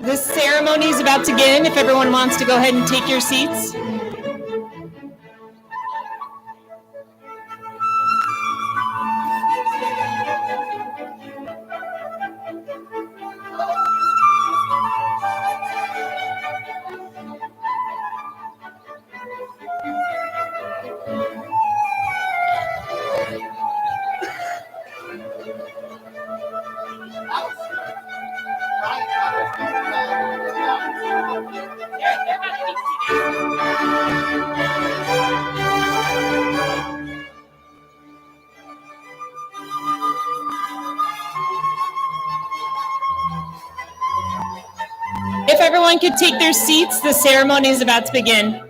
The ceremony is about to begin. If everyone wants to go ahead and take your seats. If everyone could take their seats, the ceremony is about to begin.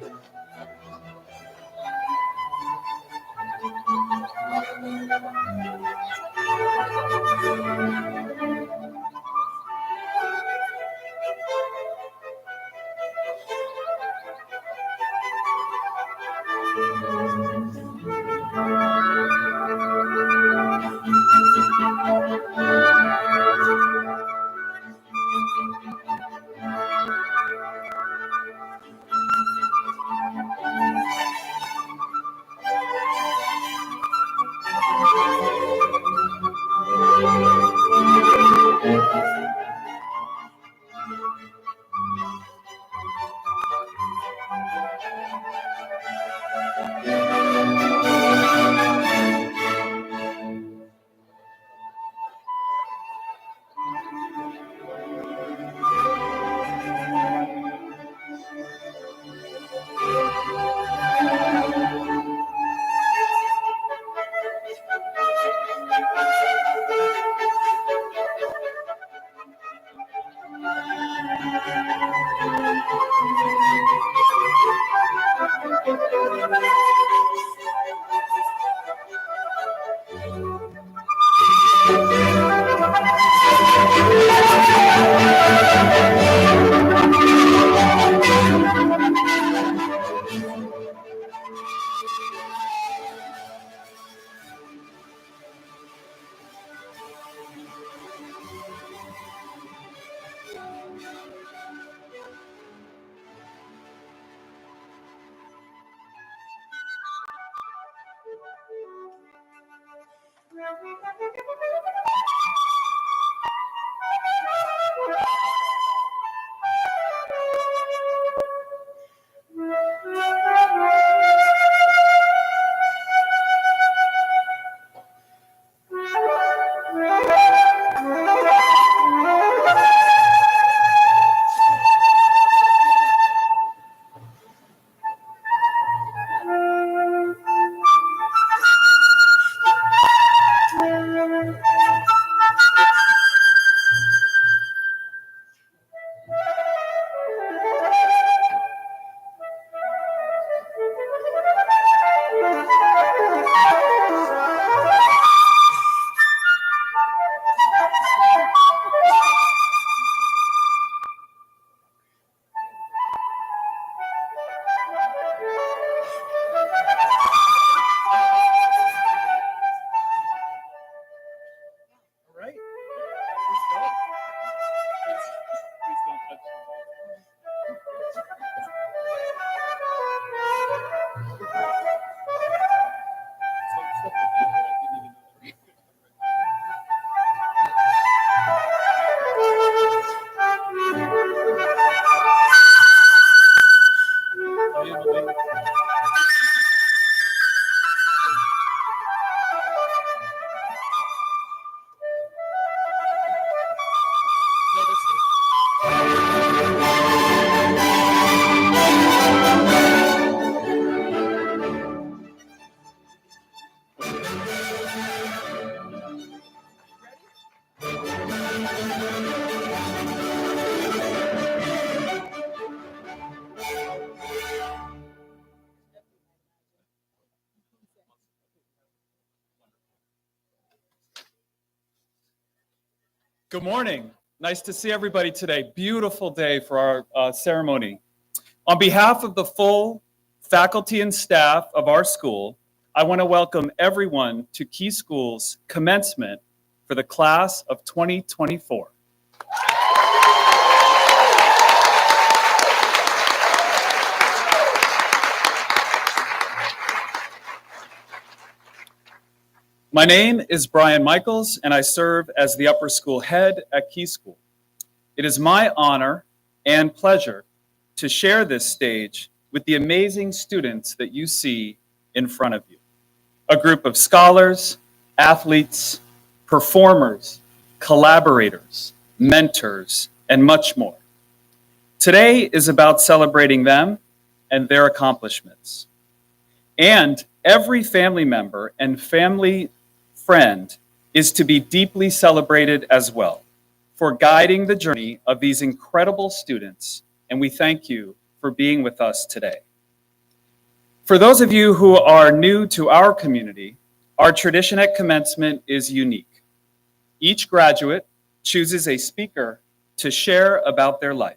Good morning. Nice to see everybody today. Beautiful day for our ceremony. On behalf of the full faculty and staff of our school, I want to welcome everyone to Key School's commencement for the class of 2024. My name is Brian Michaels, and I serve as the upper school head at Key School. It is my honor and pleasure to share this stage with the amazing students that you see in front of you. A group of scholars, athletes, performers, collaborators, mentors, and much more. Today is about celebrating them and their accomplishments. And every family member and family friend is to be deeply celebrated as well for guiding the journey of these incredible students, and we thank you for being with us today. For those of you who are new to our community, our tradition at commencement is unique. Each graduate chooses a speaker to share about their life.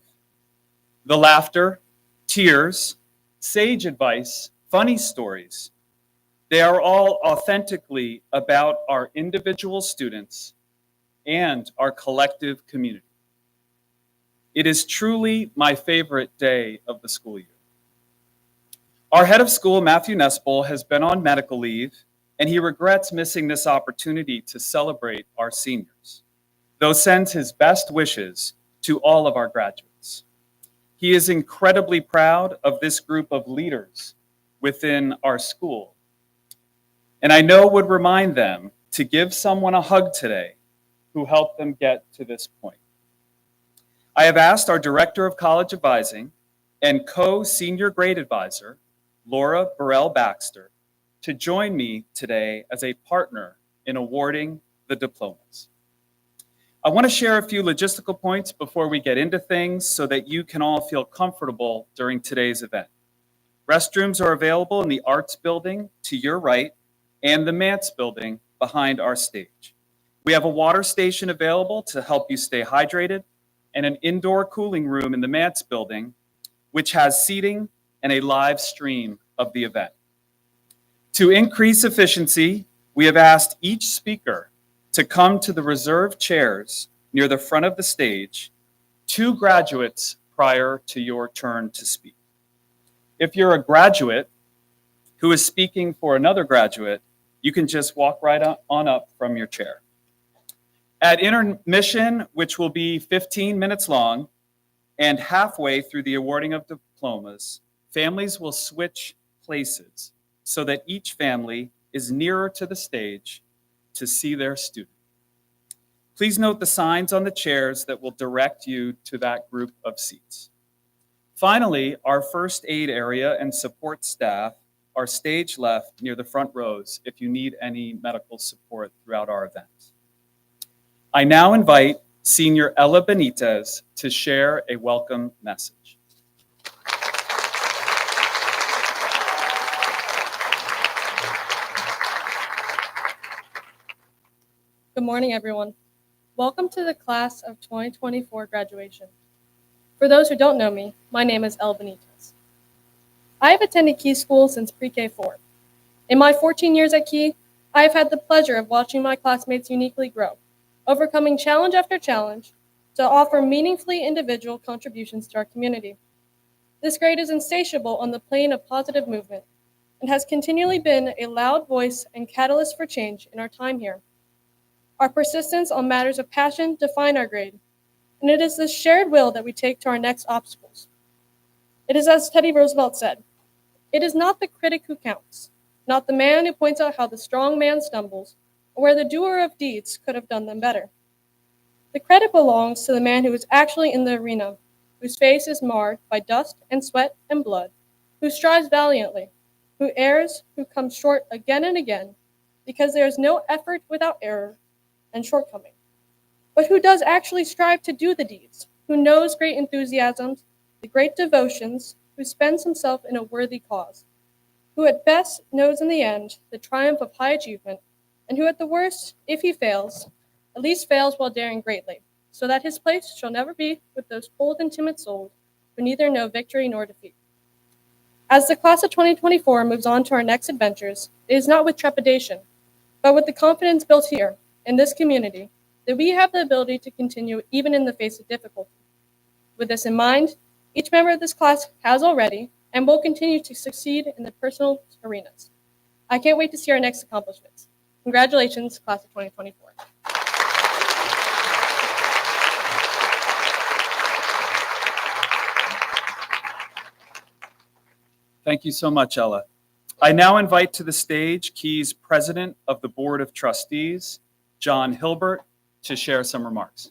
The laughter, tears, sage advice, funny stories, they are all authentically about our individual students and our collective community. It is truly my favorite day of the school year. Our head of school, Matthew Nespel, has been on medical leave, and he regrets missing this opportunity to celebrate our seniors, though sends his best wishes to all of our graduates. He is incredibly proud of this group of leaders within our school, and I know would remind them to give someone a hug today who helped them get to this point. I have asked our Director of College Advising and co-senior grade advisor, Laura Burrell-Baxter, to join me today as a partner in awarding the diplomas. I want to share a few logistical points before we get into things so that you can all feel comfortable during today's event. Restrooms are available in the Arts Building to your right and the Mance Building behind our stage. We have a water station available to help you stay hydrated and an indoor cooling room in the Mance Building, which has seating and a live stream of the event. To increase efficiency, we have asked each speaker to come to the reserved chairs near the front of the stage, 2 graduates prior to your turn to speak. If you're a graduate who is speaking for another graduate, You can just walk right on up from your chair. At intermission, which will be 15 minutes long, and halfway through the awarding of diplomas, families will switch places so that each family is nearer to the stage to see their student. Please note the signs on the chairs that will direct you to that group of seats. Finally, our first aid area and support staff are stage left near the front rows if you need any medical support throughout our event. I now invite Senior Ella Benitez to share a welcome message. Good morning, everyone. Welcome to the class of 2024 graduation. For those who don't know me, my name is Ella Benitez. I have attended Key School since pre-K 4. In my 14 years at Key, I have had the pleasure of watching my classmates uniquely grow, overcoming challenge after challenge to offer meaningfully individual contributions to our community. This grade is insatiable on the plane of positive movement and has continually been a loud voice and catalyst for change in our time here. Our persistence on matters of passion define our grade, and it is this shared will that we take to our next obstacles. It is as Teddy Roosevelt said, "It is not the critic who counts, not the man who points out how the strong man stumbles, or where the doer of deeds could have done them better. The credit belongs to the man who is actually in the arena, whose face is marred by dust and sweat and blood, who strives valiantly, who errs, who comes short again and again, because there is no effort without error and shortcoming, but who does actually strive to do the deeds, who knows great enthusiasms, the great devotions, who spends himself in a worthy cause, who at best knows in the end the triumph of high achievement, and who at the worst, if he fails, at least fails while daring greatly, so that his place shall never be with those cold and timid souls who neither know victory nor defeat." As the class of 2024 moves on to our next adventures, it is not with trepidation, but with the confidence built here, in this community, that we have the ability to continue even in the face of difficulty. With this in mind, each member of this class has already and will continue to succeed in the personal arenas. I can't wait to see our next accomplishments. Congratulations, class of 2024. Thank you so much, Ella. I now invite to the stage Key's President of the Board of Trustees, John Hilbert, to share some remarks.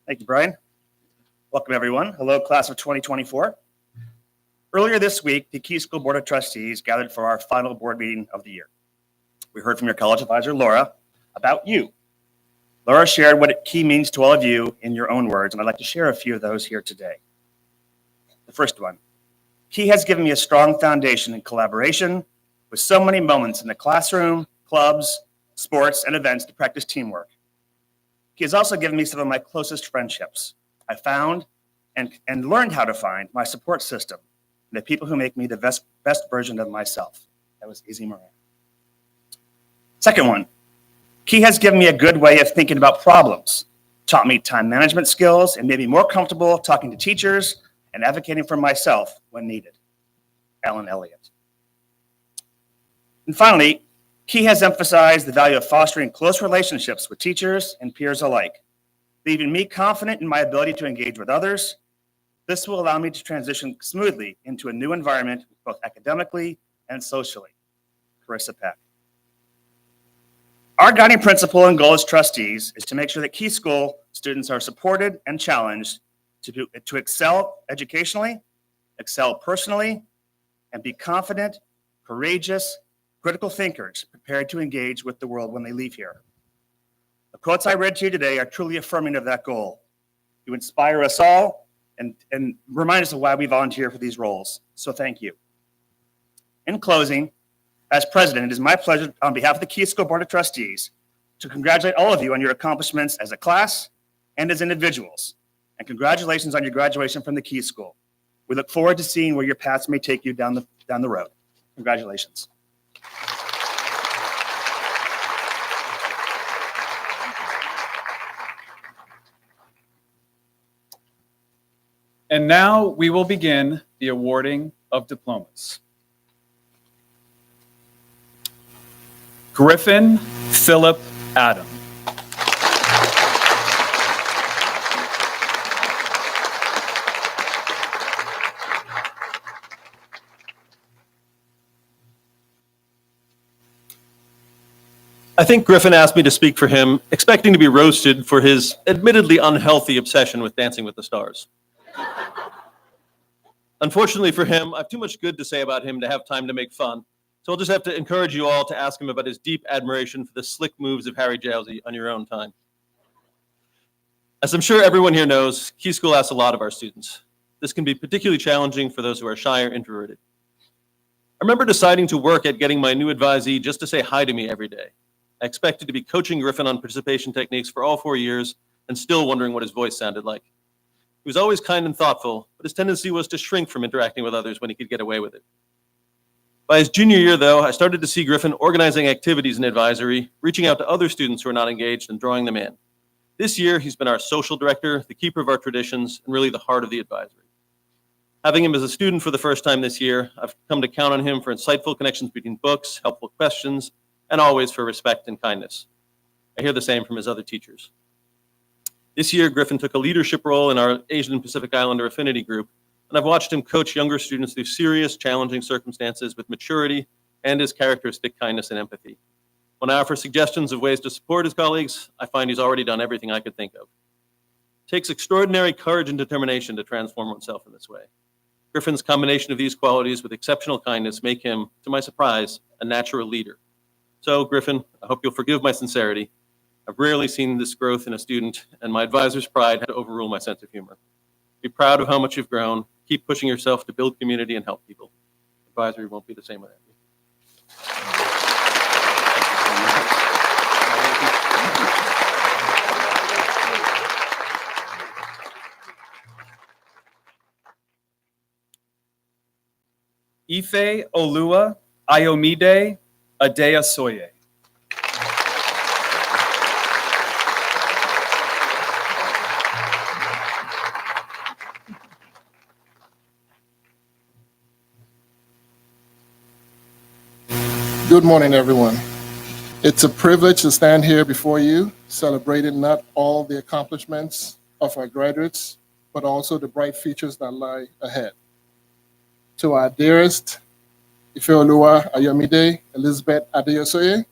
Thank you, Brian. Welcome, everyone. Hello, class of 2024. Earlier this week, the Key School Board of Trustees gathered for our final board meeting of the year. We heard from your college advisor, Laura, about you. Laura shared what Key means to all of you in your own words, and I'd like to share a few of those here today. The first one, Key has given me a strong foundation in collaboration with so many moments in the classroom, clubs, sports, and events to practice teamwork. He has also given me some of my closest friendships. I found and learned how to find my support system, and the people who make me the best version of myself. That was Izzy Moran. Second one, Key has given me a good way of thinking about problems, taught me time management skills, and made me more comfortable talking to teachers and advocating for myself when needed. Alan Elliott. And finally, Key has emphasized the value of fostering close relationships with teachers and peers alike, leaving me confident in my ability to engage with others. This will allow me to transition smoothly into a new environment, both academically and socially. Carissa Peck. Our guiding principle and goal as trustees is to make sure that Key School students are supported and challenged to excel educationally, excel personally, and be confident, courageous, critical thinkers prepared to engage with the world when they leave here. The quotes I read to you today are truly affirming of that goal. You inspire us all and remind us of why we volunteer for these roles. So thank you. In closing, as president, it is my pleasure on behalf of the Key School Board of Trustees to congratulate all of you on your accomplishments as a class and as individuals. And congratulations on your graduation from the Key School. We look forward to seeing where your paths may take you down the road. Congratulations. And now we will begin the awarding of diplomas. Griffin Philip Adam. I think Griffin asked me to speak for him, expecting to be roasted for his admittedly unhealthy obsession with Dancing with the Stars. Unfortunately for him, I have too much good to say about him to have time to make fun, so I'll just have to encourage you all to ask him about his deep admiration for the slick moves of Harry Jowsey on your own time. As I'm sure everyone here knows, Key School asks a lot of our students. This can be particularly challenging for those who are shy or introverted. I remember deciding to work at getting my new advisee just to say hi to me every day. I expected to be coaching Griffin on participation techniques for all 4 years and still wondering what his voice sounded like. He was always kind and thoughtful, but his tendency was to shrink from interacting with others when he could get away with it. By his junior year, though, I started to see Griffin organizing activities in advisory, reaching out to other students who are not engaged and drawing them in. This year, he's been our social director, the keeper of our traditions, and really the heart of the advisory. Having him as a student for the first time this year, I've come to count on him for insightful connections between books, helpful questions, and always for respect and kindness. I hear the same from his other teachers. This year, Griffin took a leadership role in our Asian Pacific Islander affinity group, and I've watched him coach younger students through serious, challenging circumstances with maturity and his characteristic kindness and empathy. When I offer suggestions of ways to support his colleagues, I find he's already done everything I could think of. It takes extraordinary courage and determination to transform oneself in this way. Griffin's combination of these qualities with exceptional kindness make him, to my surprise, a natural leader. So, Griffin, I hope you'll forgive my sincerity. I've rarely seen this growth in a student, and my advisor's pride had to overrule my sense of humor. Be proud of how much you've grown. Keep pushing yourself to build community and help people. Advisory won't be the same without you. Ife Olua Ayomide Adeyasoye. Good morning, everyone. It's a privilege to stand here before you, celebrating not all the accomplishments of our graduates, but also the bright futures that lie ahead. To our dearest Ifeoluwa Ayomide Elizabeth Adeyosoye,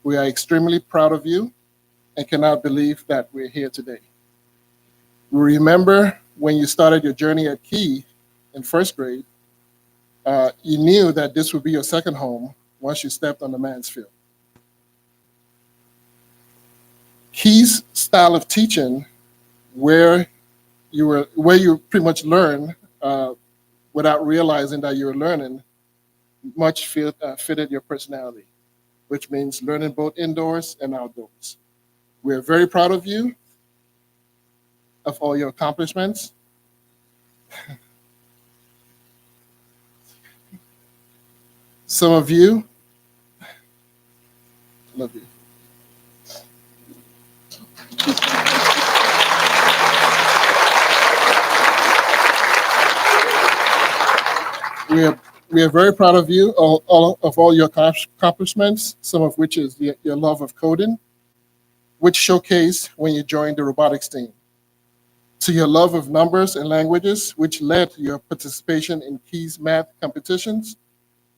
we are extremely proud of you and cannot believe that we're here today. We remember when you started your journey at Key in first grade, you knew that this would be your second home once you stepped on the man's field. Key's style of teaching, where you pretty much learn without realizing that you were learning, much fitted your personality, which means learning both indoors and outdoors. We're very proud of you, of all your accomplishments. Some of you, love you. We are very proud of you, of all your accomplishments, some of which is your love of coding, which showcased when you joined the robotics team, to your love of numbers and languages, which led to your participation in Key's math competitions,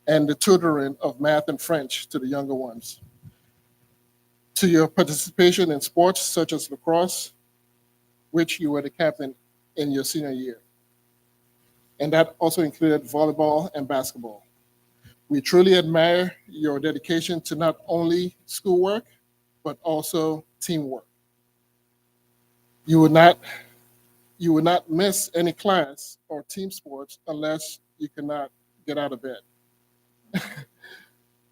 and the tutoring of math and French to the younger ones, to your participation in sports such as lacrosse, which you were the captain in your senior year. And that also included volleyball and basketball. We truly admire your dedication to not only schoolwork, but also teamwork. You would not miss any class or team sports unless you cannot get out of bed.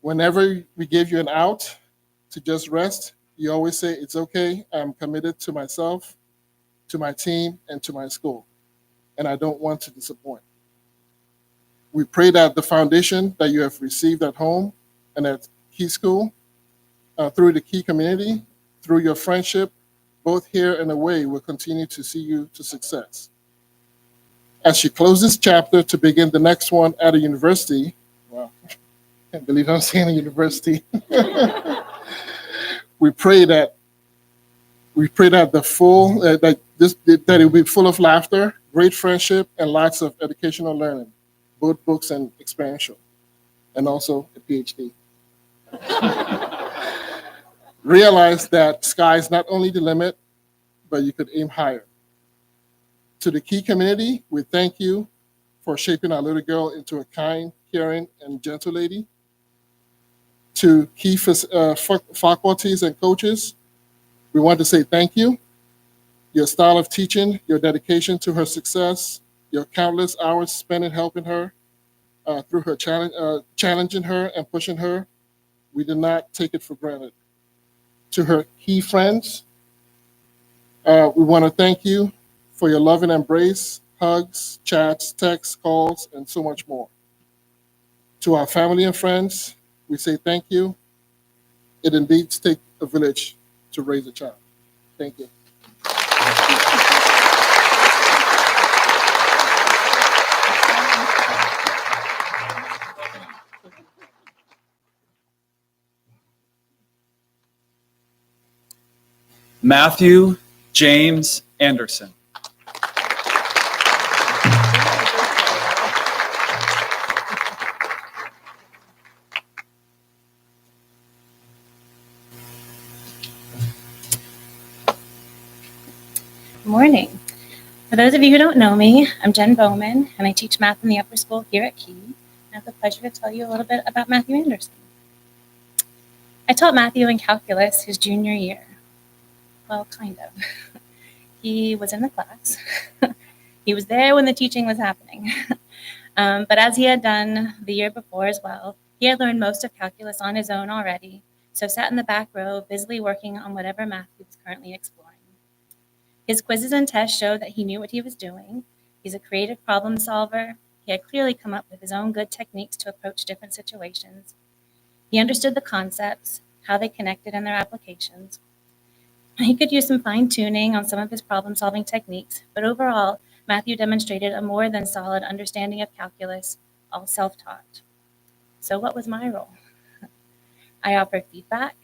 Whenever we gave you an out to just rest, you always say, it's okay, I'm committed to myself, to my team, and to my school, and I don't want to disappoint. We pray that the foundation that you have received at home and at Key School, through the Key community, through your friendship, both here and away, will continue to see you to success. as she closes chapter to begin the next one at a university. Wow, can't believe I'm saying a university. we pray that that it will be full of laughter, great friendship, and lots of educational learning, both books and experiential, and also a PhD. Realize that sky is not only the limit, but you could aim higher. To the Key community, we thank you for shaping our little girl into a kind, caring, and gentle lady. To Key faculties and coaches, we want to say thank you. Your style of teaching, your dedication to her success, your countless hours spent in helping her through her challenging her and pushing her, we do not take it for granted. To her Key friends, we want to thank you for your love and embrace, hugs, chats, texts, calls, and so much more. To our family and friends, we say thank you. It indeed takes a village to raise a child. Thank you. Matthew James Anderson. Good morning. For those of you who don't know me, I'm Jen Bowman, and I teach math in the upper school here at Key. I have the pleasure to tell you a little bit about Matthew Anderson. I taught Matthew in calculus his junior year. Well, kind of. He was in the class. He was there when the teaching was happening. But as he had done the year before as well, he had learned most of calculus on his own already, so sat in the back row busily working on whatever math he was currently exploring. His quizzes and tests showed that he knew what he was doing. He's a creative problem solver. He had clearly come up with his own good techniques to approach different situations. He understood the concepts, how they connected and their applications. He could use some fine-tuning on some of his problem-solving techniques, but overall, Matthew demonstrated a more than solid understanding of calculus, all self-taught. So what was my role? I offered feedback.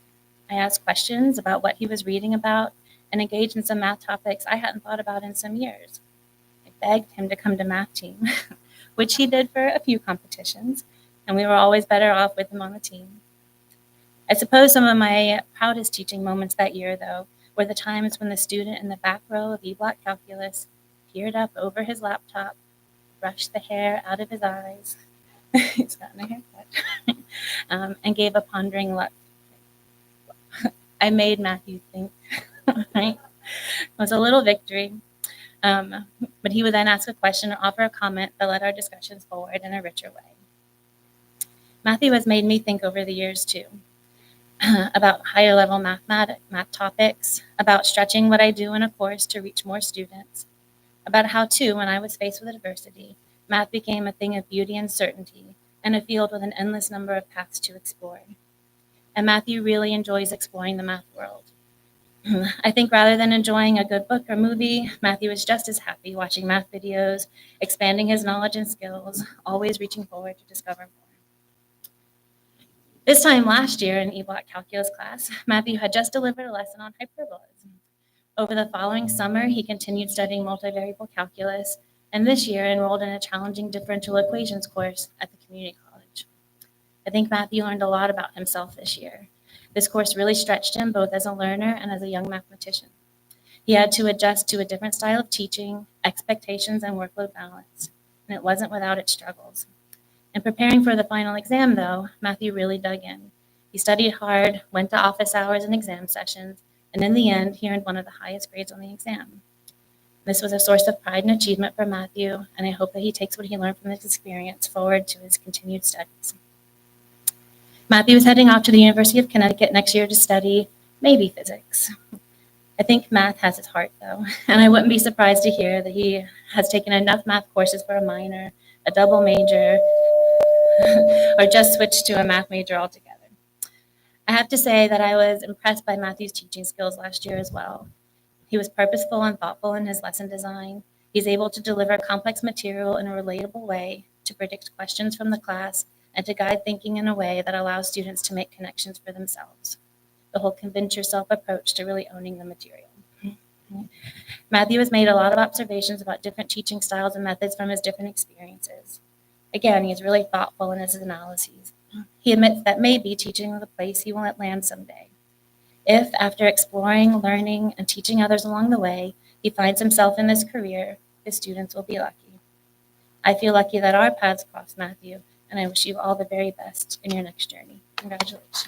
I asked questions about what he was reading about and engaged in some math topics I hadn't thought about in some years. I begged him to come to math team, which he did for a few competitions, and we were always better off with him on the team. I suppose some of my proudest teaching moments that year, though, were the times when the student in the back row of E-Block Calculus peered up over his laptop, brushed the hair out of his eyes, he's gotten a haircut, and gave a pondering look. I made Matthew think, right? It was a little victory, but he would then ask a question or offer a comment that led our discussions forward in a richer way. Matthew has made me think over the years, too, about higher level math topics, about stretching what I do in a course to reach more students, about how, too, when I was faced with adversity, math became a thing of beauty and certainty and a field with an endless number of paths to explore. And Matthew really enjoys exploring the math world. I think rather than enjoying a good book or movie, Matthew is just as happy watching math videos, expanding his knowledge and skills, always reaching forward to discover more. This time last year in E-Block Calculus class, Matthew had just delivered a lesson on hyperbolas. Over the following summer, he continued studying multivariable calculus, and this year enrolled in a challenging differential equations course at the community college. I think Matthew learned a lot about himself this year. This course really stretched him both as a learner and as a young mathematician. He had to adjust to a different style of teaching, expectations, and workload balance, and it wasn't without its struggles. In preparing for the final exam, though, Matthew really dug in. He studied hard, went to office hours and exam sessions, and in the end, he earned one of the highest grades on the exam. This was a source of pride and achievement for Matthew, and I hope that he takes what he learned from this experience forward to his continued studies. Matthew is heading off to the University of Connecticut next year to study, maybe physics. I think math has his heart, though, and I wouldn't be surprised to hear that he has taken enough math courses for a minor, a double major, or just switched to a math major altogether. I have to say that I was impressed by Matthew's teaching skills last year as well. He was purposeful and thoughtful in his lesson design. He's able to deliver complex material in a relatable way, to predict questions from the class, and to guide thinking in a way that allows students to make connections for themselves. The whole convince yourself approach to really owning the material. Matthew has made a lot of observations about different teaching styles and methods from his different experiences. Again, he's really thoughtful in his analyses. He admits that maybe teaching is the place he will land someday. If, after exploring, learning, and teaching others along the way, he finds himself in this career, his students will be lucky. I feel lucky that our paths cross, Matthew, and I wish you all the very best in your next journey. Congratulations.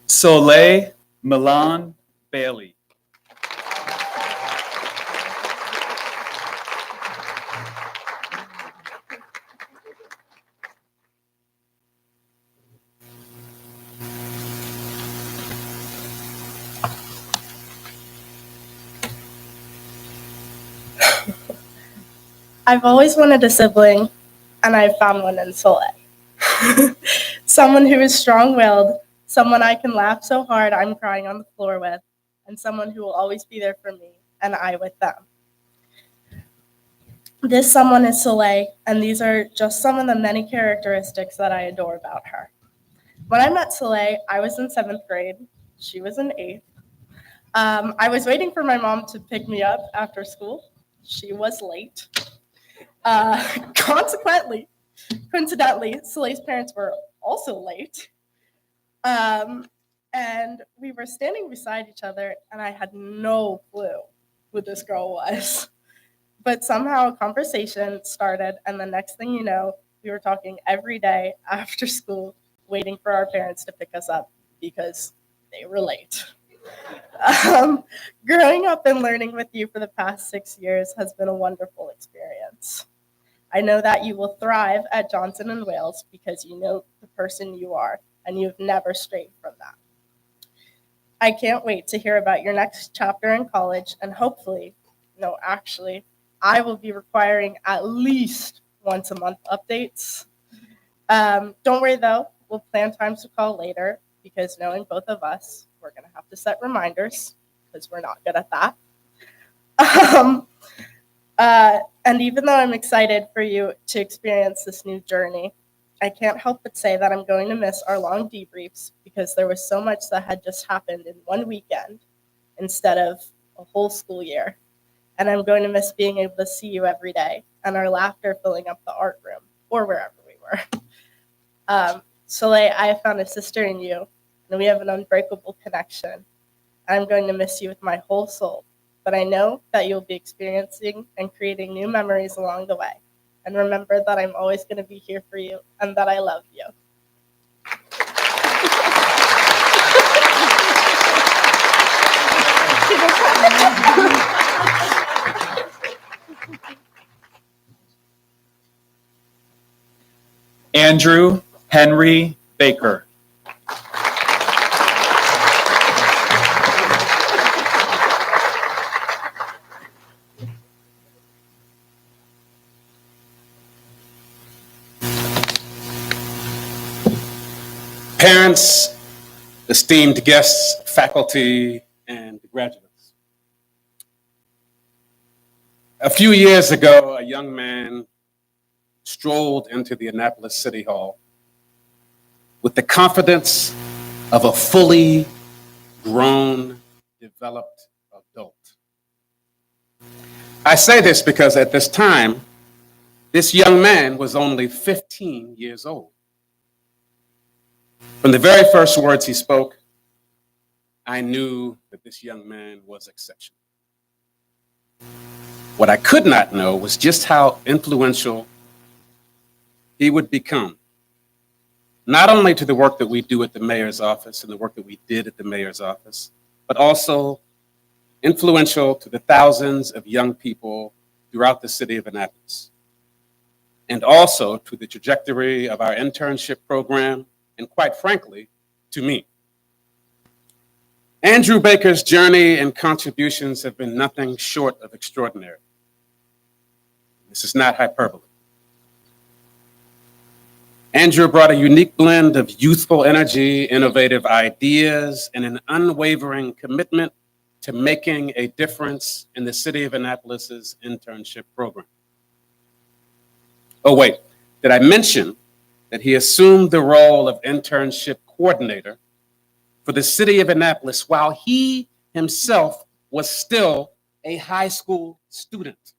Soleil Milan Bailey. I've always wanted a sibling, and I've found one in Soleil. Someone who is strong-willed, someone I can laugh so hard I'm crying on the floor with, and someone who will always be there for me, and I with them. This someone is Soleil, and these are just some of the many characteristics that I adore about her. When I met Soleil, I was in 7th grade. She was in 8th. I was waiting for my mom to pick me up after school. She was late. Coincidentally, Soleil's parents were also late. And we were standing beside each other, and I had no clue who this girl was. But somehow a conversation started, and the next thing you know, we were talking every day after school, waiting for our parents to pick us up because they were late. Growing up and learning with you for the past 6 years has been a wonderful experience. I know that you will thrive at Johnson & Wales because you know the person you are, and you've never strayed from that. I can't wait to hear about your next chapter in college, and hopefully, I will be requiring at least once a month updates. Don't worry though, we'll plan times to call later, because knowing both of us, we're gonna have to set reminders, because we're not good at that. And even though I'm excited for you to experience this new journey, I can't help but say that I'm going to miss our long debriefs, because there was so much that had just happened in one weekend instead of a whole school year. And I'm going to miss being able to see you every day and our laughter filling up the art room or wherever we were. Soleil, I have found a sister in you, and we have an unbreakable connection. I'm going to miss you with my whole soul, but I know that you'll be experiencing and creating new memories along the way. And remember that I'm always going to be here for you and that I love you. Andrew Henry Baker. Parents, esteemed guests, faculty, and graduates. A few years ago, a young man strolled into the Annapolis City Hall with the confidence of a fully grown, developed adult. I say this because at this time, this young man was only 15 years old. From the very first words he spoke, I knew that this young man was exceptional. What I could not know was just how influential he would become, not only to the work that we do at the mayor's office and the work that we did at the mayor's office, but also influential to the thousands of young people throughout the city of Annapolis, and also to the trajectory of our internship program, and quite frankly, to me. Andrew Baker's journey and contributions have been nothing short of extraordinary. This is not hyperbole. Andrew brought a unique blend of youthful energy, innovative ideas, and an unwavering commitment to making a difference in the City of Annapolis's internship program. Oh, wait, did I mention that he assumed the role of internship coordinator for the City of Annapolis while he himself was still a high school student?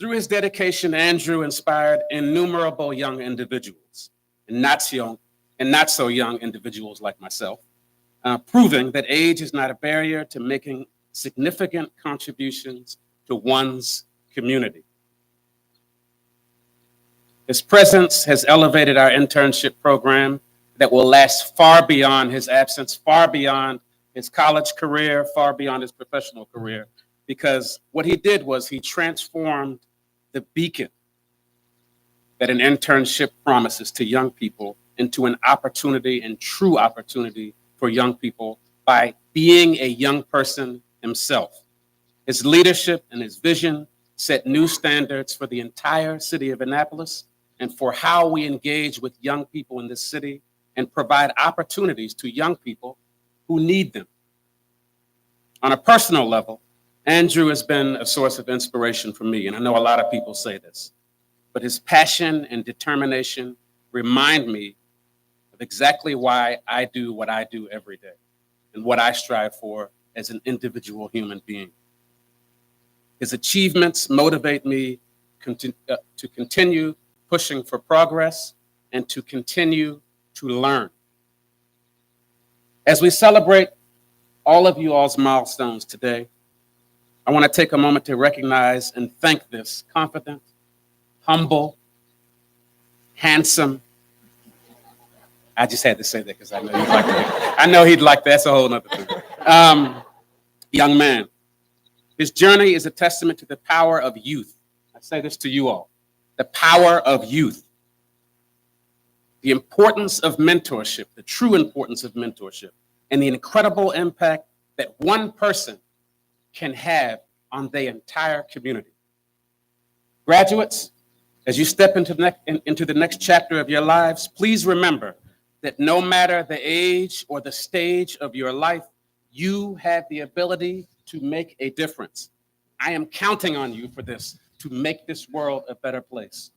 Through his dedication, Andrew inspired innumerable young individuals, and not so young individuals like myself, proving that age is not a barrier to making significant contributions to one's community. His presence has elevated our internship program that will last far beyond his absence, far beyond his college career, far beyond his professional career, because what he did was he transformed the beacon that an internship promises to young people into an opportunity and true opportunity for young people by being a young person himself. His leadership and his vision set new standards for the entire city of Annapolis and for how we engage with young people in this city and provide opportunities to young people who need them. On a personal level, Andrew has been a source of inspiration for me, and I know a lot of people say this, but his passion and determination remind me of exactly why I do what I do every day and what I strive for as an individual human being. His achievements motivate me to continue pushing for progress and to continue to learn. As we celebrate all of you all's milestones today, I want to take a moment to recognize and thank this confident, humble, handsome, I just had to say that because I know he'd like that. I know he'd like that. That's a whole nother thing. Young man. His journey is a testament to the power of youth. I say this to you all. The power of youth. The importance of mentorship, the true importance of mentorship, and the incredible impact that one person can have on the entire community. Graduates, as you step into the next chapter of your lives, please remember that no matter the age or the stage of your life, you have the ability to make a difference. I am counting on you for this, to make this world a better place.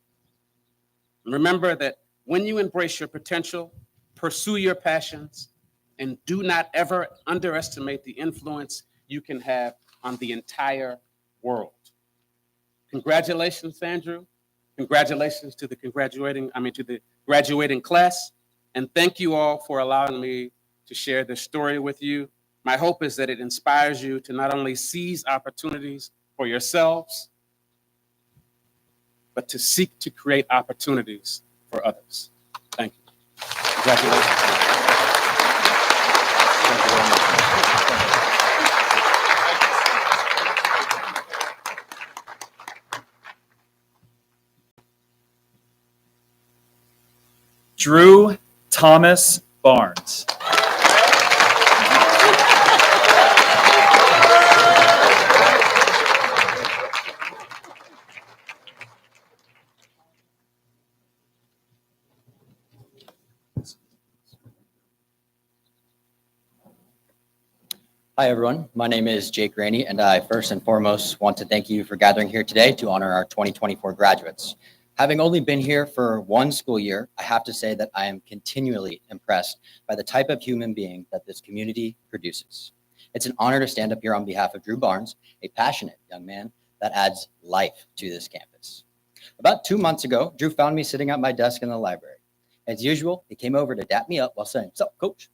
And remember that when you embrace your potential, pursue your passions, and do not ever underestimate the influence you can have on the entire world. Congratulations, Andrew. Congratulations to the graduating class. And thank you all for allowing me to share this story with you. My hope is that it inspires you to not only seize opportunities for yourselves, but to seek to create opportunities for others. Thank you. Congratulations. Thank you very much. Drew Thomas Barnes. Hi, everyone. My name is Jake Rainey, and I first and foremost want to thank you for gathering here today to honor our 2024 graduates. Having only been here for one school year, I have to say that I am continually impressed by the type of human being that this community produces. It's an honor to stand up here on behalf of Drew Barnes, a passionate young man that adds life to this campus. About 2 months ago, Drew found me sitting at my desk in the library. As usual, he came over to dap me up while saying, "Sup, coach?"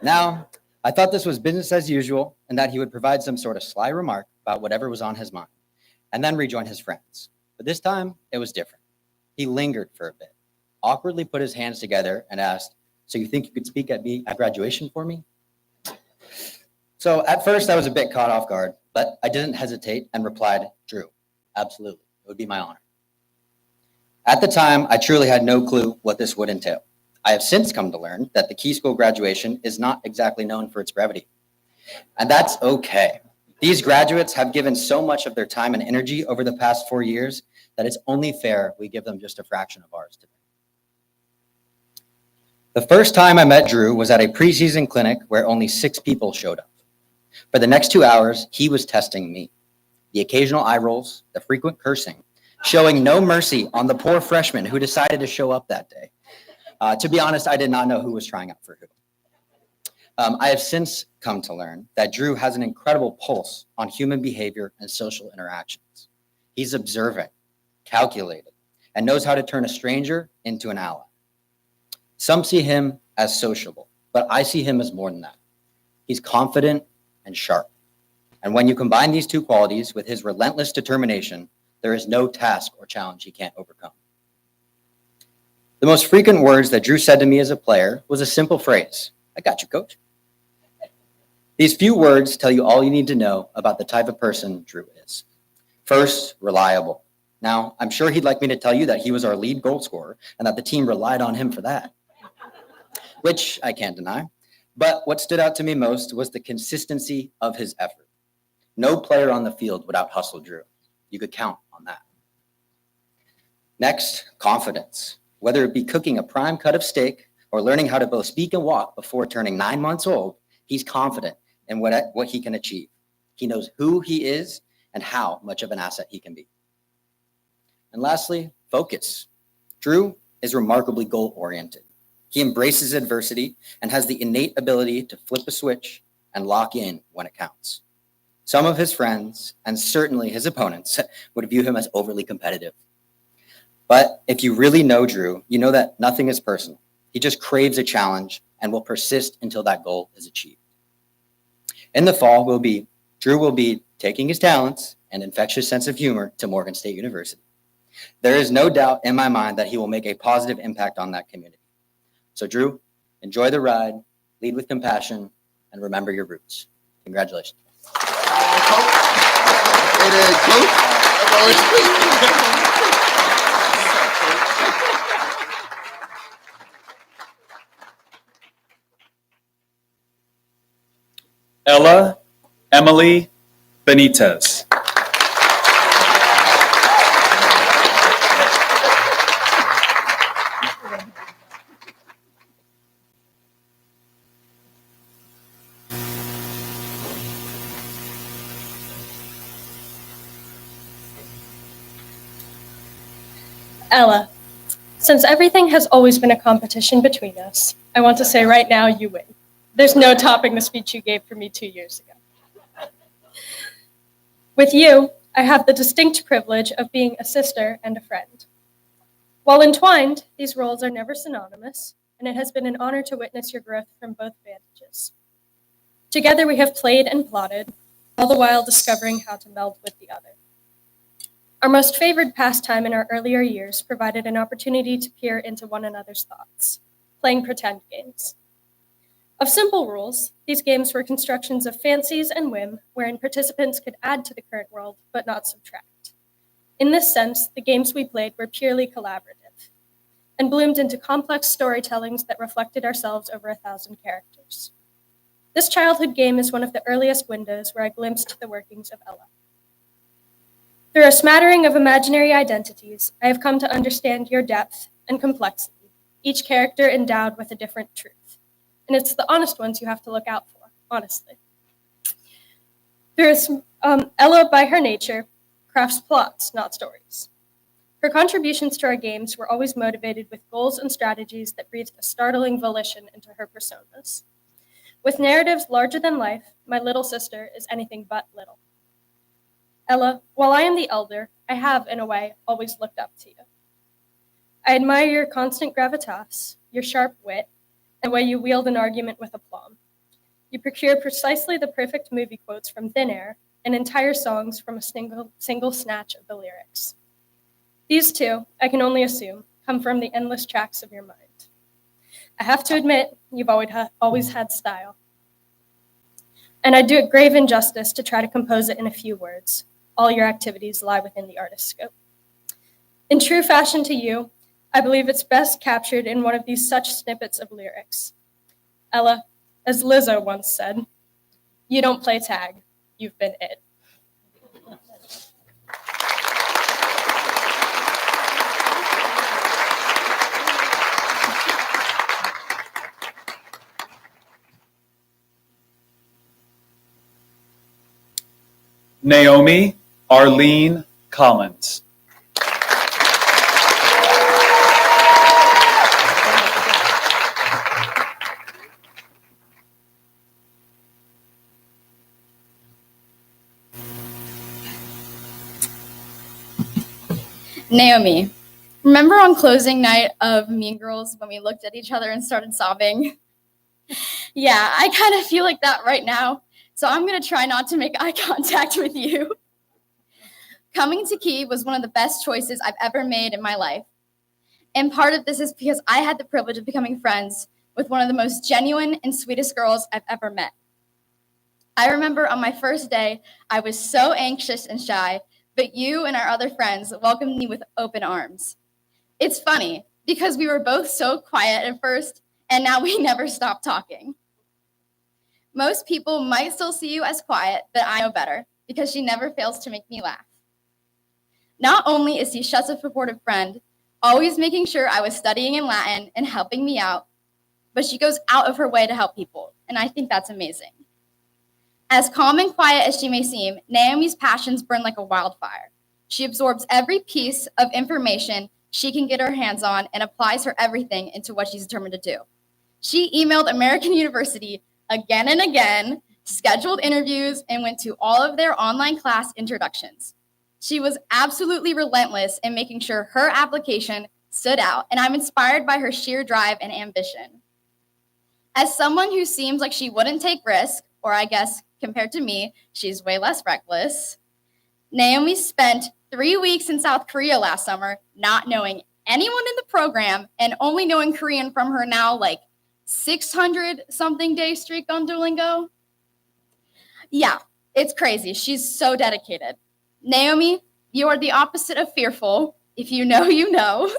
Now, I thought this was business as usual and that he would provide some sort of sly remark about whatever was on his mind and then rejoin his friends. But this time, it was different. He lingered for a bit, awkwardly put his hands together and asked, "So you think you could speak at graduation for me?" So at first, I was a bit caught off guard, but I didn't hesitate and replied, "Drew, absolutely. It would be my honor." At the time, I truly had no clue what this would entail. I have since come to learn that the Key School graduation is not exactly known for its brevity. And that's okay. These graduates have given so much of their time and energy over the past 4 years that it's only fair we give them just a fraction of ours today. The first time I met Drew was at a preseason clinic where only 6 people showed up. For the next 2 hours, he was testing me. The occasional eye rolls, the frequent cursing, showing no mercy on the poor freshman who decided to show up that day. To be honest, I did not know who was trying out for who. I have since come to learn that Drew has an incredible pulse on human behavior and social interactions. He's observant, calculated, and knows how to turn a stranger into an ally. Some see him as sociable, but I see him as more than that. He's confident and sharp. And when you combine these two qualities with his relentless determination, there is no task or challenge he can't overcome. The most frequent words that Drew said to me as a player was a simple phrase, "I got you, coach." These few words tell you all you need to know about the type of person Drew is. First, reliable. Now, I'm sure he'd like me to tell you that he was our lead goal scorer and that the team relied on him for that, which I can't deny. But what stood out to me most was the consistency of his effort. No player on the field would out-hustle Drew. You could count on that. Next, confidence. Whether it be cooking a prime cut of steak or learning how to both speak and walk before turning 9 months old, he's confident in what he can achieve. He knows who he is and how much of an asset he can be. And lastly, focus. Drew is remarkably goal-oriented. He embraces adversity and has the innate ability to flip a switch and lock in when it counts. Some of his friends, and certainly his opponents, would view him as overly competitive. But if you really know Drew, you know that nothing is personal. He just craves a challenge and will persist until that goal is achieved. In the fall, Drew will be taking his talents and infectious sense of humor to Morgan State University. There is no doubt in my mind that he will make a positive impact on that community. So Drew, enjoy the ride, lead with compassion, and remember your roots. Congratulations. Ella Emily Benitez. Ella, since everything has always been a competition between us, I want to say right now you win. There's no topping the speech you gave for me 2 years ago. With you, I have the distinct privilege of being a sister and a friend. While entwined, these roles are never synonymous, and it has been an honor to witness your growth from both vantages. Together we have played and plotted, all the while discovering how to meld with the other. Our most favored pastime in our earlier years provided an opportunity to peer into one another's thoughts, playing pretend games. Of simple rules, these games were constructions of fancies and whim, wherein participants could add to the current world, but not subtract. In this sense, the games we played were purely collaborative, and bloomed into complex storytellings that reflected ourselves over 1,000 characters. This childhood game is one of the earliest windows where I glimpsed the workings of Ella. Through a smattering of imaginary identities, I have come to understand your depth and complexity, each character endowed with a different truth. And it's the honest ones you have to look out for, honestly. Ella, by her nature, crafts plots, not stories. Her contributions to our games were always motivated with goals and strategies that breathed a startling volition into her personas. With narratives larger than life, my little sister is anything but little. Ella, while I am the elder, I have, in a way, always looked up to you. I admire your constant gravitas, your sharp wit, and the way you wield an argument with aplomb. You procure precisely the perfect movie quotes from thin air and entire songs from a single snatch of the lyrics. These two, I can only assume, come from the endless tracks of your mind. I have to admit, you've always had style. And I do it grave injustice to try to compose it in a few words. All your activities lie within the artist's scope. In true fashion to you, I believe it's best captured in one of these such snippets of lyrics. Ella, as Lizzo once said, you don't play tag, You've been it. Naomi Arlene Collins. Naomi, remember on closing night of Mean Girls when we looked at each other and started sobbing? Yeah, I kind of feel like that right now, so I'm going to try not to make eye contact with you. Coming to Key was one of the best choices I've ever made in my life. And part of this is because I had the privilege of becoming friends with one of the most genuine and sweetest girls I've ever met. I remember on my first day, I was so anxious and shy, but you and our other friends welcomed me with open arms. It's funny because we were both so quiet at first, and now we never stop talking. Most people might still see you as quiet, but I know better because she never fails to make me laugh. Not only is she such a supportive friend, always making sure I was studying in Latin and helping me out, but she goes out of her way to help people, and I think that's amazing. As calm and quiet as she may seem, Naomi's passions burn like a wildfire. She absorbs every piece of information she can get her hands on and applies her everything into what she's determined to do. She emailed American University again and again, scheduled interviews, and went to all of their online class introductions. She was absolutely relentless in making sure her application stood out, and I'm inspired by her sheer drive and ambition. As someone who seems like she wouldn't take risks, or I guess compared to me, she's way less reckless, Naomi spent 3 weeks in South Korea last summer, not knowing anyone in the program and only knowing Korean from her now like 600-something day streak on Duolingo. Yeah, it's crazy. She's so dedicated. Naomi, you are the opposite of fearful. If you know, you know.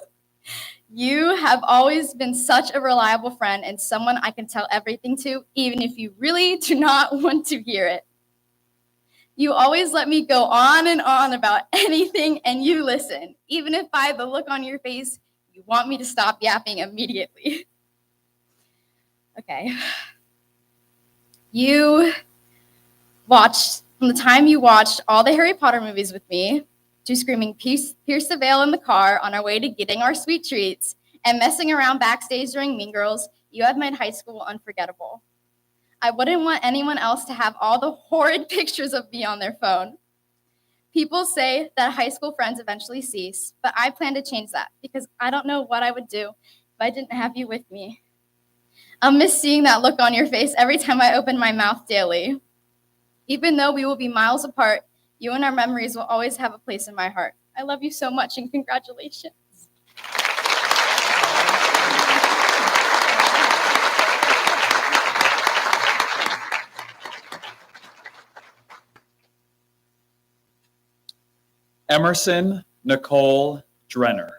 You have always been such a reliable friend and someone I can tell everything to, even if you really do not want to hear it. You always let me go on and on about anything and you listen, even if by the look on your face, you want me to stop yapping immediately. Okay. From the time you watched all the Harry Potter movies with me, to screaming Pierce the Veil in the car on our way to getting our sweet treats, and messing around backstage during Mean Girls, you have made high school unforgettable. I wouldn't want anyone else to have all the horrid pictures of me on their phone. People say that high school friends eventually cease, but I plan to change that because I don't know what I would do if I didn't have you with me. I'll miss seeing that look on your face every time I open my mouth daily. Even though we will be miles apart, you and our memories will always have a place in my heart. I love you so much and congratulations. Emerson Nicole Drenner.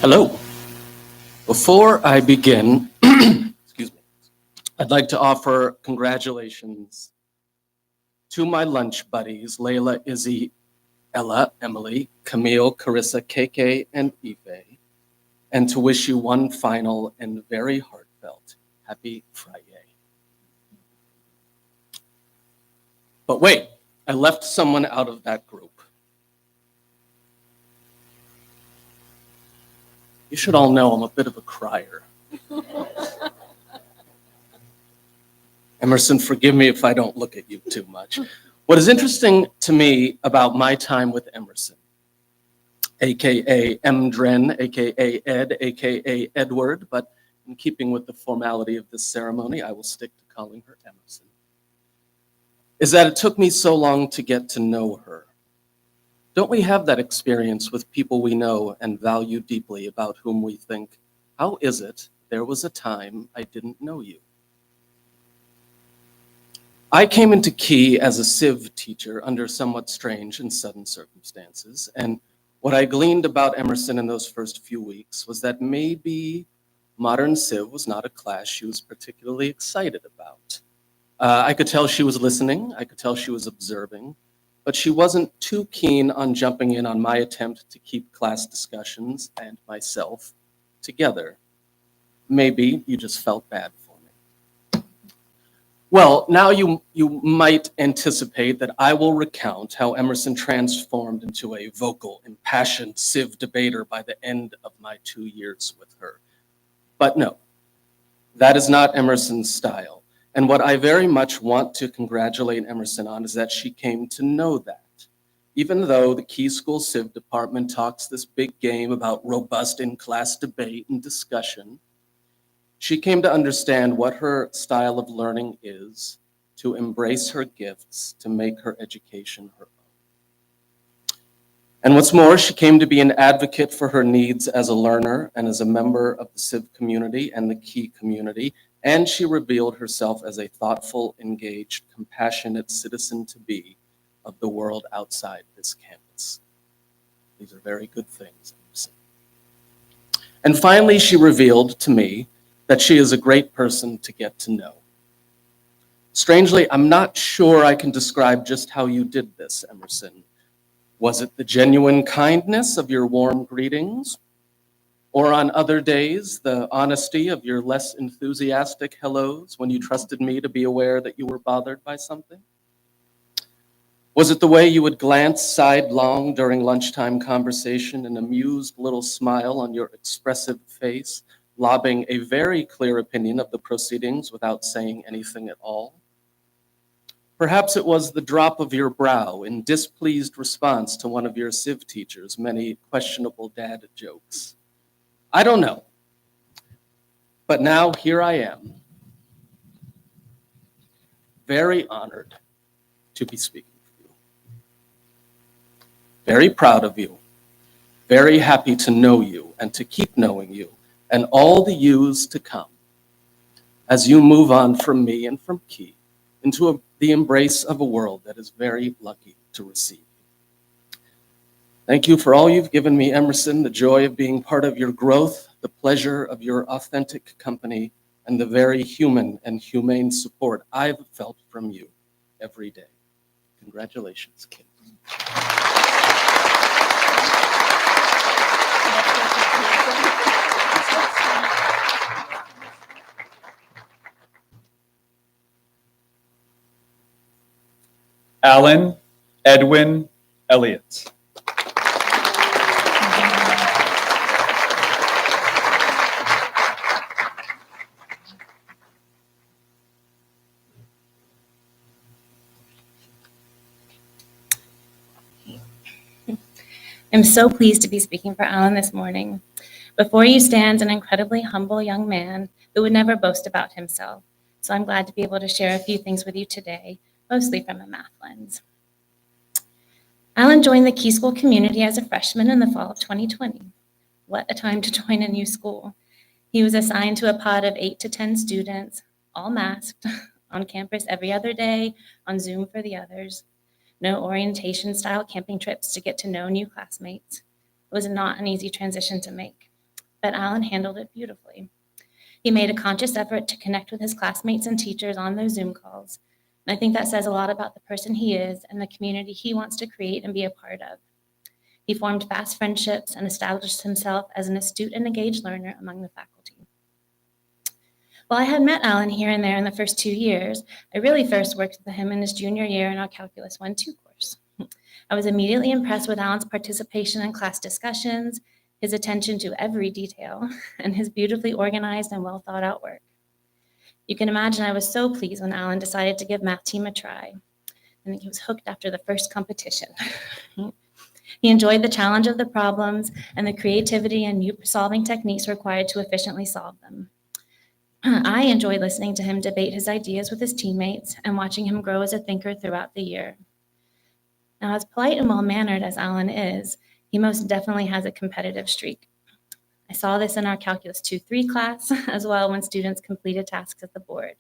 Hello. Before I begin, excuse me, I'd like to offer congratulations to my lunch buddies, Layla, Izzy, Ella, Emily, Camille, Carissa, KK, and Ife, and to wish you one final and very heartfelt Happy Friday. But wait, I left someone out of that group. You should all know I'm a bit of a crier. Emerson, forgive me if I don't look at you too much. What is interesting to me about my time with Emerson, AKA Dren, AKA Ed, AKA Edward, but in keeping with the formality of this ceremony, I will stick to calling her Emerson, is that it took me so long to get to know her. Don't we have that experience with people we know and value deeply about whom we think, how is it there was a time I didn't know you? I came into Key as a Civ teacher under somewhat strange and sudden circumstances, and what I gleaned about Emerson in those first few weeks was that maybe modern Civ was not a class she was particularly excited about. I could tell she was listening, I could tell she was observing, but she wasn't too keen on jumping in on my attempt to keep class discussions and myself together. Maybe you just felt bad for me. Well, now you might anticipate that I will recount how Emerson transformed into a vocal, impassioned Civ debater by the end of my 2 years with her. But no, that is not Emerson's style. And what I very much want to congratulate Emerson on is that she came to know that. Even though the Key School Civ department talks this big game about robust in-class debate and discussion, she came to understand what her style of learning is, to embrace her gifts, to make her education her own. And what's more, she came to be an advocate for her needs as a learner and as a member of the Civ community and the Key community, and she revealed herself as a thoughtful, engaged, compassionate citizen-to-be of the world outside this campus. These are very good things, Emerson. And finally, she revealed to me that she is a great person to get to know. Strangely, I'm not sure I can describe just how you did this, Emerson. Was it the genuine kindness of your warm greetings? Or on other days, the honesty of your less enthusiastic hellos when you trusted me to be aware that you were bothered by something? Was it the way you would glance sidelong during lunchtime conversation, an amused little smile on your expressive face, lobbing a very clear opinion of the proceedings without saying anything at all? Perhaps it was the drop of your brow in displeased response to one of your Civ teacher's many questionable dad jokes. I don't know. But now here I am, very honored to be speaking for you. Very proud of you. Very happy to know you and to keep knowing you and all the yous to come as you move on from me and from Key into the embrace of a world that is very lucky to receive you. Thank you for all you've given me, Emerson, the joy of being part of your growth, the pleasure of your authentic company, and the very human and humane support I've felt from you every day. Congratulations, Kid. Alan Edwin Elliott. I'm so pleased to be speaking for Alan this morning. Before you stands an incredibly humble young man who would never boast about himself. So I'm glad to be able to share a few things with you today, mostly from a math lens. Alan joined the Key School community as a freshman in the fall of 2020. What a time to join a new school. He was assigned to a pod of 8 to 10 students, all masked, on campus every other day, on Zoom for the others. No orientation-style camping trips to get to know new classmates. It was not an easy transition to make, but Alan handled it beautifully. He made a conscious effort to connect with his classmates and teachers on those Zoom calls, and I think that says a lot about the person he is and the community he wants to create and be a part of. He formed fast friendships and established himself as an astute and engaged learner among the faculty. While I had met Alan here and there in the first 2 years, I really first worked with him in his junior year in our Calculus 1-2 course. I was immediately impressed with Alan's participation in class discussions, his attention to every detail, and his beautifully organized and well thought out work. You can imagine I was so pleased when Alan decided to give math team a try. I think he was hooked after the first competition. He enjoyed the challenge of the problems and the creativity and new solving techniques required to efficiently solve them. I enjoyed listening to him debate his ideas with his teammates and watching him grow as a thinker throughout the year. Now, as polite and well-mannered as Alan is, he most definitely has a competitive streak. I saw this in our Calculus 2-3 class, as well when students completed tasks at the board.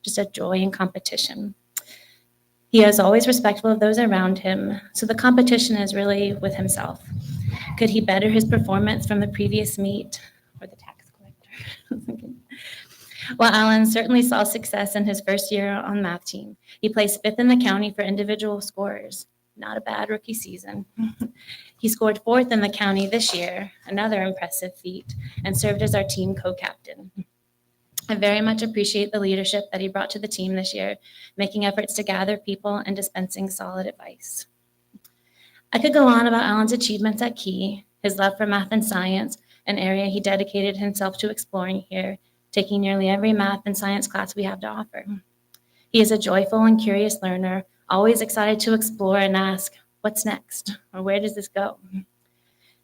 Just a joy in competition. He is always respectful of those around him, so the competition is really with himself. Could he better his performance from the previous meet or the tax collector? While Alan certainly saw success in his first year on math team, he placed 5th in the county for individual scorers. Not a bad rookie season. He scored 4th in the county this year, another impressive feat, and served as our team co-captain. I very much appreciate the leadership that he brought to the team this year, making efforts to gather people and dispensing solid advice. I could go on about Alan's achievements at Key, his love for math and science, an area he dedicated himself to exploring here, taking nearly every math and science class we have to offer. He is a joyful and curious learner, always excited to explore and ask, what's next? Or where does this go?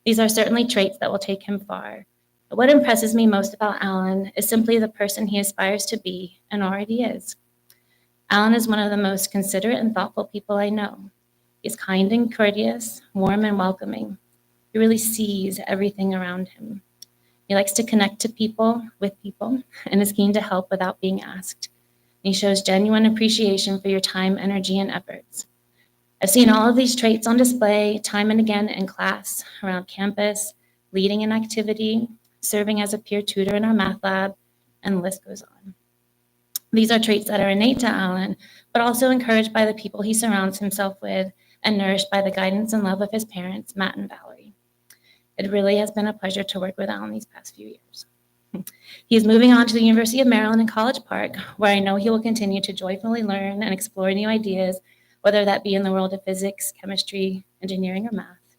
These are certainly traits that will take him far. But what impresses me most about Alan is simply the person he aspires to be and already is. Alan is one of the most considerate and thoughtful people I know. He's kind and courteous, warm and welcoming. He really sees everything around him. He likes to connect to people, with people, and is keen to help without being asked. He shows genuine appreciation for your time, energy, and efforts. I've seen all of these traits on display time and again in class, around campus, leading an activity, serving as a peer tutor in our math lab, and the list goes on. These are traits that are innate to Alan, but also encouraged by the people he surrounds himself with and nourished by the guidance and love of his parents, Matt and Valerie. It really has been a pleasure to work with Alan these past few years. He is moving on to the University of Maryland in College Park, where I know he will continue to joyfully learn and explore new ideas, whether that be in the world of physics, chemistry, engineering, or math.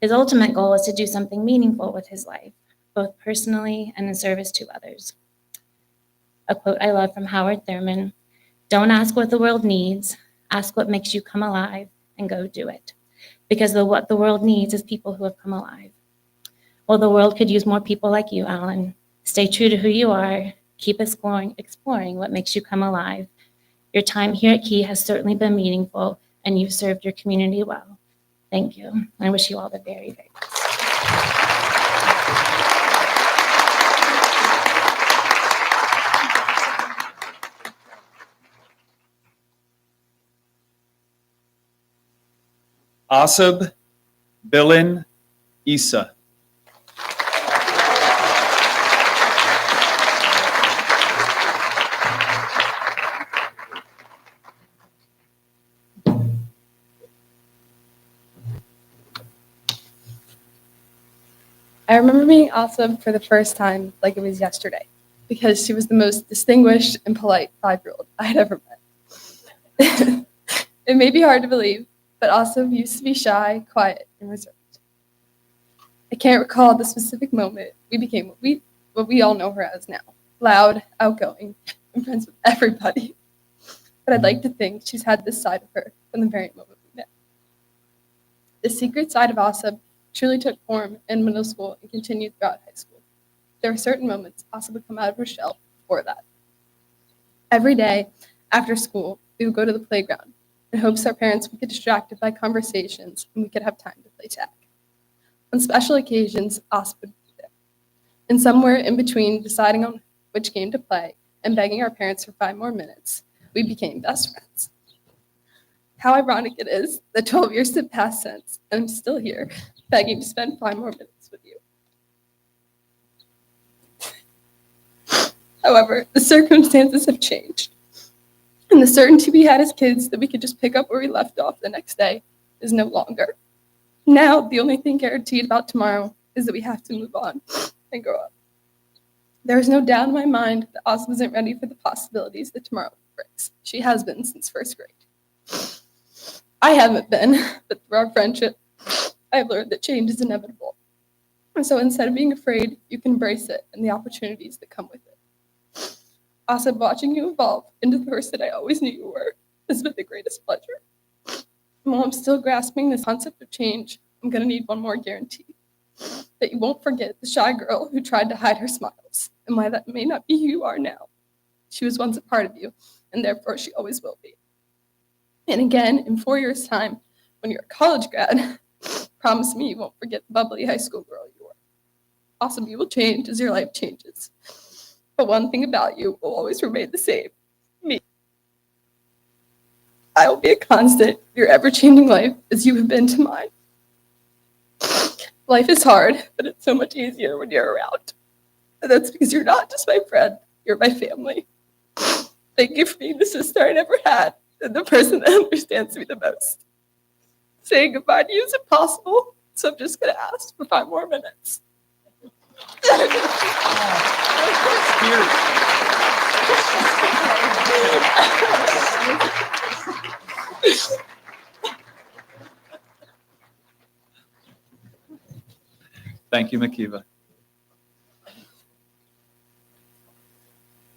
His ultimate goal is to do something meaningful with his life, both personally and in service to others. A quote I love from Howard Thurman, "Don't ask what the world needs, ask what makes you come alive, and go do it. Because what the world needs is people who have come alive." Well, the world could use more people like you, Alan. Stay true to who you are. Keep exploring what makes you come alive. Your time here at Key has certainly been meaningful, and you've served your community well. Thank you. I wish you all the very, very best. Asab Bilin Isa. I remember meeting Asab for the first time like it was yesterday, because she was the most distinguished and polite 5-year-old I had ever met. It may be hard to believe, but Asab used to be shy, quiet, and reserved. I can't recall the specific moment we became what we all know her as now, loud, outgoing, and friends with everybody. But I'd like to think she's had this side of her from the very moment we met. The secret side of Asab truly took form in middle school and continued throughout high school. There were certain moments Asab would come out of her shell before that. Every day after school, we would go to the playground in hopes our parents would get distracted by conversations and we could have time to play tag. On special occasions, Asab would be there. And somewhere in between deciding on which game to play and begging our parents for 5 more minutes, we became best friends. How ironic it is that 12 years have passed since, and I'm still here, begging to spend 5 more minutes with you. However, the circumstances have changed, and the certainty we had as kids that we could just pick up where we left off the next day is no longer. Now, the only thing guaranteed about tomorrow is that we have to move on and grow up. There is no doubt in my mind that Asab isn't ready for the possibilities that tomorrow brings. She has been since 1st grade. I haven't been, but through our friendship, I've learned that change is inevitable. And so instead of being afraid, you can embrace it and the opportunities that come with it. Asab, watching you evolve into the person I always knew you were has been the greatest pleasure. And while I'm still grasping this concept of change, I'm going to need one more guarantee. That you won't forget the shy girl who tried to hide her smiles, and why that may not be who you are now. She was once a part of you, and therefore she always will be. And again, in 4 years' time, when you're a college grad, promise me you won't forget the bubbly high school girl you were. Awesome, you will change as your life changes. But one thing about you will always remain the same, me. I will be a constant in your ever-changing life as you have been to mine. Life is hard, but it's so much easier when you're around. And that's because you're not just my friend, you're my family. Thank you for being the sister I never had and the person that understands me the most. Saying goodbye to you is impossible, so I'm just going to ask for 5 more minutes. Thank you, Makiva.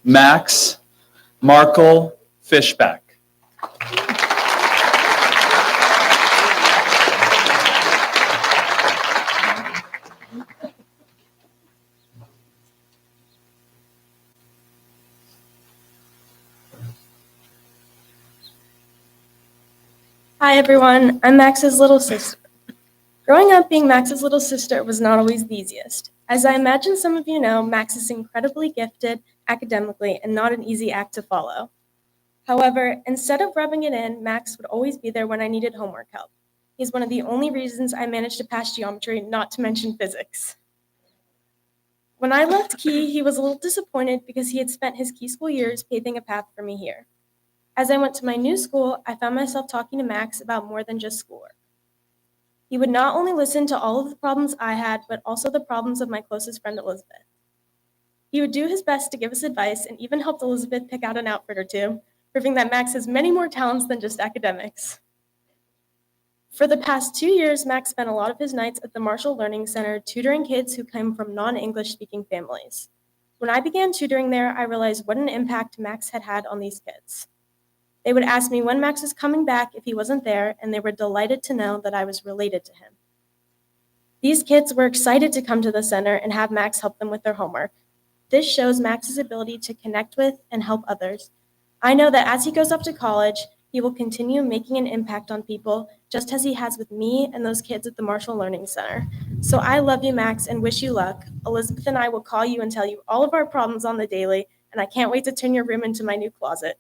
Max Markle Fishback. Hi everyone, I'm Max's little sister. Growing up being Max's little sister was not always the easiest. As I imagine some of you know, Max is incredibly gifted academically and not an easy act to follow. However, instead of rubbing it in, Max would always be there when I needed homework help. He's one of the only reasons I managed to pass geometry, not to mention physics. When I left Key, he was a little disappointed because he had spent his Key school years paving a path for me here. As I went to my new school, I found myself talking to Max about more than just schoolwork. He would not only listen to all of the problems I had, but also the problems of my closest friend, Elizabeth. He would do his best to give us advice and even helped Elizabeth pick out an outfit or two, proving that Max has many more talents than just academics. For the past 2 years, Max spent a lot of his nights at the Marshall Learning Center tutoring kids who came from non-English speaking families. When I began tutoring there, I realized what an impact Max had had on these kids. They would ask me when Max was coming back if he wasn't there, and they were delighted to know that I was related to him. These kids were excited to come to the center and have Max help them with their homework. This shows Max's ability to connect with and help others. I know that as he goes up to college, he will continue making an impact on people, just as he has with me and those kids at the Marshall Learning Center. So I love you, Max, and wish you luck. Elizabeth and I will call you and tell you all of our problems on the daily, and I can't wait to turn your room into my new closet.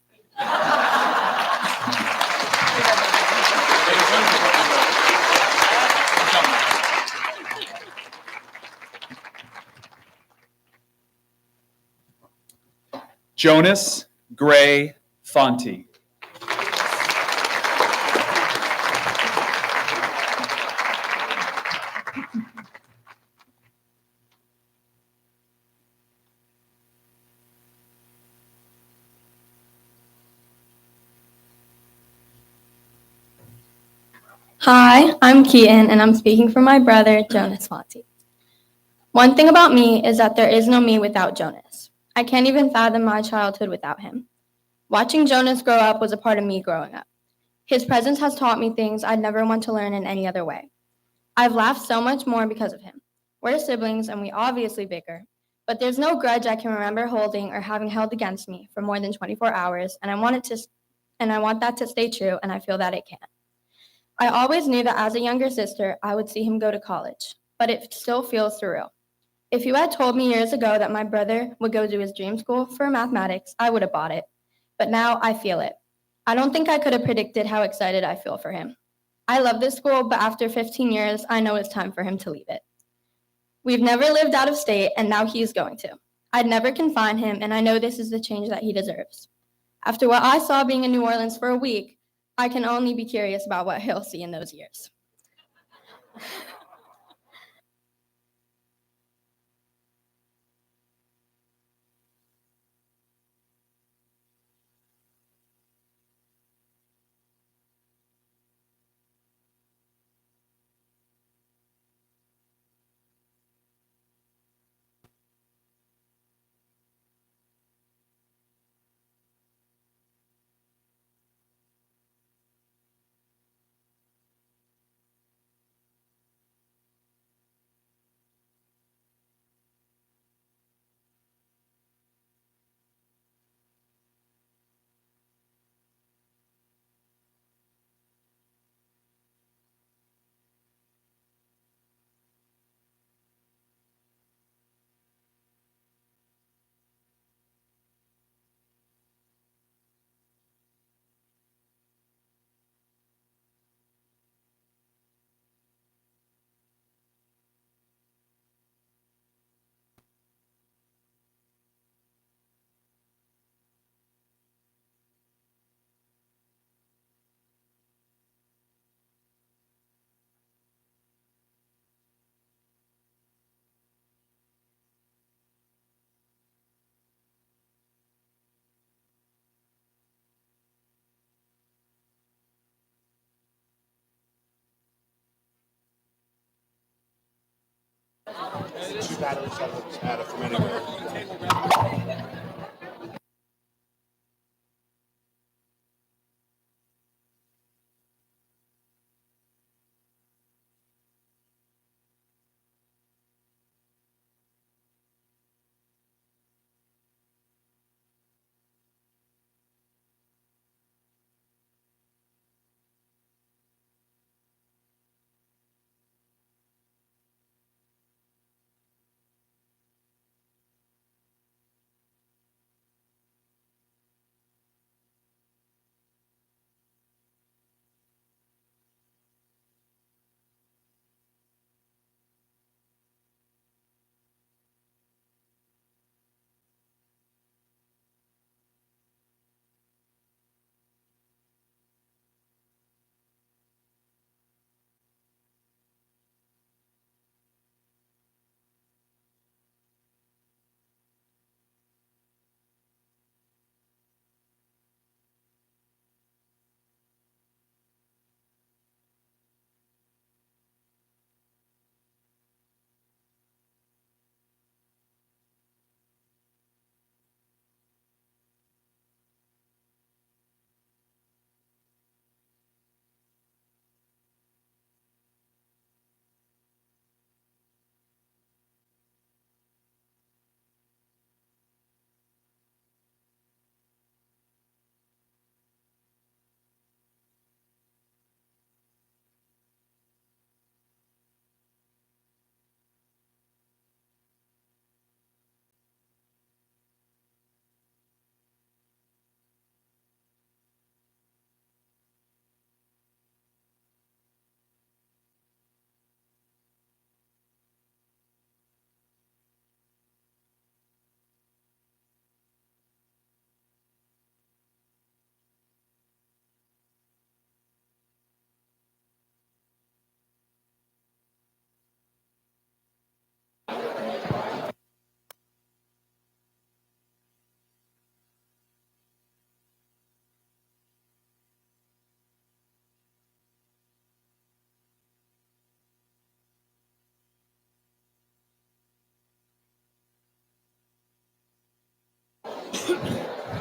Jonas Gray Fonte. Hi, I'm Keaton, and I'm speaking for my brother, Jonas Fonte. One thing about me is that there is no me without Jonas. I can't even fathom my childhood without him. Watching Jonas grow up was a part of me growing up. His presence has taught me things I'd never want to learn in any other way. I've laughed so much more because of him. We're siblings, and we obviously bicker, but there's no grudge I can remember holding or having held against me for more than 24 hours, and I want that to stay true, and I feel that it can. I always knew that as a younger sister, I would see him go to college, but it still feels surreal. If you had told me years ago that my brother would go to his dream school for mathematics, I would have bought it. But now I feel it. I don't think I could have predicted how excited I feel for him. I love this school, but after 15 years, I know it's time for him to leave it. We've never lived out of state, and now he's going to. I'd never confine him, and I know this is the change that he deserves. After what I saw being in New Orleans for a week, I can only be curious about what he'll see in those years. Two batteries at it from anywhere.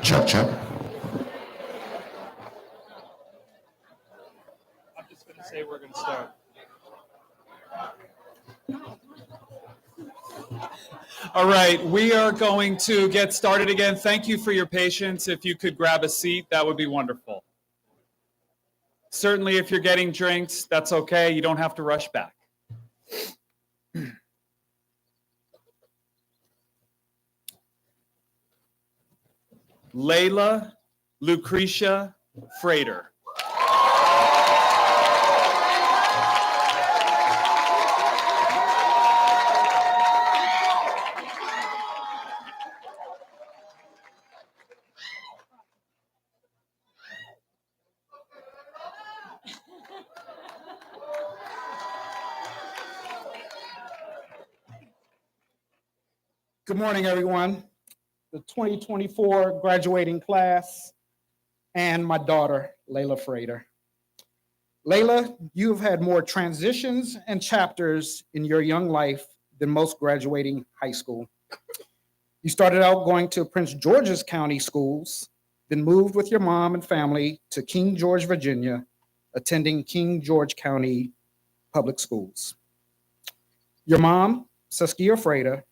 Check, check. I'm just going to say we're going to start. All right, we are going to get started again. Thank you for your patience. If you could grab a seat, that would be wonderful. Certainly, if you're getting drinks, that's okay. You don't have to rush back. Layla Lucretia Frater. Good morning, everyone. The 2024 graduating class and my daughter, Layla Frater. Layla, you have had more transitions and chapters in your young life than most graduating high school. You started out going to Prince George's County schools, then moved with your mom and family to King George, Virginia, attending King George County Public Schools. Your mom, Saskia Frater,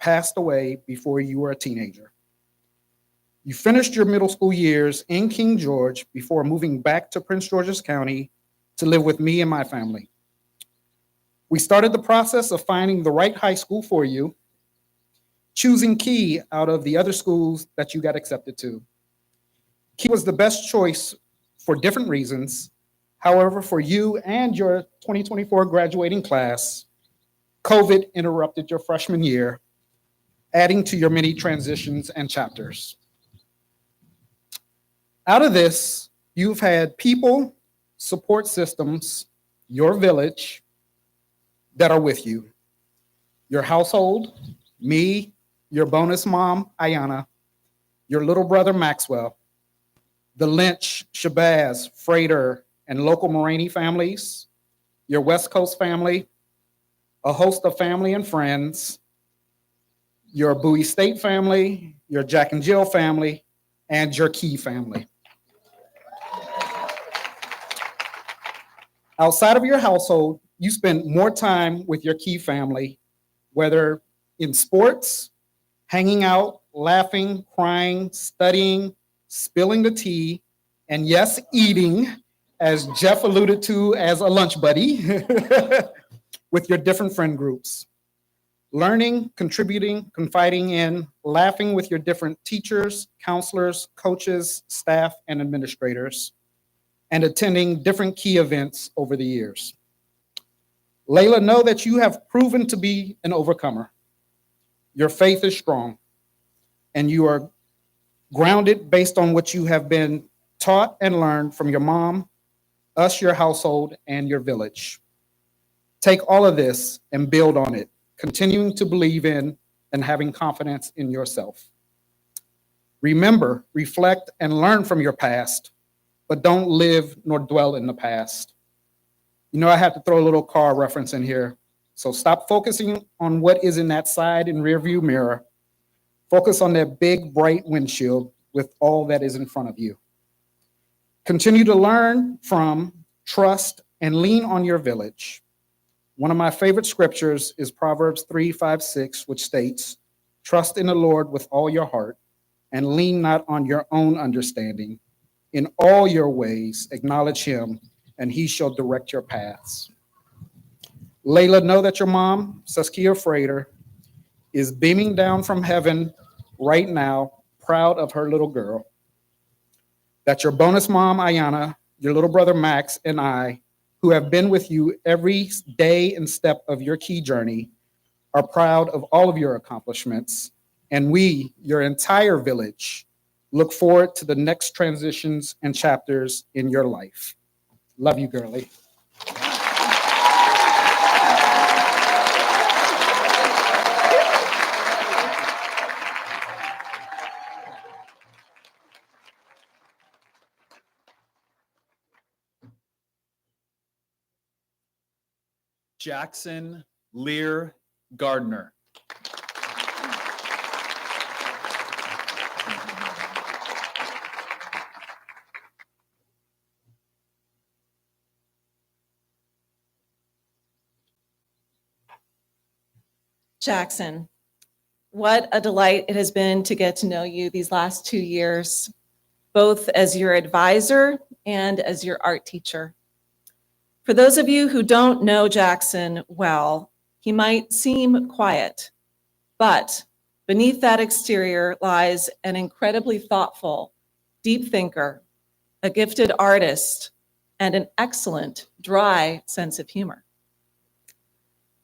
passed away before you were a teenager. You finished your middle school years in King George before moving back to Prince George's County to live with me and my family. We started the process of finding the right high school for you, choosing Key out of the other schools that you got accepted to. Key was the best choice for different reasons. However, for you and your 2024 graduating class, COVID interrupted your freshman year, adding to your many transitions and chapters. Out of this, you've had people, support systems, your village that are with you. Your household, me, your bonus mom, Ayana, your little brother, Maxwell, the Lynch, Shabazz, Frater, and local Moraney families, your West Coast family, a host of family and friends, your Bowie State family, your Jack and Jill family, and your Key family. Outside of your household, you spend more time with your Key family, whether in sports, hanging out, laughing, crying, studying, spilling the tea, and yes, eating, as Jeff alluded to as a lunch buddy, with your different friend groups. Learning, contributing, confiding in, laughing with your different teachers, counselors, coaches, staff, and administrators, and attending different Key events over the years. Layla, know that you have proven to be an overcomer. Your faith is strong, and you are grounded based on what you have been taught and learned from your mom, us, your household, and your village. Take all of this and build on it, continuing to believe in and having confidence in yourself. Remember, reflect, and learn from your past, but don't live nor dwell in the past. You know, I have to throw a little car reference in here. So stop focusing on what is in that side and rear view mirror. Focus on that big, bright windshield with all that is in front of you. Continue to learn from, trust, and lean on your village. One of my favorite scriptures is Proverbs 3:5-6, which states, "Trust in the Lord with all your heart, and lean not on your own understanding. In all your ways acknowledge him, and he shall direct your paths." Layla, know that your mom, Saskia Frater, is beaming down from heaven right now, proud of her little girl. That your bonus mom, Ayana, your little brother, Max, and I, who have been with you every day and step of your Key journey, are proud of all of your accomplishments. And we, your entire village, look forward to the next transitions and chapters in your life. Love you, girlie. Jackson Lear Gardner. Jackson, what a delight it has been to get to know you these last 2 years, both as your advisor and as your art teacher. For those of you who don't know Jackson well, he might seem quiet, but beneath that exterior lies an incredibly thoughtful, deep thinker, a gifted artist, and an excellent, dry sense of humor.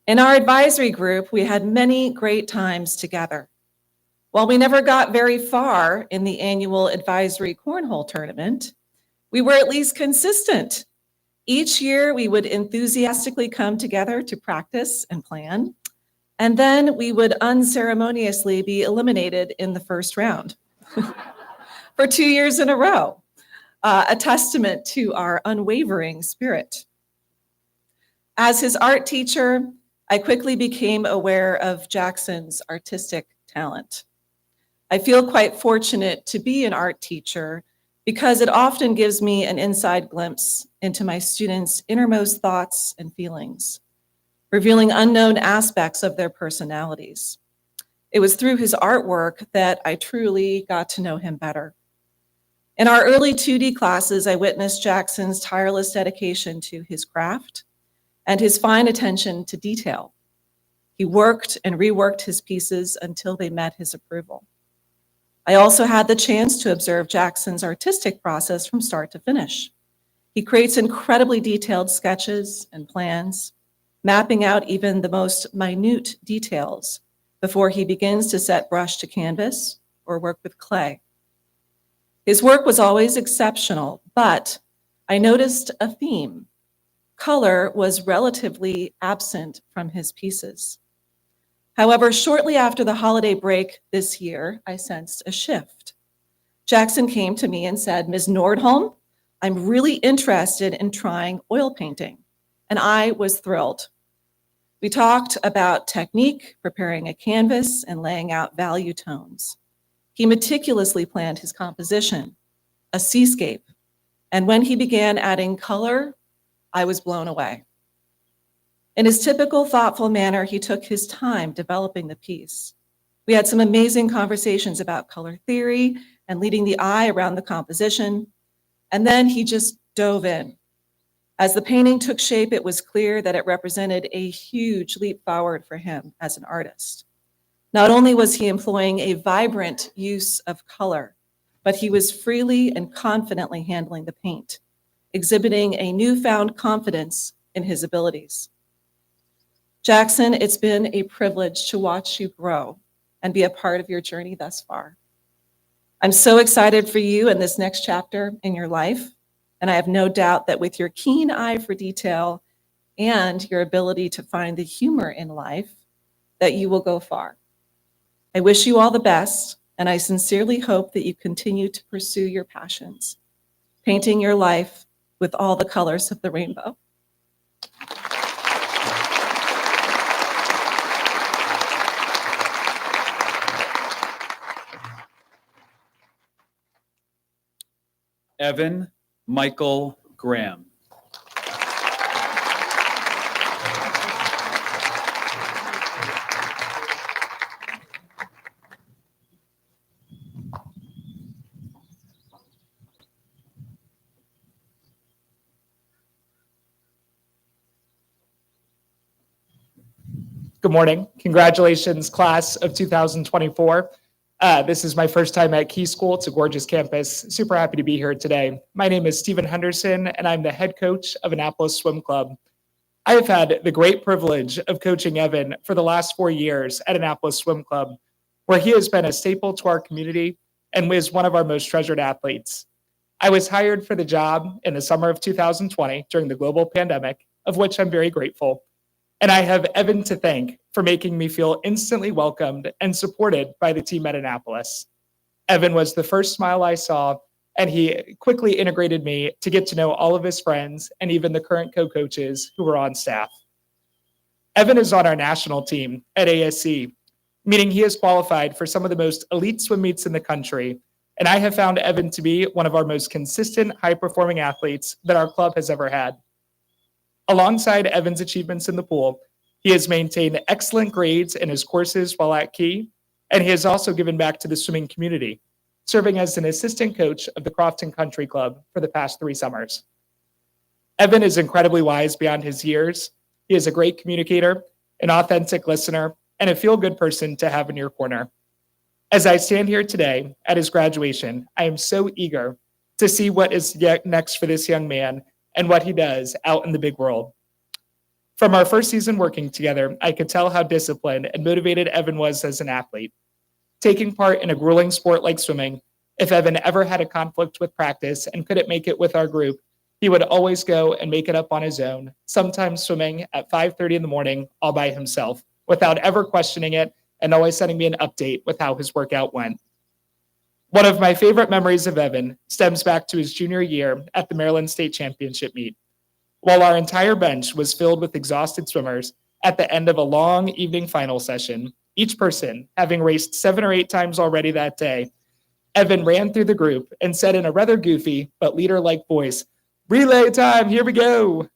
In our advisory group, we had many great times together. While we never got very far in the annual advisory cornhole tournament, we were at least consistent. Each year, we would enthusiastically come together to practice and plan, and then we would unceremoniously be eliminated in the first round for 2 years in a row, a testament to our unwavering spirit. As his art teacher, I quickly became aware of Jackson's artistic talent. I feel quite fortunate to be an art teacher because it often gives me an inside glimpse into my students' innermost thoughts and feelings, revealing unknown aspects of their personalities. It was through his artwork that I truly got to know him better. In our early 2D classes, I witnessed Jackson's tireless dedication to his craft and his fine attention to detail. He worked and reworked his pieces until they met his approval. I also had the chance to observe Jackson's artistic process from start to finish. He creates incredibly detailed sketches and plans, mapping out even the most minute details before he begins to set brush to canvas or work with clay. His work was always exceptional, but I noticed a theme. Color was relatively absent from his pieces. However, shortly after the holiday break this year, I sensed a shift. Jackson came to me and said, "Ms. Nordholm, I'm really interested in trying oil painting." And I was thrilled. We talked about technique, preparing a canvas, and laying out value tones. He meticulously planned his composition, a seascape, and when he began adding color, I was blown away. In his typical thoughtful manner, he took his time developing the piece. We had some amazing conversations about color theory and leading the eye around the composition, and then he just dove in. As the painting took shape, it was clear that it represented a huge leap forward for him as an artist. Not only was he employing a vibrant use of color, but he was freely and confidently handling the paint, exhibiting a newfound confidence in his abilities. Jackson, it's been a privilege to watch you grow and be a part of your journey thus far. I'm so excited for you in this next chapter in your life, and I have no doubt that with your keen eye for detail and your ability to find the humor in life, that you will go far. I wish you all the best, and I sincerely hope that you continue to pursue your passions, painting your life with all the colors of the rainbow. Evan Michael Graham. Good morning. Congratulations, class of 2024. This is my first time at Key School. It's a gorgeous campus. Super happy to be here today. My name is Stephen Henderson, and I'm the head coach of Annapolis Swim Club. I have had the great privilege of coaching Evan for the last 4 years at Annapolis Swim Club, where he has been a staple to our community and is one of our most treasured athletes. I was hired for the job in the summer of 2020 during the global pandemic, of which I'm very grateful. And I have Evan to thank for making me feel instantly welcomed and supported by the team at Annapolis. Evan was the first smile I saw, and he quickly integrated me to get to know all of his friends and even the current co-coaches who were on staff. Evan is on our national team at ASC, meaning he is qualified for some of the most elite swim meets in the country. And I have found Evan to be one of our most consistent, high-performing athletes that our club has ever had. Alongside Evan's achievements in the pool, he has maintained excellent grades in his courses while at Key, and he has also given back to the swimming community, serving as an assistant coach of the Crofton Country Club for the past 3 summers. Evan is incredibly wise beyond his years. He is a great communicator, an authentic listener, and a feel-good person to have in your corner. As I stand here today at his graduation, I am so eager to see what is yet next for this young man and what he does out in the big world. From our first season working together, I could tell how disciplined and motivated Evan was as an athlete. Taking part in a grueling sport like swimming, if Evan ever had a conflict with practice and couldn't make it with our group, he would always go and make it up on his own, sometimes swimming at 5:30 in the morning all by himself, without ever questioning it, and always sending me an update with how his workout went. One of my favorite memories of Evan stems back to his junior year at the Maryland State Championship meet. While our entire bench was filled with exhausted swimmers at the end of a long evening final session, each person having raced 7 or 8 times already that day, Evan ran through the group and said in a rather goofy but leader-like voice, "Relay time, here we go."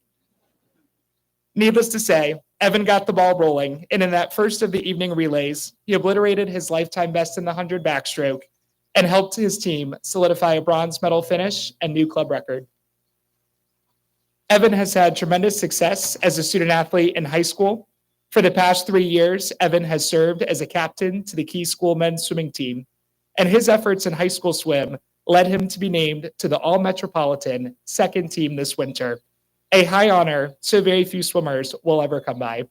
Needless to say, Evan got the ball rolling, and in that first of the evening relays, he obliterated his lifetime best in the 100 backstroke and helped his team solidify a bronze medal finish and new club record. Evan has had tremendous success as a student athlete in high school. For the past 3 years, Evan has served as a captain to the Key School men's swimming team, and his efforts in high school swim led him to be named to the All-Metropolitan second team this winter, a high honor so very few swimmers will ever come by.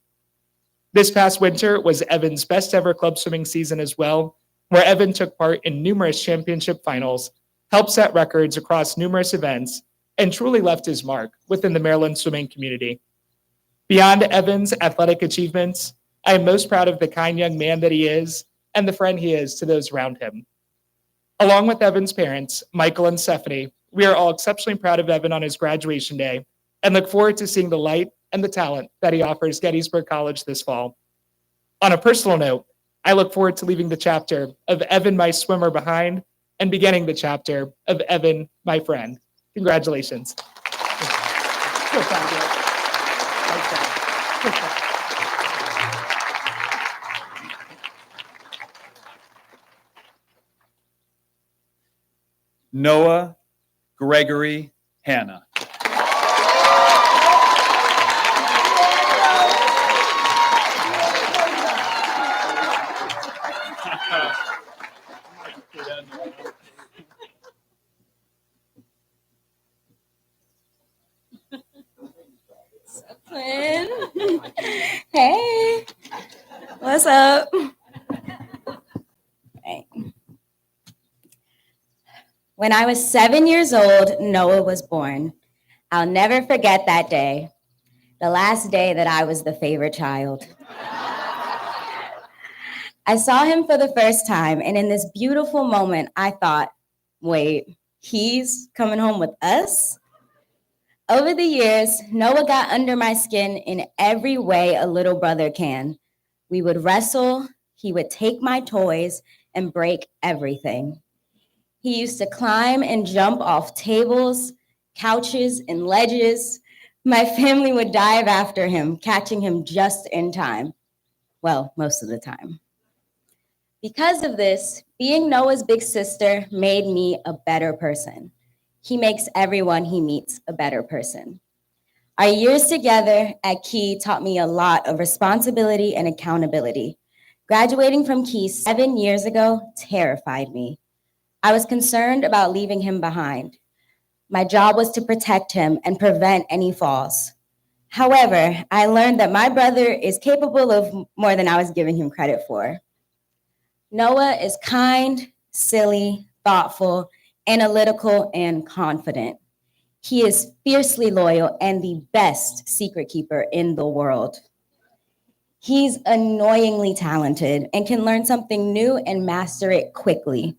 This past winter was Evan's best ever club swimming season as well, where Evan took part in numerous championship finals, helped set records across numerous events, and truly left his mark within the Maryland swimming community. Beyond Evan's athletic achievements, I am most proud of the kind young man that he is and the friend he is to those around him. Along with Evan's parents, Michael and Stephanie, we are all exceptionally proud of Evan on his graduation day and look forward to seeing the light and the talent that he offers Gettysburg College this fall. On a personal note, I look forward to leaving the chapter of Evan, my swimmer, behind and beginning the chapter of Evan, my friend. Congratulations. Noah Gregory Hanna. Flynn. Hey, what's up? Right. When I was 7 years old, Noah was born. I'll never forget that day, the last day that I was the favorite child. I saw him for the first time, and in this beautiful moment, I thought, wait, he's coming home with us? Over the years, Noah got under my skin in every way a little brother can. We would wrestle, he would take my toys and break everything. He used to climb and jump off tables, couches, and ledges. My family would dive after him, catching him just in time. Well, most of the time. Because of this, being Noah's big sister made me a better person. He makes everyone he meets a better person. Our years together at Key taught me a lot of responsibility and accountability. Graduating from Key 7 years ago terrified me. I was concerned about leaving him behind. My job was to protect him and prevent any falls. However, I learned that my brother is capable of more than I was giving him credit for. Noah is kind, silly, thoughtful, analytical, and confident. He is fiercely loyal and the best secret keeper in the world. He's annoyingly talented and can learn something new and master it quickly.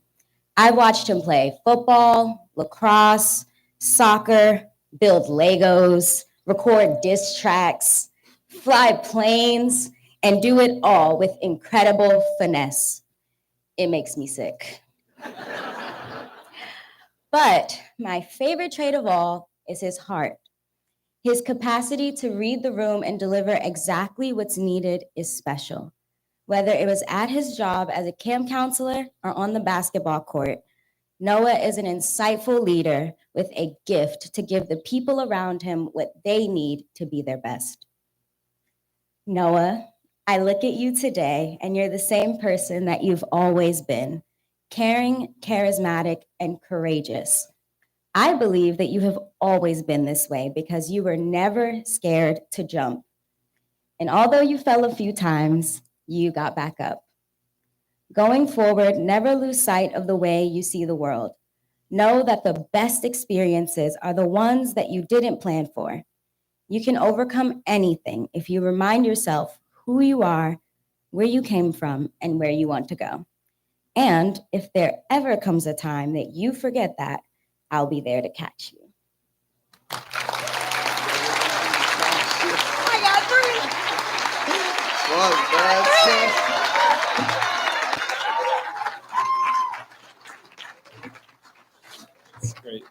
I've watched him play football, lacrosse, soccer, build Legos, record diss tracks, fly planes, and do it all with incredible finesse. It makes me sick. But my favorite trait of all is his heart. His capacity to read the room and deliver exactly what's needed is special. Whether it was at his job as a camp counselor or on the basketball court, Noah is an insightful leader with a gift to give the people around him what they need to be their best. Noah, I look at you today and you're the same person that you've always been, caring, charismatic, and courageous. I believe that you have always been this way because you were never scared to jump. And although you fell a few times, you got back up. Going forward, never lose sight of the way you see the world. Know that the best experiences are the ones that you didn't plan for. You can overcome anything if you remind yourself who you are, where you came from, and where you want to go. And if there ever comes a time that you forget that, I'll be there to catch you. That's great.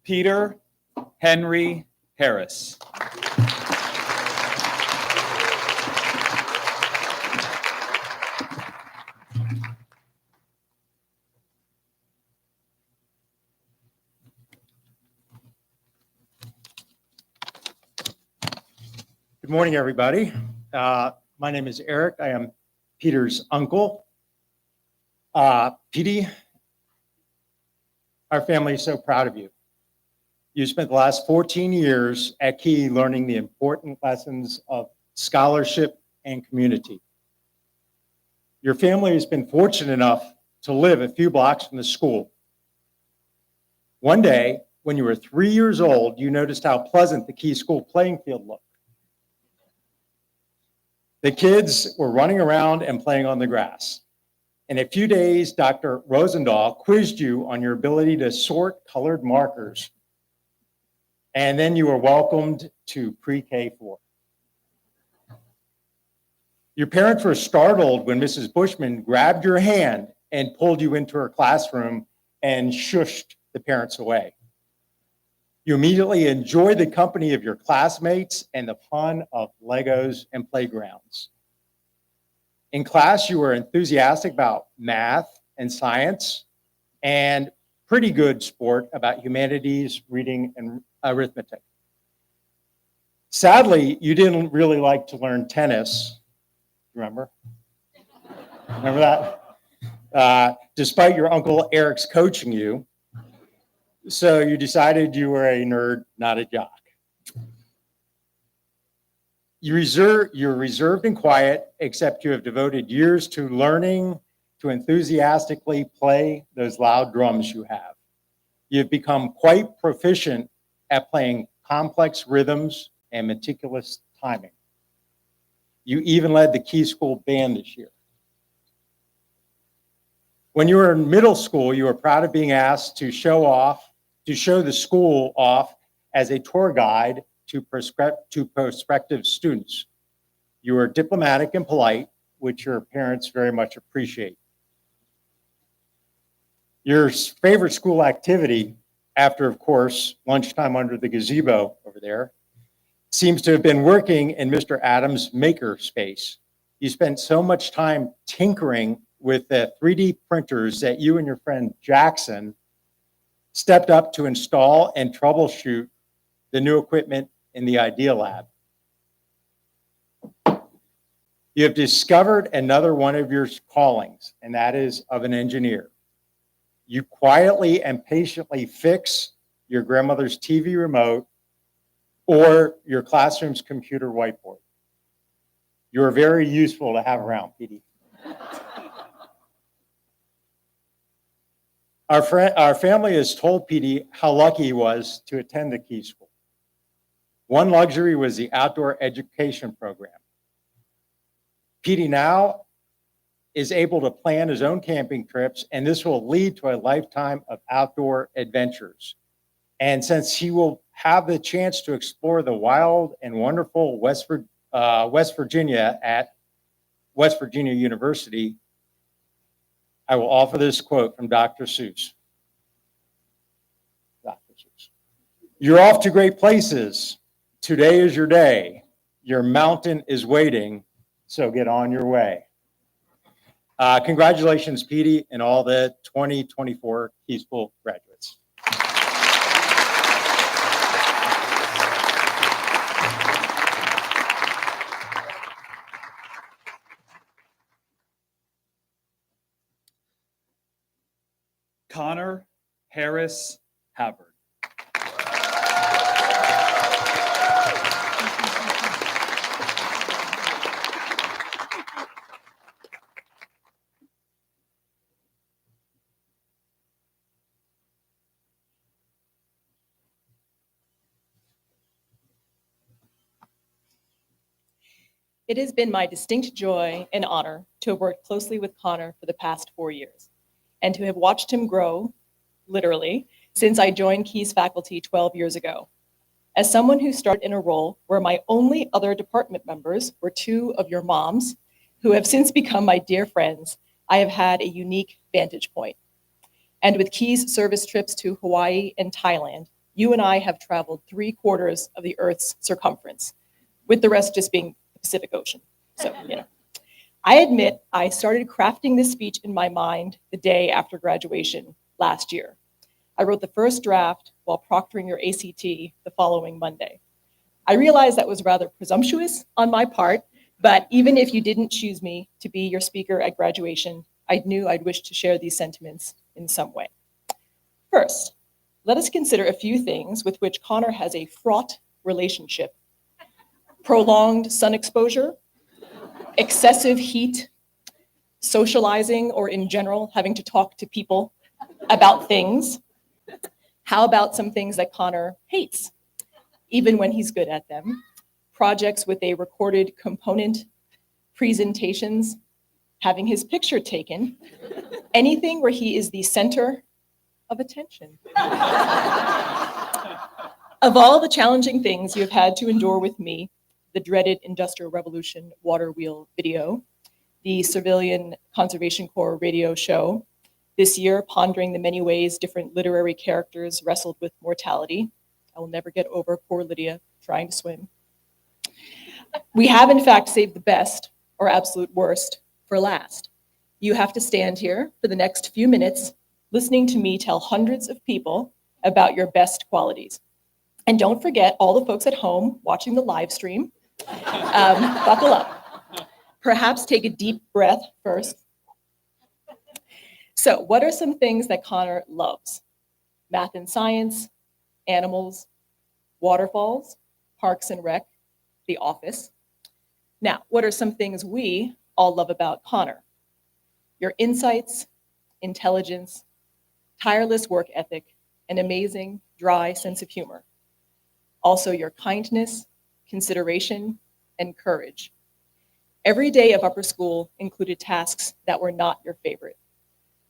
Peter Henry Harris. Good morning, everybody. My name is Eric. I am Peter's uncle. Petey, our family is so proud of you. You spent the last 14 years at Key learning the important lessons of scholarship and community. Your family has been fortunate enough to live a few blocks from the school. One day, when you were 3 years old, you noticed how pleasant the Key School playing field looked. The kids were running around and playing on the grass. In a few days, Dr. Rosendahl quizzed you on your ability to sort colored markers. and then you were welcomed to pre-K 4. Your parents were startled when Mrs. Bushman grabbed your hand and pulled you into her classroom and shushed the parents away. You immediately enjoyed the company of your classmates and the fun of Legos and playgrounds. In class, you were enthusiastic about math and science, and pretty good sport about humanities, reading, and arithmetic. Sadly, you didn't really like to learn tennis. Remember? Remember that? Despite your Uncle Eric's coaching you. So you decided you were a nerd, not a jock. You're reserved and quiet, except you have devoted years to learning to enthusiastically play those loud drums you have. You've become quite proficient at playing complex rhythms and meticulous timing. You even led the Key School band this year. When you were in middle school, you were proud of being asked to show the school off as a tour guide to prospective students. You were diplomatic and polite, which your parents very much appreciate. Your favorite school activity, after, of course, lunchtime under the gazebo over there, seems to have been working in Mr. Adams' maker space. You spent so much time tinkering with the 3D printers that you and your friend Jackson stepped up to install and troubleshoot the new equipment in the Idea Lab. You have discovered another one of your callings, and that is of an engineer. You quietly and patiently fix your grandmother's TV remote or your classroom's computer whiteboard. You are very useful to have around, PD. Our family has told PD how lucky he was to attend the Key School. One luxury was the outdoor education program. PD now is able to plan his own camping trips, and this will lead to a lifetime of outdoor adventures. And since he will have the chance to explore the wild and wonderful West Virginia at West Virginia University, I will offer this quote from Dr. Seuss. Dr. Seuss. You're off to great places. Today is your day. Your mountain is waiting, so get on your way. Congratulations, Petey, and all the 2024 Key School graduates. Connor Harris Havard. It has been my distinct joy and honor to have worked closely with Connor for the past 4 years and to have watched him grow, literally, since I joined Key's faculty 12 years ago. As someone who started in a role where my only other department members were 2 of your moms, who have since become my dear friends, I have had a unique vantage point. And with Key's service trips to Hawaii and Thailand, you and I have traveled 3/4 of the Earth's circumference, with the rest just being the Pacific Ocean. So, I admit I started crafting this speech in my mind the day after graduation last year. I wrote the first draft while proctoring your ACT the following Monday. I realized that was rather presumptuous on my part, but even if you didn't choose me to be your speaker at graduation, I knew I'd wish to share these sentiments in some way. First, let us consider a few things with which Connor has a fraught relationship. Prolonged sun exposure, excessive heat, socializing, or in general, having to talk to people about things. How about some things that Connor hates, even when he's good at them? Projects with a recorded component, presentations, having his picture taken, anything where he is the center of attention. Of all the challenging things you have had to endure with me, the dreaded Industrial Revolution water wheel video, the Civilian Conservation Corps radio show, this year pondering the many ways different literary characters wrestled with mortality. I will never get over poor Lydia trying to swim. We have in fact saved the best, or absolute worst, for last. You have to stand here for the next few minutes listening to me tell hundreds of people about your best qualities. And don't forget all the folks at home watching the live stream. Buckle up. Perhaps take a deep breath first. So what are some things that Connor loves? Math and science, animals, waterfalls, parks and rec, The Office. Now, what are some things we all love about Connor? Your insights, intelligence, tireless work ethic, an amazing, dry sense of humor. Also your kindness, consideration, and courage. Every day of upper school included tasks that were not your favorite.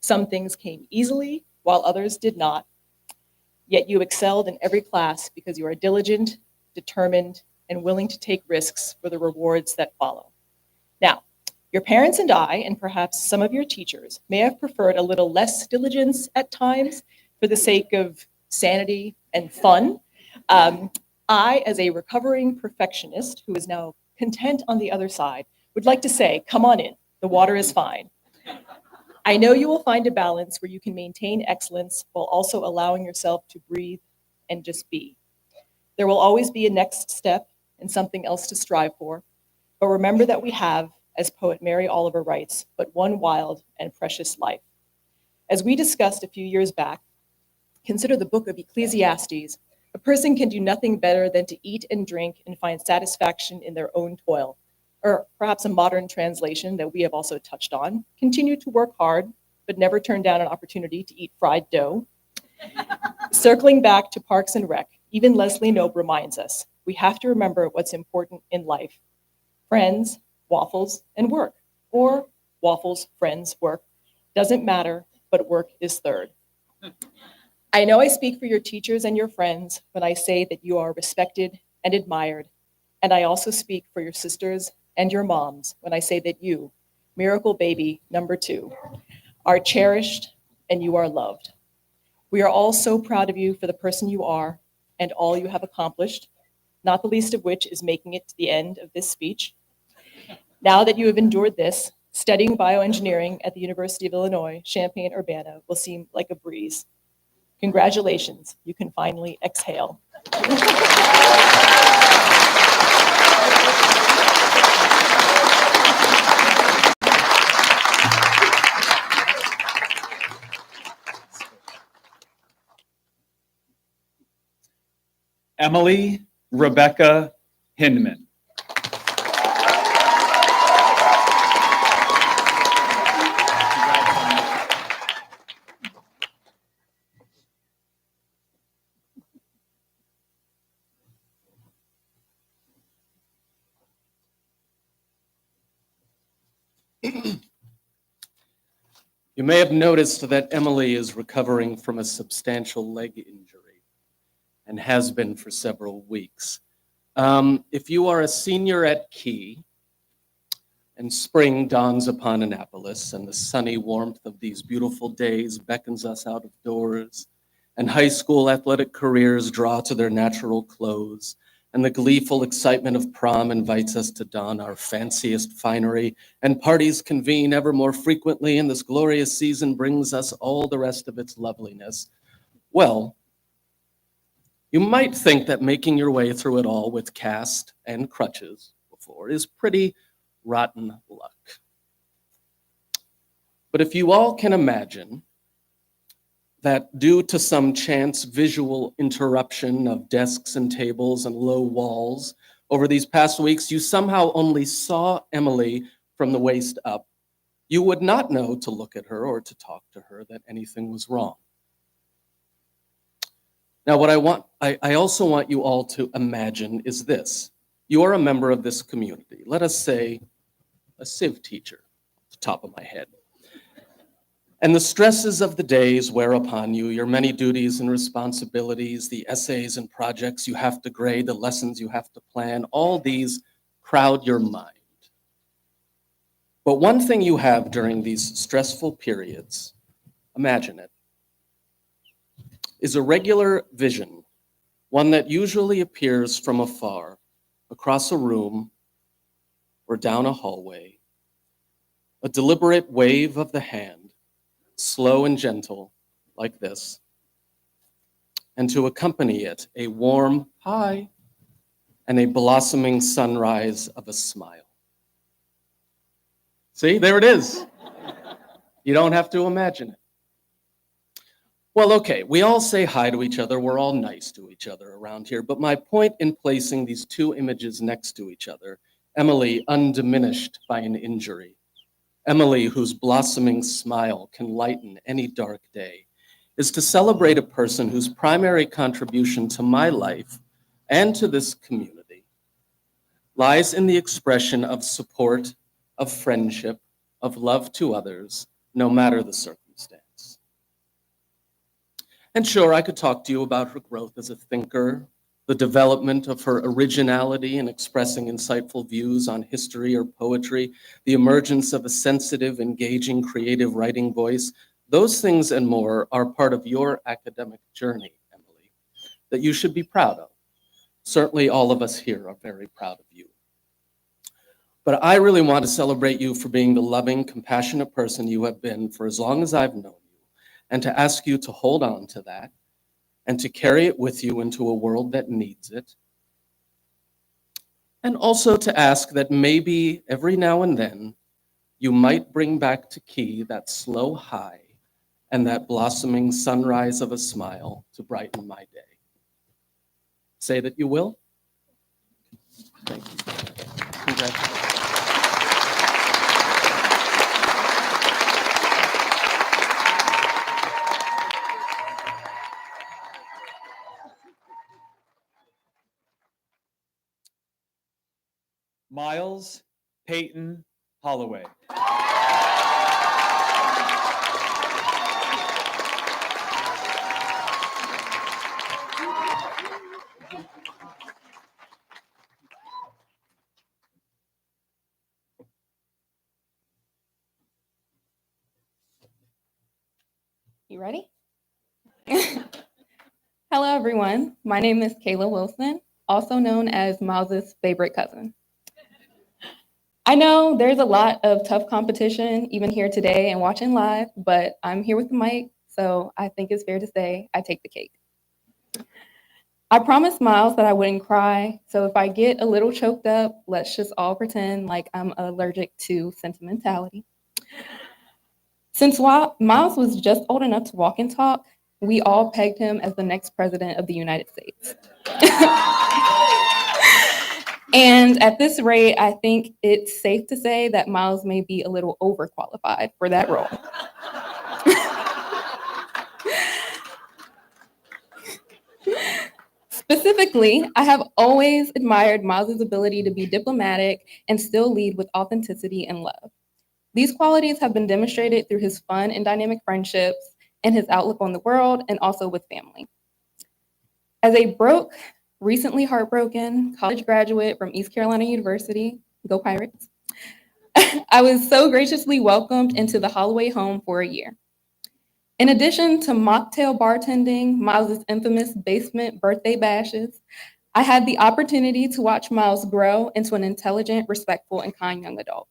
Some things came easily, while others did not. Yet you excelled in every class because you are diligent, determined, and willing to take risks for the rewards that follow. Now, your parents and I, and perhaps some of your teachers, may have preferred a little less diligence at times for the sake of sanity and fun. I, as a recovering perfectionist who is now content on the other side, would like to say, come on in, the water is fine. I know you will find a balance where you can maintain excellence while also allowing yourself to breathe and just be. There will always be a next step and something else to strive for, but remember that we have, as poet Mary Oliver writes, but one wild and precious life. As we discussed a few years back, consider the book of Ecclesiastes. A person can do nothing better than to eat and drink and find satisfaction in their own toil. Or perhaps a modern translation that we have also touched on, continue to work hard, but never turn down an opportunity to eat fried dough. Circling back to Parks and Rec, even Leslie Knope reminds us, we have to remember what's important in life. Friends, waffles, and work. Or waffles, friends, work. Doesn't matter, but work is third. I know I speak for your teachers and your friends when I say that you are respected and admired. And I also speak for your sisters and your moms when I say that you, miracle baby number 2, are cherished and you are loved. We are all so proud of you for the person you are and all you have accomplished, not the least of which is making it to the end of this speech. Now that you have endured this, studying bioengineering at the University of Illinois, Champaign-Urbana will seem like a breeze. Congratulations, you can finally exhale. Emily Rebecca Hinman. You may have noticed that Emily is recovering from a substantial leg injury and has been for several weeks. If you are a senior at Key and spring dawns upon Annapolis and the sunny warmth of these beautiful days beckons us out of doors and high school athletic careers draw to their natural close and the gleeful excitement of prom invites us to don our fanciest finery, and parties convene ever more frequently, and this glorious season brings us all the rest of its loveliness. Well, you might think that making your way through it all with cast and crutches before is pretty rotten luck. But if you all can imagine that due to some chance visual interruption of desks and tables and low walls over these past weeks, you somehow only saw Emily from the waist up, you would not know to look at her or to talk to her that anything was wrong. Now, what I also want you all to imagine is this. You are a member of this community. Let us say a civ teacher, off the top of my head. And the stresses of the days wear upon you, your many duties and responsibilities, the essays and projects you have to grade, the lessons you have to plan, all these crowd your mind. But one thing you have during these stressful periods, imagine it, is a regular vision, one that usually appears from afar, across a room or down a hallway, a deliberate wave of the hand, slow and gentle, like this, and to accompany it, a warm hi and a blossoming sunrise of a smile. See, there it is. You don't have to imagine it. Well, okay, we all say hi to each other. We're all nice to each other around here. But my point in placing these two images next to each other, Emily undiminished by an injury, Emily whose blossoming smile can lighten any dark day, is to celebrate a person whose primary contribution to my life and to this community lies in the expression of support, of friendship, of love to others, no matter the circumstance. And sure, I could talk to you about her growth as a thinker, the development of her originality in expressing insightful views on history or poetry, the emergence of a sensitive, engaging, creative writing voice. Those things and more are part of your academic journey, Emily, that you should be proud of. Certainly all of us here are very proud of you. But I really want to celebrate you for being the loving, compassionate person you have been for as long as I've known you, and to ask you to hold on to that and to carry it with you into a world that needs it. And also to ask that maybe every now and then you might bring back to Key that slow high and that blossoming sunrise of a smile to brighten my day. Say that you will. Thank you. Congratulations. Miles Peyton Holloway. You ready? Hello, everyone. My name is Kayla Wilson, also known as Miles's favorite cousin. I know there's a lot of tough competition even here today and watching live, but I'm here with the mic, so I think it's fair to say I take the cake. I promised Miles that I wouldn't cry, so if I get a little choked up, let's just all pretend like I'm allergic to sentimentality. Since Miles was just old enough to walk and talk, we all pegged him as the next president of the United States. And at this rate, I think it's safe to say that Miles may be a little overqualified for that role. Specifically, I have always admired Miles's ability to be diplomatic and still lead with authenticity and love. These qualities have been demonstrated through his fun and dynamic friendships and his outlook on the world and also with family. As a broke, recently heartbroken college graduate from East Carolina University, go Pirates, I was so graciously welcomed into the Holloway home for a year. In addition to mocktail bartending, Miles's infamous basement birthday bashes, I had the opportunity to watch Miles grow into an intelligent, respectful, and kind young adult.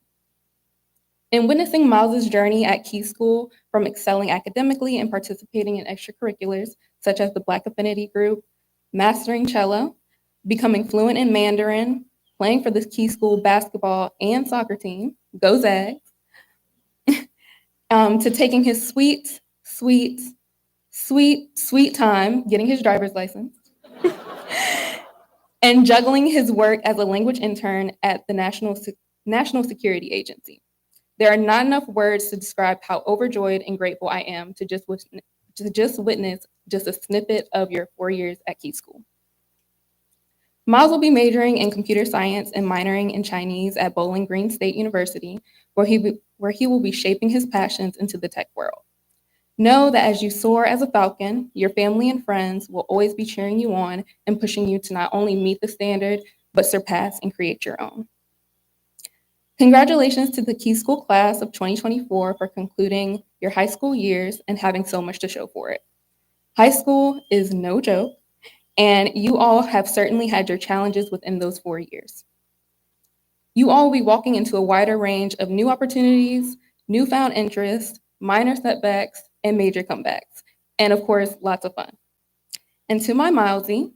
In witnessing Miles's journey at Key School, from excelling academically and participating in extracurriculars such as the Black Affinity Group, mastering cello, becoming fluent in Mandarin, playing for the Key School basketball and soccer team, go Zags, to taking his sweet time getting his driver's license, and juggling his work as a language intern at the National Security Agency. There are not enough words to describe how overjoyed and grateful I am to just witness a snippet of your 4 years at Key School. Miles will be majoring in computer science and minoring in Chinese at Bowling Green State University, where he will be shaping his passions into the tech world. Know that as you soar as a falcon, your family and friends will always be cheering you on and pushing you to not only meet the standard, but surpass and create your own. Congratulations to the Key School class of 2024 for concluding your high school years and having so much to show for it. High school is no joke, and you all have certainly had your challenges within those 4 years. You all will be walking into a wider range of new opportunities, newfound interests, minor setbacks, and major comebacks, and of course, lots of fun. And to my Milesy,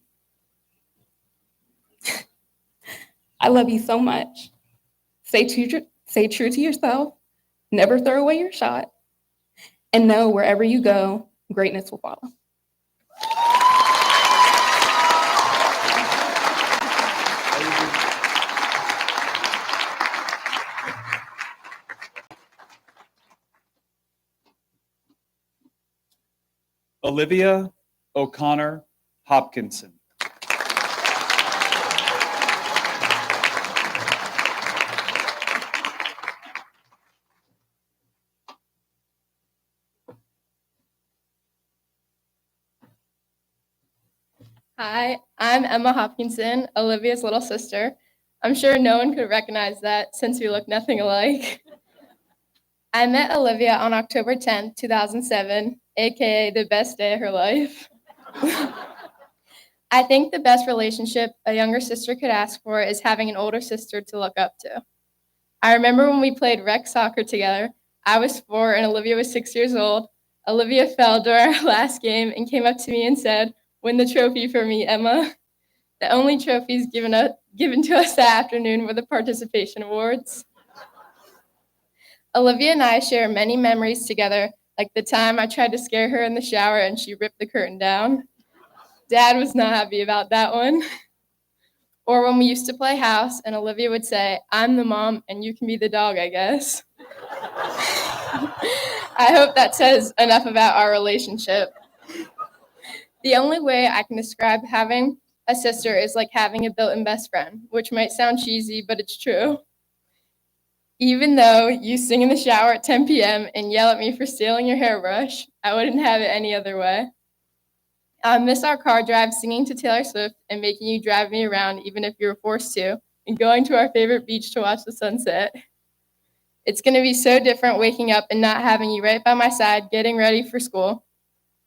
I love you so much. Stay true to yourself, never throw away your shot, and know wherever you go, greatness will follow. Olivia O'Connor Hopkinson. Hi, I'm Emma Hopkinson, Olivia's little sister. I'm sure no one could recognize that since we look nothing alike. I met Olivia on October 10th, 2007, aka the best day of her life. I think the best relationship a younger sister could ask for is having an older sister to look up to. I remember when we played rec soccer together. I was 4 and Olivia was 6 years old. Olivia fell during our last game and came up to me and said, "Win the trophy for me, Emma." The only trophies given to us that afternoon were the participation awards. Olivia and I share many memories together, like the time I tried to scare her in the shower and she ripped the curtain down. Dad was not happy about that one. Or when we used to play house and Olivia would say, "I'm the mom and you can be the dog, I guess." I hope that says enough about our relationship. The only way I can describe having a sister is like having a built-in best friend, which might sound cheesy, but it's true. Even though you sing in the shower at 10 p.m. and yell at me for stealing your hairbrush, I wouldn't have it any other way. I miss our car drive singing to Taylor Swift and making you drive me around even if you were forced to, and going to our favorite beach to watch the sunset. It's going to be so different waking up and not having you right by my side getting ready for school.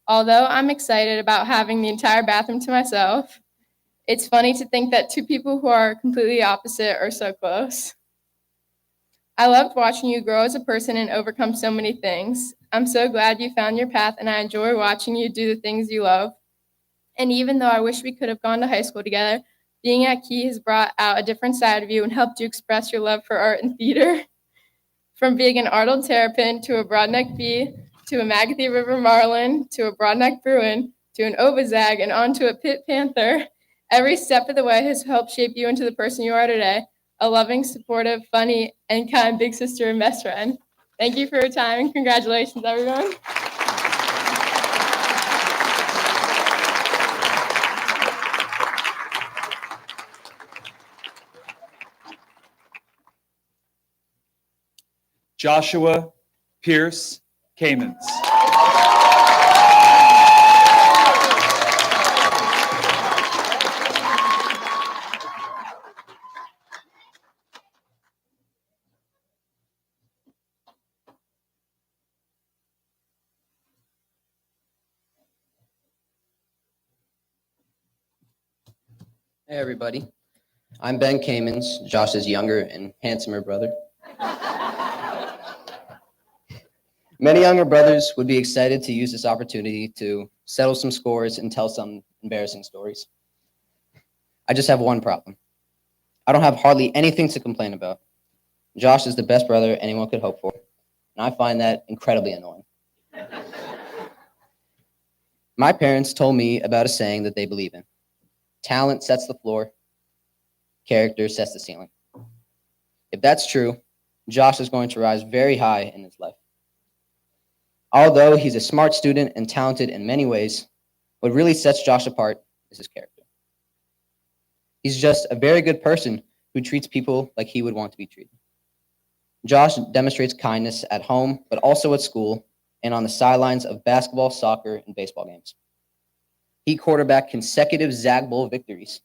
Although I'm excited about having the entire bathroom to myself, it's funny to think that two people who are completely opposite are so close. I loved watching you grow as a person and overcome so many things. I'm so glad you found your path, and I enjoy watching you do the things you love. And even though I wish we could have gone to high school together, being at Key has brought out a different side of you and helped you express your love for art and theater. From being an Arnold Terrapin to a Broadneck Bee, to a Magathie River Marlin, to a Broadneck Bruin, to an Obazag, and onto a Pit Panther, every step of the way has helped shape you into the person you are today, a loving, supportive, funny, and kind big sister and best friend. Thank you for your time, and congratulations, everyone. Joshua Pierce Kamens. Hey everybody, I'm Ben Kamens, Josh's younger and handsomer brother. Many younger brothers would be excited to use this opportunity to settle some scores and tell some embarrassing stories. I just have one problem. I don't have hardly anything to complain about. Josh is the best brother anyone could hope for, and I find that incredibly annoying. My parents told me about a saying that they believe in. Talent sets the floor, character sets the ceiling. If that's true, Josh is going to rise very high in his life. Although he's a smart student and talented in many ways, what really sets Josh apart is his character. He's just a very good person who treats people like he would want to be treated. Josh demonstrates kindness at home, but also at school, and on the sidelines of basketball, soccer, and baseball games. He quarterbacked consecutive Zag Bowl victories.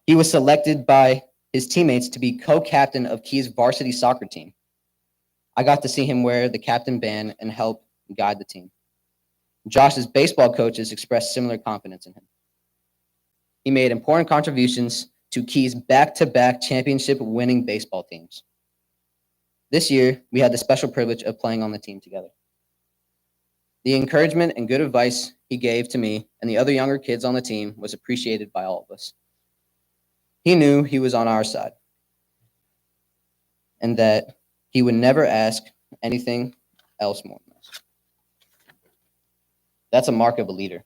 He was selected by his teammates to be co-captain of Key's varsity soccer team. I got to see him wear the captain band and help guide the team. Josh's baseball coaches expressed similar confidence in him. He made important contributions to Key's back-to-back championship-winning baseball teams. This year, we had the special privilege of playing on the team together. The encouragement and good advice he gave to me and the other younger kids on the team was appreciated by all of us. He knew he was on our side and that he would never ask anything else more than us. That's a mark of a leader.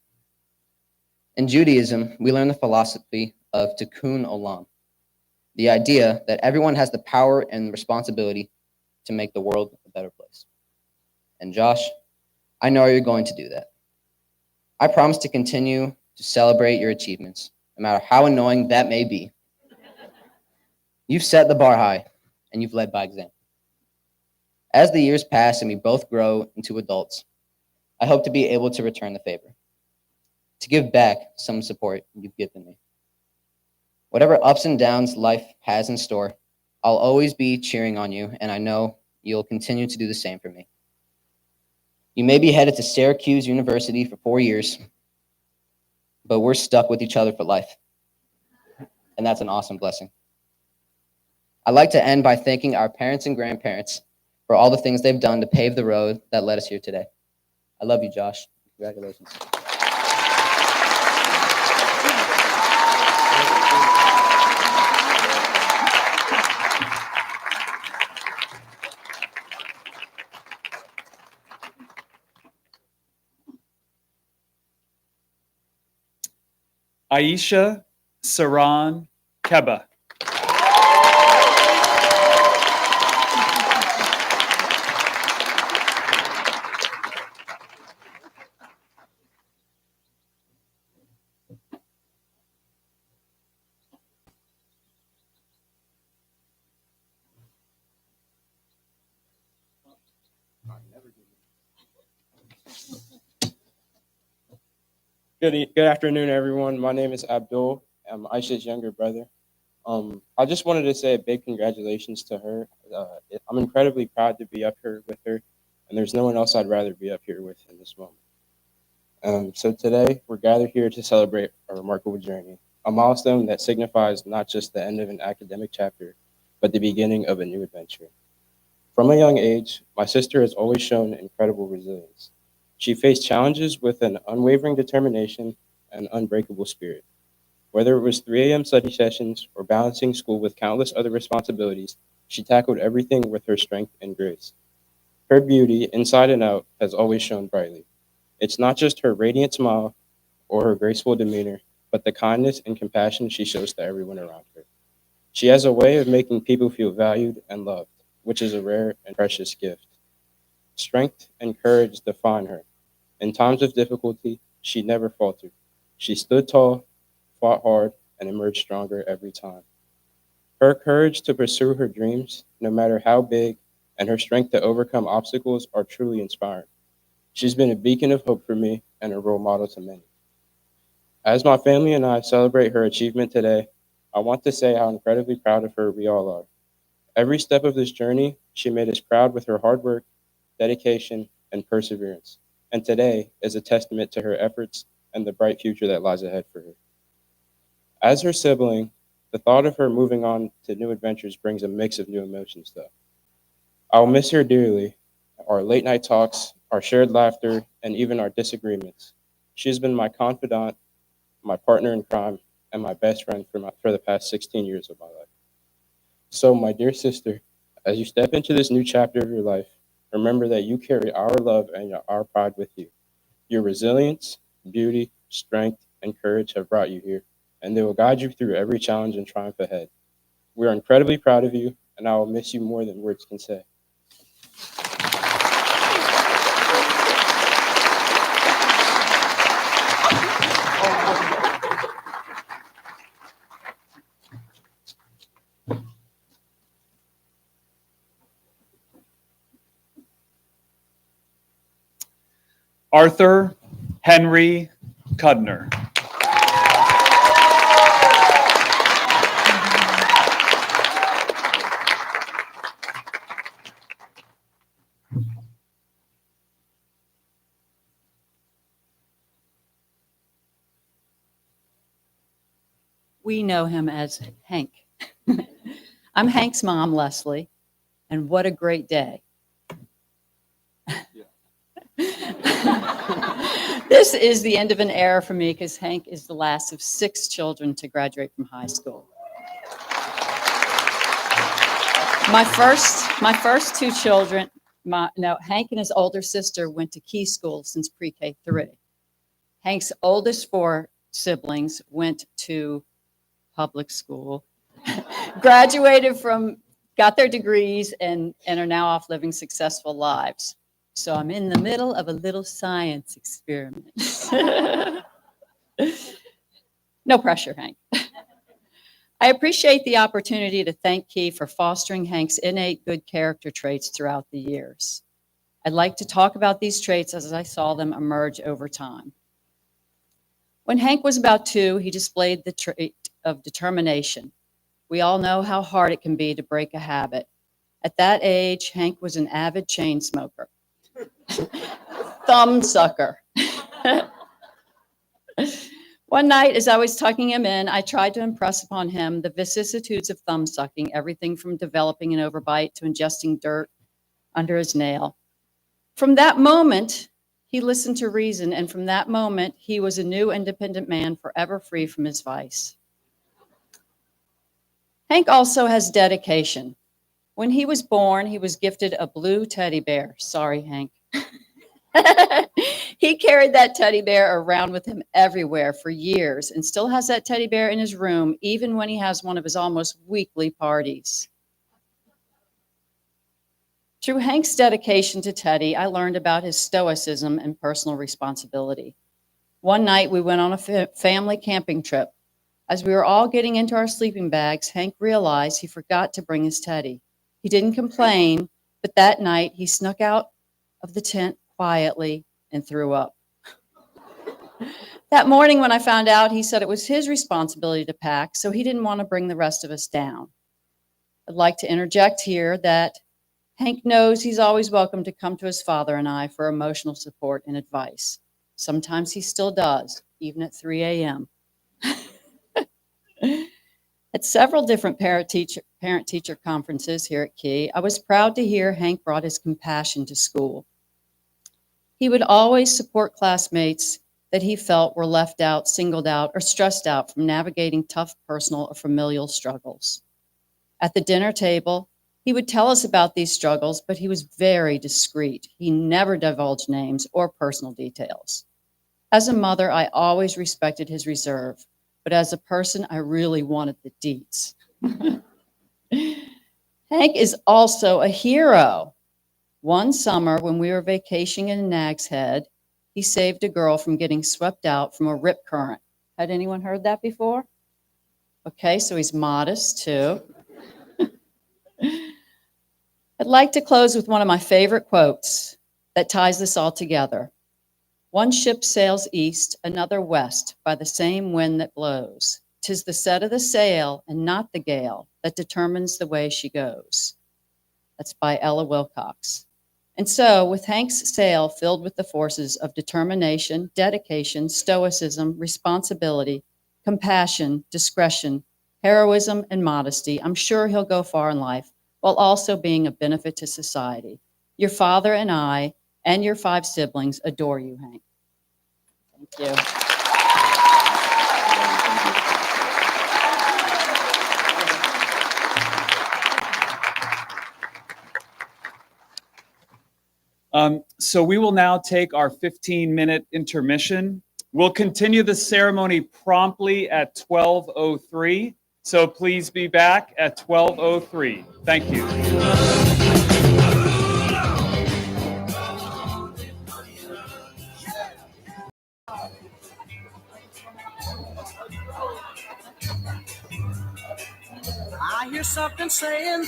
In Judaism, we learn the philosophy of tikkun olam, the idea that everyone has the power and responsibility to make the world a better place. And Josh, I know you're going to do that. I promise to continue to celebrate your achievements, no matter how annoying that may be. You've set the bar high, and you've led by example. As the years pass and we both grow into adults, I hope to be able to return the favor, to give back some support you've given me. Whatever ups and downs life has in store, I'll always be cheering on you, and I know you'll continue to do the same for me. You may be headed to Syracuse University for 4 years, but we're stuck with each other for life, and that's an awesome blessing. I'd like to end by thanking our parents and grandparents for all the things they've done to pave the road that led us here today. I love you, Josh. Congratulations. Aisha Saran Keba. Good afternoon, everyone. My name is Abdul. I'm Aisha's younger brother. I just wanted to say a big congratulations to her. I'm incredibly proud to be up here with her, and there's no one else I'd rather be up here with in this moment. So today, we're gathered here to celebrate a remarkable journey, a milestone that signifies not just the end of an academic chapter, but the beginning of a new adventure. From a young age, my sister has always shown incredible resilience. She faced challenges with an unwavering determination and unbreakable spirit. Whether it was 3 a.m. study sessions or balancing school with countless other responsibilities, she tackled everything with her strength and grace. Her beauty, inside and out, has always shone brightly. It's not just her radiant smile or her graceful demeanor, but the kindness and compassion she shows to everyone around her. She has a way of making people feel valued and loved, which is a rare and precious gift. Strength and courage define her. In times of difficulty, she never faltered. She stood tall, fought hard, and emerged stronger every time. Her courage to pursue her dreams, no matter how big, and her strength to overcome obstacles are truly inspiring. She's been a beacon of hope for me and a role model to many. As my family and I celebrate her achievement today, I want to say how incredibly proud of her we all are. Every step of this journey, she made us proud with her hard work, dedication, and perseverance. And today is a testament to her efforts and the bright future that lies ahead for her. As her sibling, the thought of her moving on to new adventures brings a mix of new emotions, though. I will miss her dearly, our late night talks, our shared laughter, and even our disagreements. She has been my confidant, my partner in crime, and my best friend for the past 16 years of my life. So, my dear sister, as you step into this new chapter of your life, remember that you carry our love and our pride with you. Your resilience, beauty, strength, and courage have brought you here, and they will guide you through every challenge and triumph ahead. We are incredibly proud of you, and I will miss you more than words can say. Arthur Henry Cudner. We know him as Hank. I'm Hank's mom, Leslie, and what a great day. This is the end of an era for me because Hank is the last of 6 children to graduate from high school. My first 2 children, Hank and his older sister went to Key School since pre-K 3. Hank's oldest 4 siblings went to public school, got their degrees, and are now off living successful lives. So I'm in the middle of a little science experiment. No pressure, Hank. I appreciate the opportunity to thank Key for fostering Hank's innate good character traits throughout the years. I'd like to talk about these traits as I saw them emerge over time. When Hank was about 2, he displayed the trait of determination. We all know how hard it can be to break a habit. At that age, Hank was an avid chain smoker. Thumb sucker. One night, as I was tucking him in, I tried to impress upon him the vicissitudes of thumb sucking, everything from developing an overbite to ingesting dirt under his nail. From that moment, he listened to reason, and from that moment, he was a new independent man, forever free from his vice. Hank also has dedication. When he was born, he was gifted a blue teddy bear. Sorry, Hank. He carried that teddy bear around with him everywhere for years and still has that teddy bear in his room, even when he has one of his almost weekly parties. Through Hank's dedication to Teddy, I learned about his stoicism and personal responsibility. One night, we went on a family camping trip. As we were all getting into our sleeping bags, Hank realized he forgot to bring his Teddy. He didn't complain, but that night, he snuck out of the tent quietly and threw up. That morning when I found out, he said it was his responsibility to pack, so he didn't want to bring the rest of us down. I'd like to interject here that Hank knows he's always welcome to come to his father and I for emotional support and advice. Sometimes he still does, even at 3 a.m. At several different parent-teacher conferences here at Key, I was proud to hear Hank brought his compassion to school. He would always support classmates that he felt were left out, singled out, or stressed out from navigating tough personal or familial struggles. At the dinner table, he would tell us about these struggles, but he was very discreet. He never divulged names or personal details. As a mother, I always respected his reserve, but as a person, I really wanted the deets. Hank is also a hero. One summer, when we were vacationing in Nag's Head, he saved a girl from getting swept out from a rip current. Had anyone heard that before? Okay, so he's modest too. I'd like to close with one of my favorite quotes that ties this all together. One ship sails east, another west, by the same wind that blows. 'Tis the set of the sail and not the gale that determines the way she goes. That's by Ella Wilcox. And so, with Hank's sail filled with the forces of determination, dedication, stoicism, responsibility, compassion, discretion, heroism, and modesty, I'm sure he'll go far in life, while also being a benefit to society. Your father and I, and your 5 siblings, adore you, Hank. Thank you. So we will now take our 15-minute intermission. We'll continue the ceremony promptly at 12:03. So please be back at 12:03. Thank you. I hear something saying,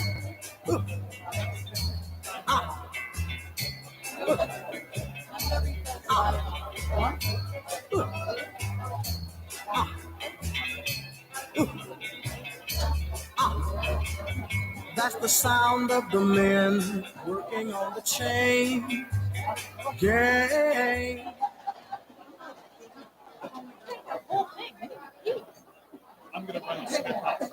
sound of the men working on the chain gang. I'm gonna run the spit house.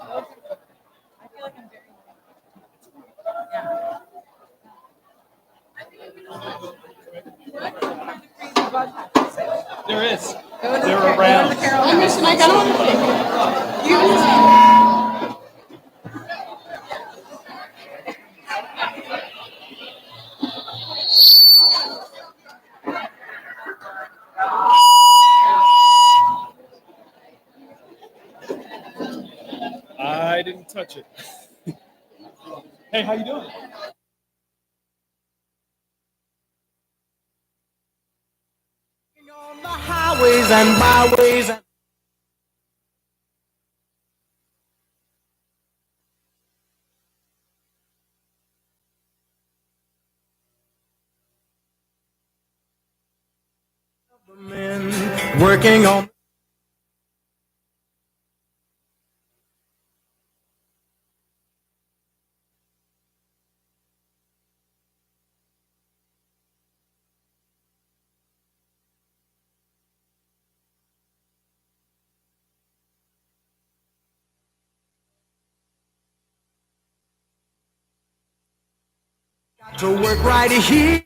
There is. There are rounds. Mr. Mike, I don't want to I didn't touch it. Hey, how you doing? On the highways and byways and the men working on to work right here.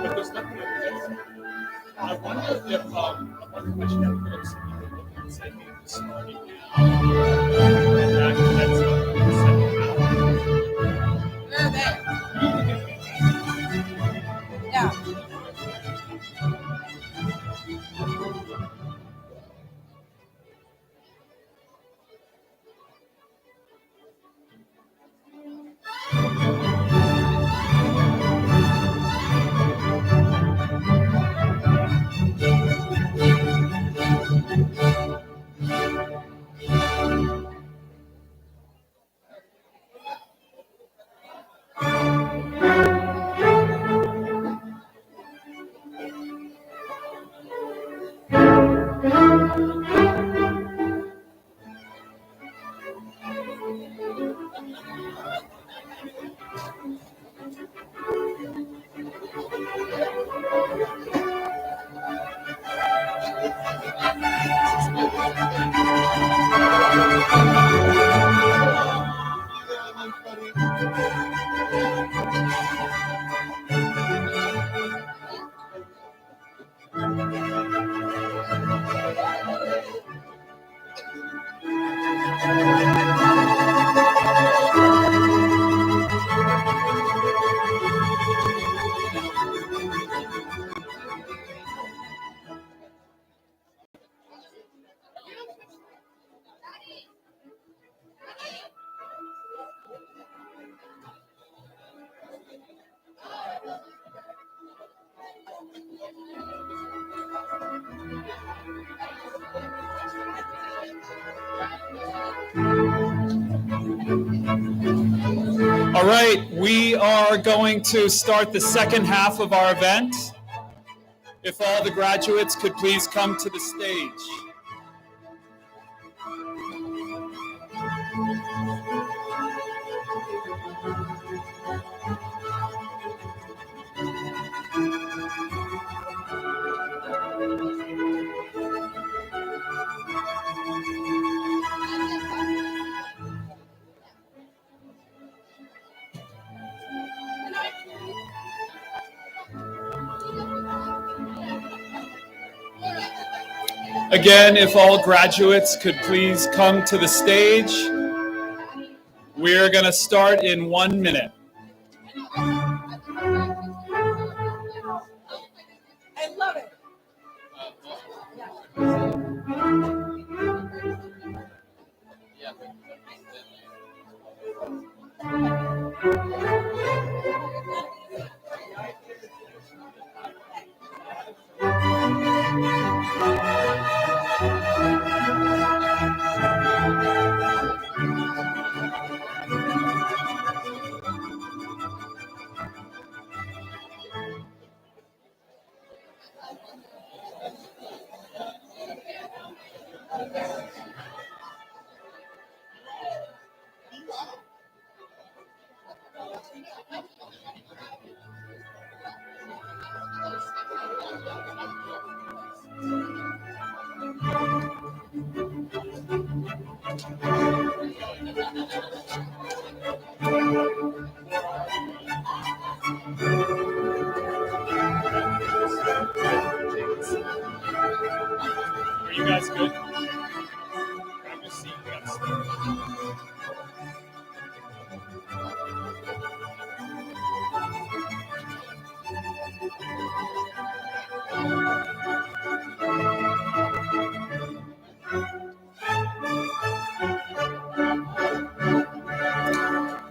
But there's nothing that fits. I wonder if I should have put up some people looking and say, hey, this starting now. And that's up to the second half. They're there. Yeah. All right, we are going to start the second half of our event. If all the graduates could please come to the stage. Again, if all graduates could please come to the stage. We're going to start in 1 minute. I love it.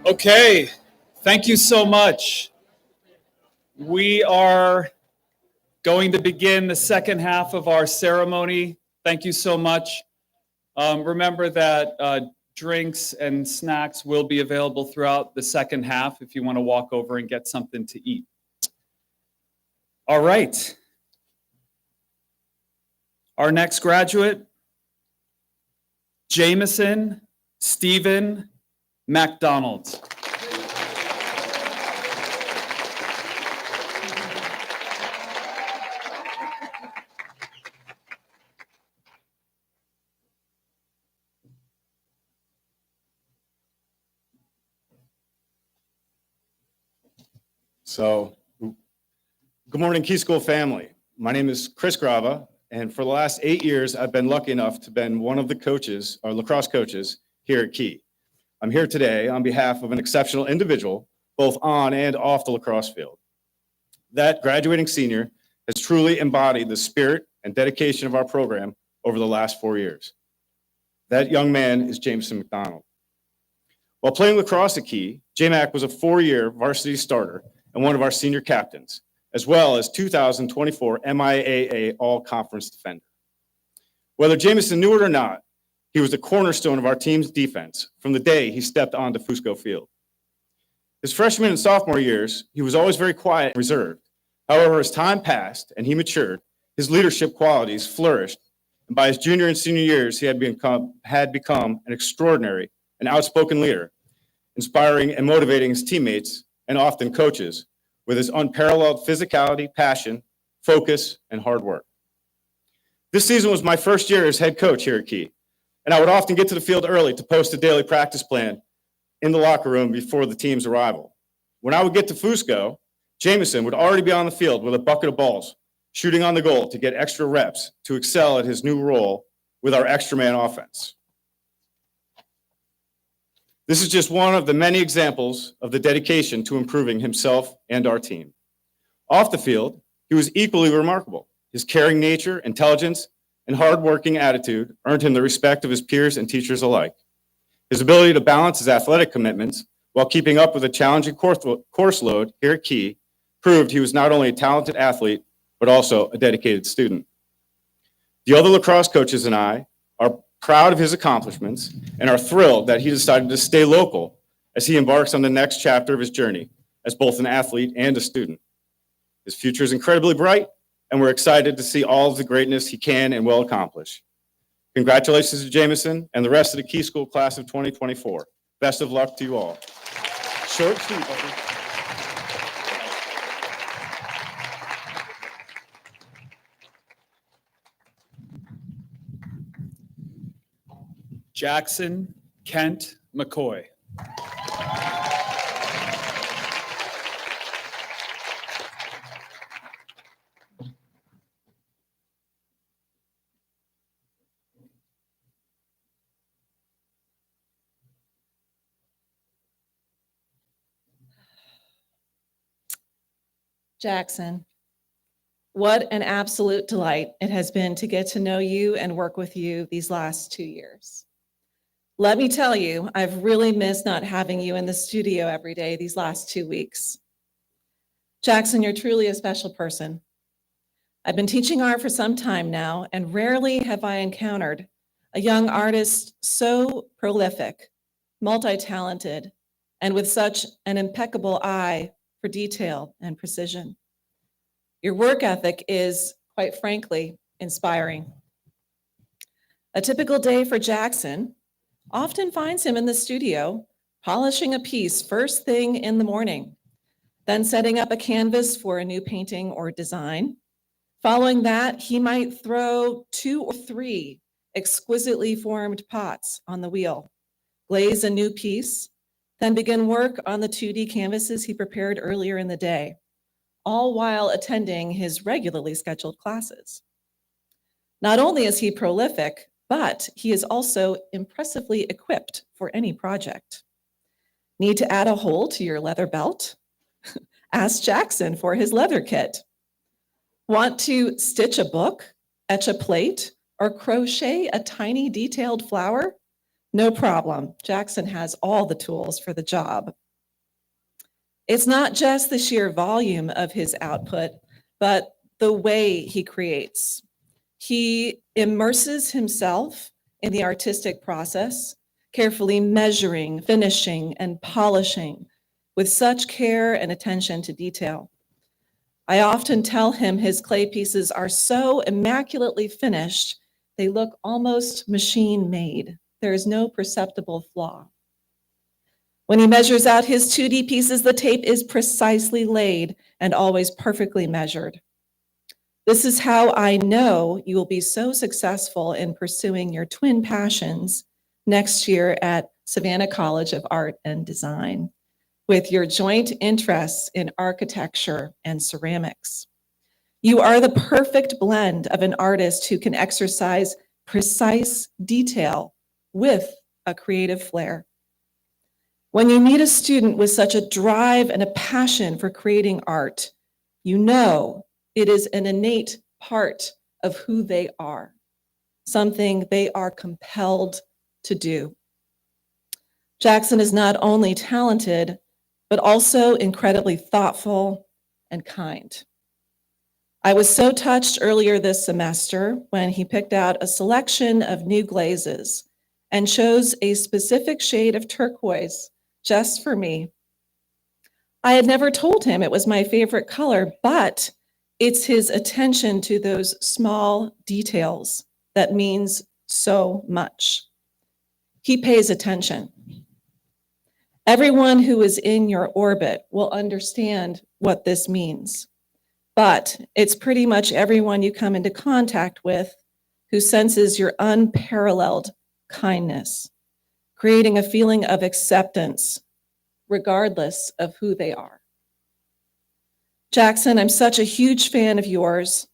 Okay, thank you so much. We are going to begin the second half of our ceremony. Thank you so much. Remember that drinks and snacks will be available throughout the second half if you want to walk over and get something to eat. All right. Our next graduate, Jameson Stephen McDonald. So, good morning, Key School family. My name is Chris Grava, and for the last 8 years, I've been lucky enough to be one of the coaches, or lacrosse coaches, here at Key. I'm here today on behalf of an exceptional individual, both on and off the lacrosse field. That graduating senior has truly embodied the spirit and dedication of our program over the last 4 years. That young man is Jameson McDonald. While playing lacrosse at Key, J-Mac was a 4-year varsity starter and one of our senior captains, as well as 2024 MIAA All-Conference defender. Whether Jameson knew it or not, he was the cornerstone of our team's defense from the day he stepped onto Fusco Field. His freshman and sophomore years, he was always very quiet and reserved. However, as time passed and he matured, his leadership qualities flourished, and by his junior and senior years, he had become an extraordinary and outspoken leader, inspiring and motivating his teammates and often coaches with his unparalleled physicality, passion, focus, and hard work. This season was my first year as head coach here at Key, and I would often get to the field early to post a daily practice plan in the locker room before the team's arrival. When I would get to Fusco, Jameson would already be on the field with a bucket of balls, shooting on the goal to get extra reps to excel at his new role with our extra man offense. This is just one of the many examples of the dedication to improving himself and our team. Off the field, he was equally remarkable. His caring nature, intelligence, and hardworking attitude earned him the respect of his peers and teachers alike. His ability to balance his athletic commitments while keeping up with a challenging course load here at Key proved he was not only a talented athlete, but also a dedicated student. The other lacrosse coaches and I are proud of his accomplishments and are thrilled that he decided to stay local as he embarks on the next chapter of his journey as both an athlete and a student. His future is incredibly bright, and we're excited to see all of the greatness he can and will accomplish. Congratulations to Jameson and the rest of the Key School class of 2024. Best of luck to you all. Short, sweet, buddy. Jackson Kent McCoy. Jackson, what an absolute delight it has been to get to know you and work with you these last 2 years. Let me tell you, I've really missed not having you in the studio every day these last 2 weeks. Jackson, you're truly a special person. I've been teaching art for some time now, and rarely have I encountered a young artist so prolific, multi-talented, and with such an impeccable eye for detail and precision. Your work ethic is, quite frankly, inspiring. A typical day for Jackson often finds him in the studio, polishing a piece first thing in the morning, then setting up a canvas for a new painting or design. Following that, he might throw 2 or 3 exquisitely formed pots on the wheel, glaze a new piece, then begin work on the 2D canvases he prepared earlier in the day, all while attending his regularly scheduled classes. Not only is he prolific, but he is also impressively equipped for any project. Need to add a hole to your leather belt? Ask Jackson for his leather kit. Want to stitch a book, etch a plate, or crochet a tiny detailed flower? No problem. Jackson has all the tools for the job. It's not just the sheer volume of his output, but the way he creates. He immerses himself in the artistic process, carefully measuring, finishing, and polishing with such care and attention to detail. I often tell him his clay pieces are so immaculately finished, they look almost machine-made. There is no perceptible flaw. When he measures out his 2D pieces, the tape is precisely laid and always perfectly measured. This is how I know you will be so successful in pursuing your twin passions next year at Savannah College of Art and Design, with your joint interests in architecture and ceramics. You are the perfect blend of an artist who can exercise precise detail with a creative flair. When you meet a student with such a drive and a passion for creating art, you know it is an innate part of who they are, something they are compelled to do. Jackson is not only talented, but also incredibly thoughtful and kind. I was so touched earlier this semester when he picked out a selection of new glazes and chose a specific shade of turquoise just for me. I had never told him it was my favorite color, but it's his attention to those small details that means so much. He pays attention. Everyone who is in your orbit will understand what this means, but it's pretty much everyone you come into contact with who senses your unparalleled kindness, creating a feeling of acceptance, regardless of who they are. Jackson, I'm such a huge fan of yours,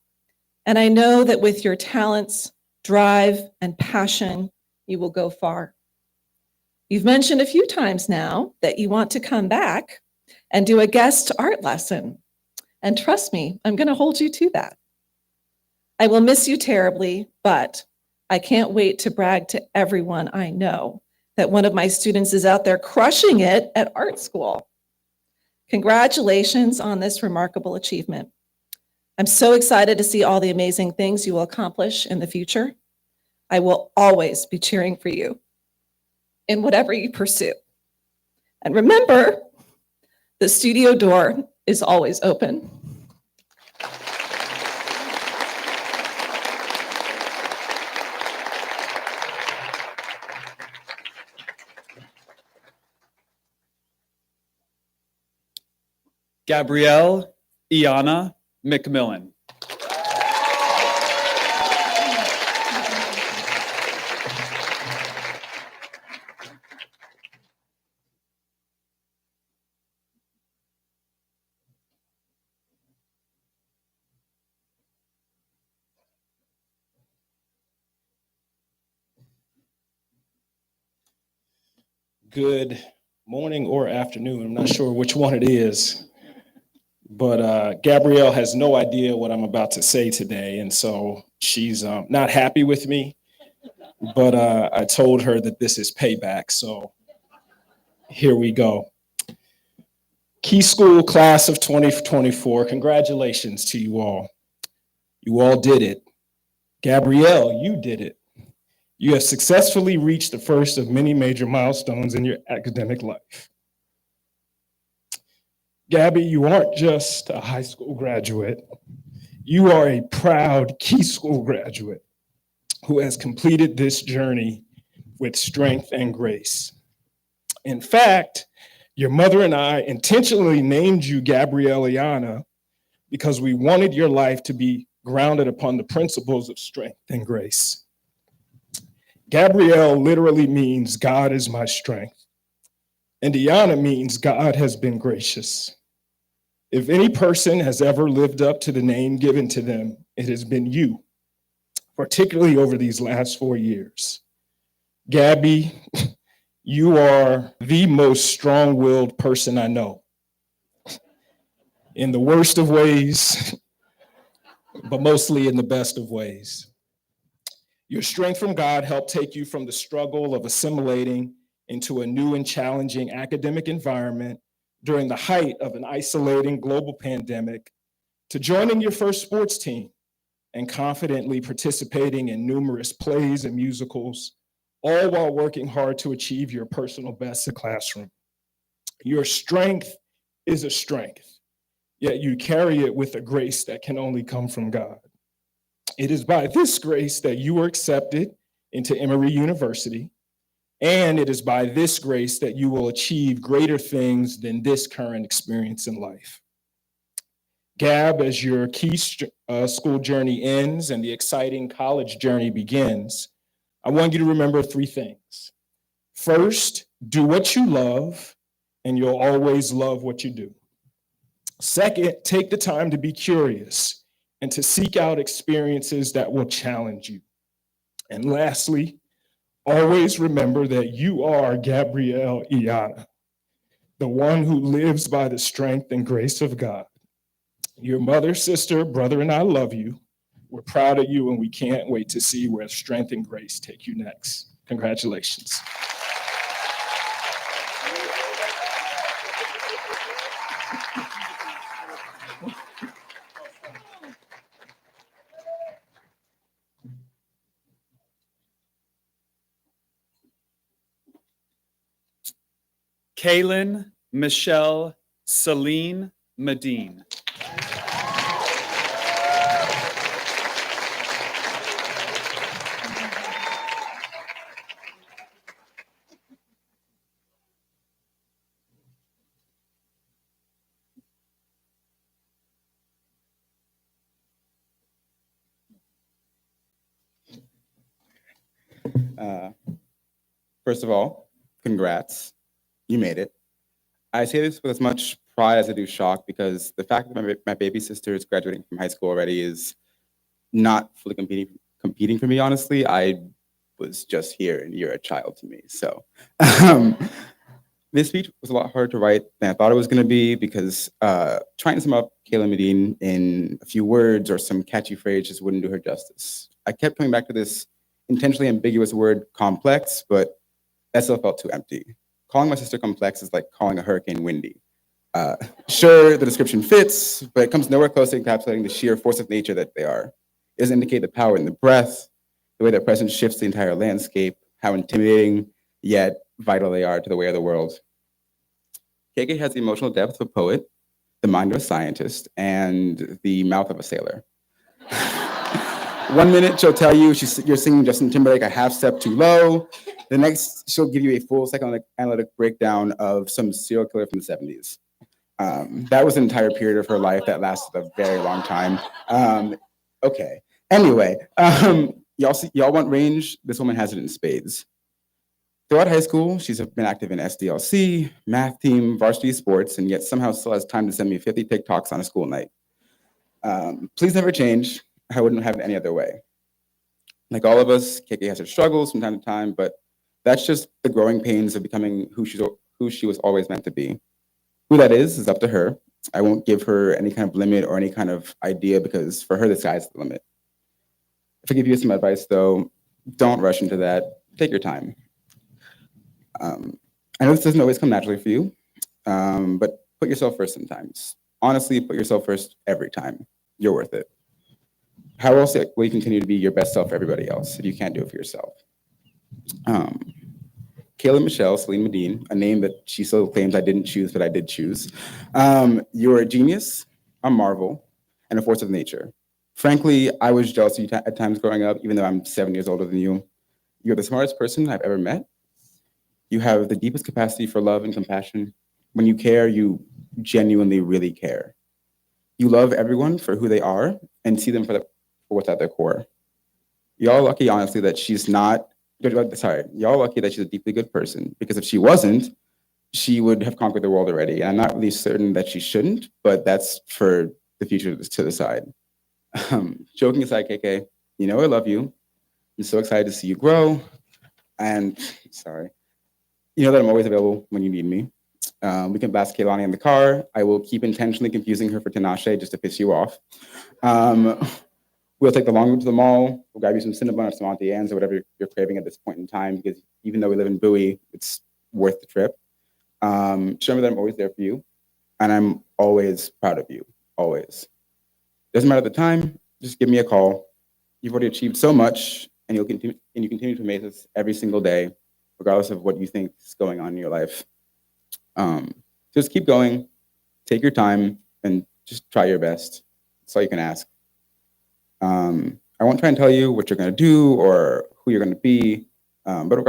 and I know that with your talents, drive, and passion, you will go far. You've mentioned a few times now that you want to come back and do a guest art lesson. And trust me, I'm going to hold you to that. I will miss you terribly, but I can't wait to brag to everyone I know that one of my students is out there crushing it at art school. Congratulations on this remarkable achievement. I'm so excited to see all the amazing things you will accomplish in the future. I will always be cheering for you in whatever you pursue. And remember, the studio door is always open. Gabrielle Iana McMillan. Good morning or afternoon. I'm not sure which one it is, but Gabrielle has no idea what I'm about to say today, and so she's not happy with me, but I told her that this is payback, so here we go. Key School Class of 2024, congratulations to you all. You all did it. Gabrielle, you did it. You have successfully reached the first of many major milestones in your academic life. Gabby, you aren't just a high school graduate. You are a proud Key School graduate who has completed this journey with strength and grace. In fact, your mother and I intentionally named you Gabrielle Iana because we wanted your life to be grounded upon the principles of strength and grace. Gabrielle literally means God is my strength, and Iana means God has been gracious. If any person has ever lived up to the name given to them, it has been you. particularly over these last 4 years. Gabby, you are the most strong-willed person I know. In the worst of ways, but mostly in the best of ways. Your strength from God helped take you from the struggle of assimilating into a new and challenging academic environment during the height of an isolating global pandemic to joining your first sports team and confidently participating in numerous plays and musicals, all while working hard to achieve your personal best in classroom. Your strength is a strength, yet you carry it with a grace that can only come from God. It is by this grace that you were accepted into Emory University, and it is by this grace that you will achieve greater things than this current experience in life. Gab, as your key school journey ends and the exciting college journey begins, I want you to remember 3 things. First, do what you love, and you'll always love what you do. Second, take the time to be curious and to seek out experiences that will challenge you. And lastly, always remember that you are Gabrielle Iana, the one who lives by the strength and grace of God. Your mother, sister, brother, and I love you. We're proud of you, and we can't wait to see where strength and grace take you next. Congratulations. Kaylin Michelle Celine Medine. First of all, congrats. You made it. I say this with as much pride as I do shock because the fact that my baby sister is graduating from high school already is not fully competing for me, honestly. I was just here and you're a child to me. So this speech was a lot harder to write than I thought it was going to be because trying to sum up Kayla Medine in a few words or some catchy phrase just wouldn't do her justice. I kept coming back to this intentionally ambiguous word complex, but that still felt too empty. Calling my sister complex is like calling a hurricane windy. Sure, the description fits, but it comes nowhere close to encapsulating the sheer force of nature that they are. It doesn't indicate the power in the breath, the way their presence shifts the entire landscape, how intimidating yet vital they are to the way of the world. KK has the emotional depth of a poet, the mind of a scientist, and the mouth of a sailor. 1 minute she'll tell you you're singing Justin Timberlake a half step too low. The next, she'll give you a full psychoanalytic breakdown of some serial killer from the 70s. That was an entire period of her life that lasted a very long time. Okay. Anyway, y'all want range? This woman has it in spades. Throughout high school, she's been active in SDLC, math team, varsity sports, and yet somehow still has time to send me 50 TikToks on a school night. Please never change. I wouldn't have it any other way. Like all of us, KK has her struggles from time to time, but that's just the growing pains of becoming who she was always meant to be. Who that is up to her. I won't give her any kind of limit or any kind of idea because for her, the sky's the limit. If I give you some advice though, don't rush into that. Take your time. I know this doesn't always come naturally for you, but put yourself first sometimes. Honestly, put yourself first every time. You're worth it. How else will you continue to be your best self for everybody else if you can't do it for yourself? Kayla Michelle Celine Medine, a name that she still claims I didn't choose, but I did choose. You're a genius, a marvel, and a force of nature. Frankly, I was jealous of you at times growing up, even though I'm 7 years older than you. You're the smartest person I've ever met. You have the deepest capacity for love and compassion. When you care, you genuinely really care. You love everyone for who they are and see them for what's at their core. Y'all lucky, honestly, that she's not, y'all lucky that she's a deeply good person, because if she wasn't, she would have conquered the world already. And I'm not really certain that she shouldn't, but that's for the future to decide. Joking aside, KK, you know I love you. I'm so excited to see you grow. And sorry, you know that I'm always available when you need me. We can blast Kaylani in the car. I will keep intentionally confusing her for Tinashe just to piss you off. We'll take the long route to the mall. We'll grab you some Cinnabon or some Auntie Anne's or whatever you're craving at this point in time, because even though we live in Bowie, it's worth the trip. Just remember that I'm always there for you, and I'm always proud of you, always. Doesn't matter the time, just give me a call. You've already achieved so much, and you continue to amaze us every single day, regardless of what you think is going on in your life. Just keep going, take your time, and just try your best. That's all you can ask. I won't try and tell you what you're going to do or who you're going to be, but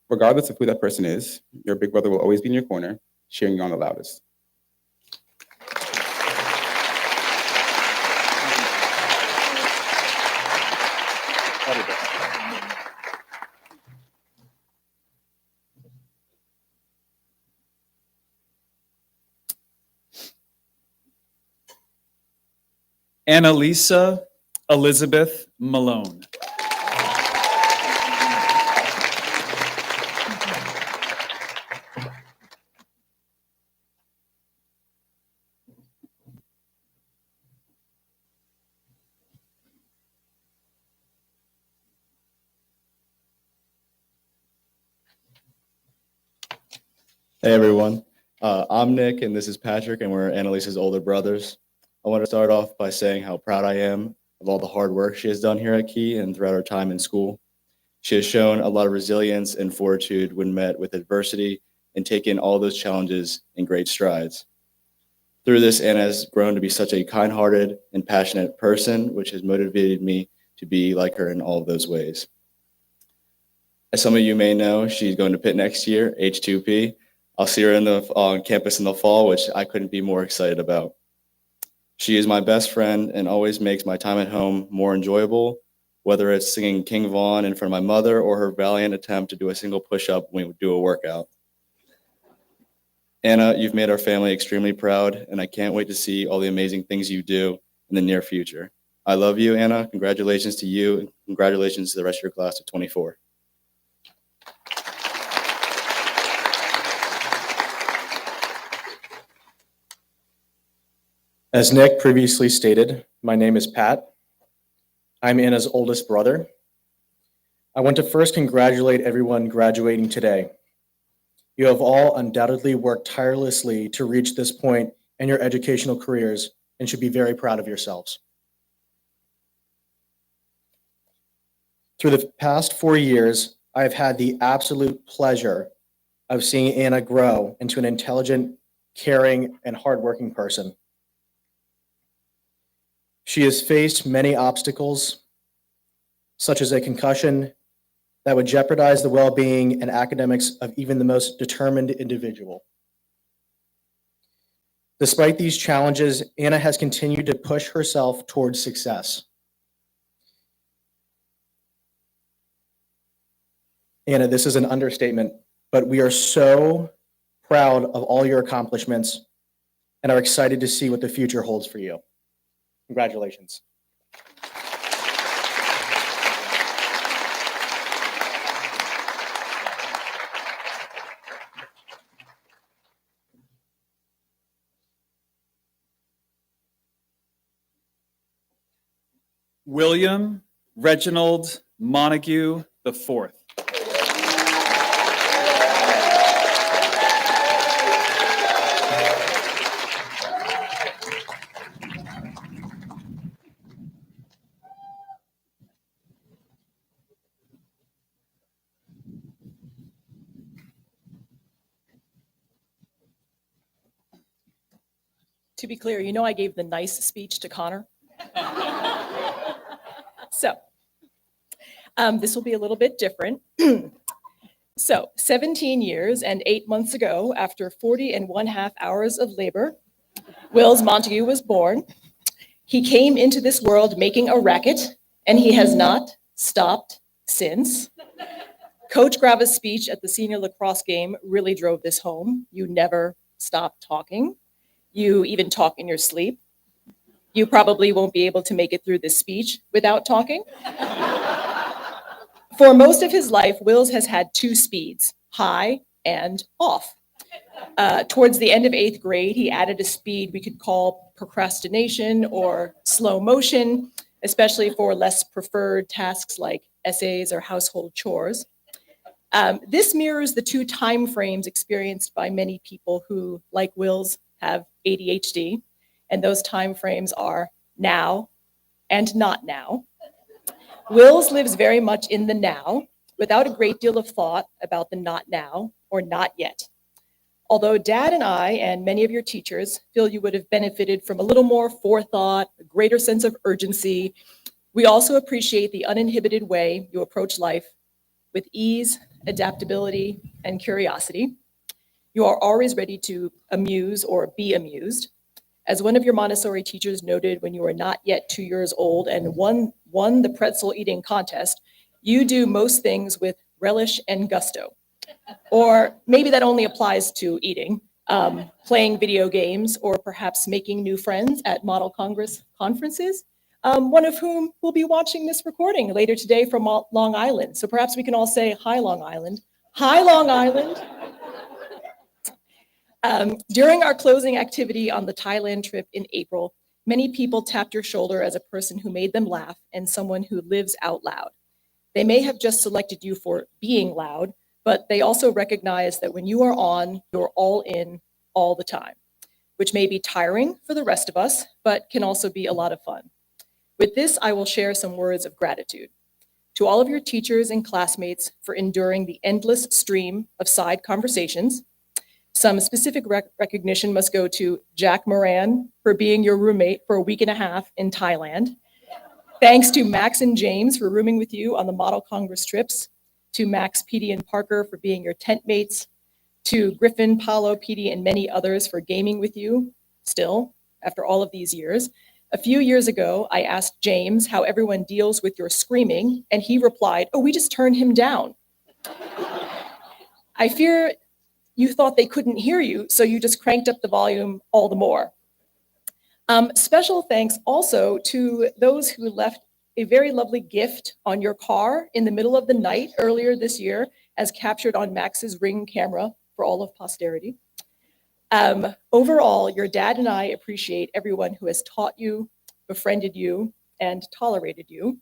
regardless of who that person is, your big brother will always be in your corner, cheering you on the loudest. Annalisa Elizabeth Malone. Hey everyone, I'm Nick and this is Patrick and we're Annalisa's older brothers. I want to start off by saying how proud I am of all the hard work she has done here at Key and throughout her time in school. She has shown a lot of resilience and fortitude when met with adversity and taken all those challenges in great strides. Through this, Anna has grown to be such a kind-hearted and passionate person, which has motivated me to be like her in all of those ways. As some of you may know, she's going to Pitt next year, H2P. I'll see her on campus in the fall, which I couldn't be more excited about. She is my best friend and always makes my time at home more enjoyable, whether it's singing King Vaughn in front of my mother or her valiant attempt to do a single push-up when we do a workout. Anna, you've made our family extremely proud, and I can't wait to see all the amazing things you do in the near future. I love you, Anna. Congratulations to you, and congratulations to the rest of your class of 24. As Nick previously stated, my name is Pat. I'm Anna's oldest brother. I want to first congratulate everyone graduating today. You have all undoubtedly worked tirelessly to reach this point in your educational careers and should be very proud of yourselves. Through the past 4 years, I have had the absolute pleasure of seeing Anna grow into an intelligent, caring, and hardworking person. She has faced many obstacles, such as a concussion that would jeopardize the well-being and academics of even the most determined individual. Despite these challenges, Anna has continued to push herself towards success. Anna, this is an understatement, but we are so proud of all your accomplishments and are excited to see what the future holds for you. Congratulations. William Reginald Montague IV. To be clear, you know I gave the nice speech to Connor. So this will be a little bit different. So 17 years and 8 months ago, after 40.5 hours of labor, Wills Montague was born. He came into this world making a racket, and he has not stopped since. Coach Grava's speech at the senior lacrosse game really drove this home. You never stop talking. You even talk in your sleep. You probably won't be able to make it through this speech without talking. For most of his life, Wills has had two speeds, high and off. Towards the end of 8th grade, he added a speed we could call procrastination or slow motion, especially for less preferred tasks like essays or household chores. This mirrors the two time frames experienced by many people who, like Wills, have ADHD, and those time frames are now and not now. Wills lives very much in the now, without a great deal of thought about the not now or not yet. Although Dad and I and many of your teachers feel you would have benefited from a little more forethought, a greater sense of urgency, we also appreciate the uninhibited way you approach life with ease, adaptability, and curiosity. You are always ready to amuse or be amused. As one of your Montessori teachers noted when you were not yet 2 years old and won the pretzel eating contest, you do most things with relish and gusto. Or maybe that only applies to eating, playing video games, or perhaps making new friends at Model Congress conferences, one of whom will be watching this recording later today from Long Island. So perhaps we can all say, hi, Long Island. Hi, Long Island. During our closing activity on the Thailand trip in April, many people tapped your shoulder as a person who made them laugh and someone who lives out loud. They may have just selected you for being loud, but they also recognize that when you are on, you're all in all the time, which may be tiring for the rest of us, but can also be a lot of fun. With this, I will share some words of gratitude. To all of your teachers and classmates for enduring the endless stream of side conversations. Some specific recognition must go to Jack Moran for being your roommate for a week and a half in Thailand. Thanks to Max and James for rooming with you on the Model Congress trips. To Max, Petey, and Parker for being your tent mates. To Griffin, Paolo, Petey, and many others for gaming with you, still, after all of these years. A few years ago, I asked James how everyone deals with your screaming, and he replied, "Oh, we just turn him down." I fear you thought they couldn't hear you, so you just cranked up the volume all the more. Special thanks also to those who left a very lovely gift on your car in the middle of the night earlier this year, as captured on Max's Ring camera for all of posterity. Overall, your dad and I appreciate everyone who has taught you, befriended you, and tolerated you.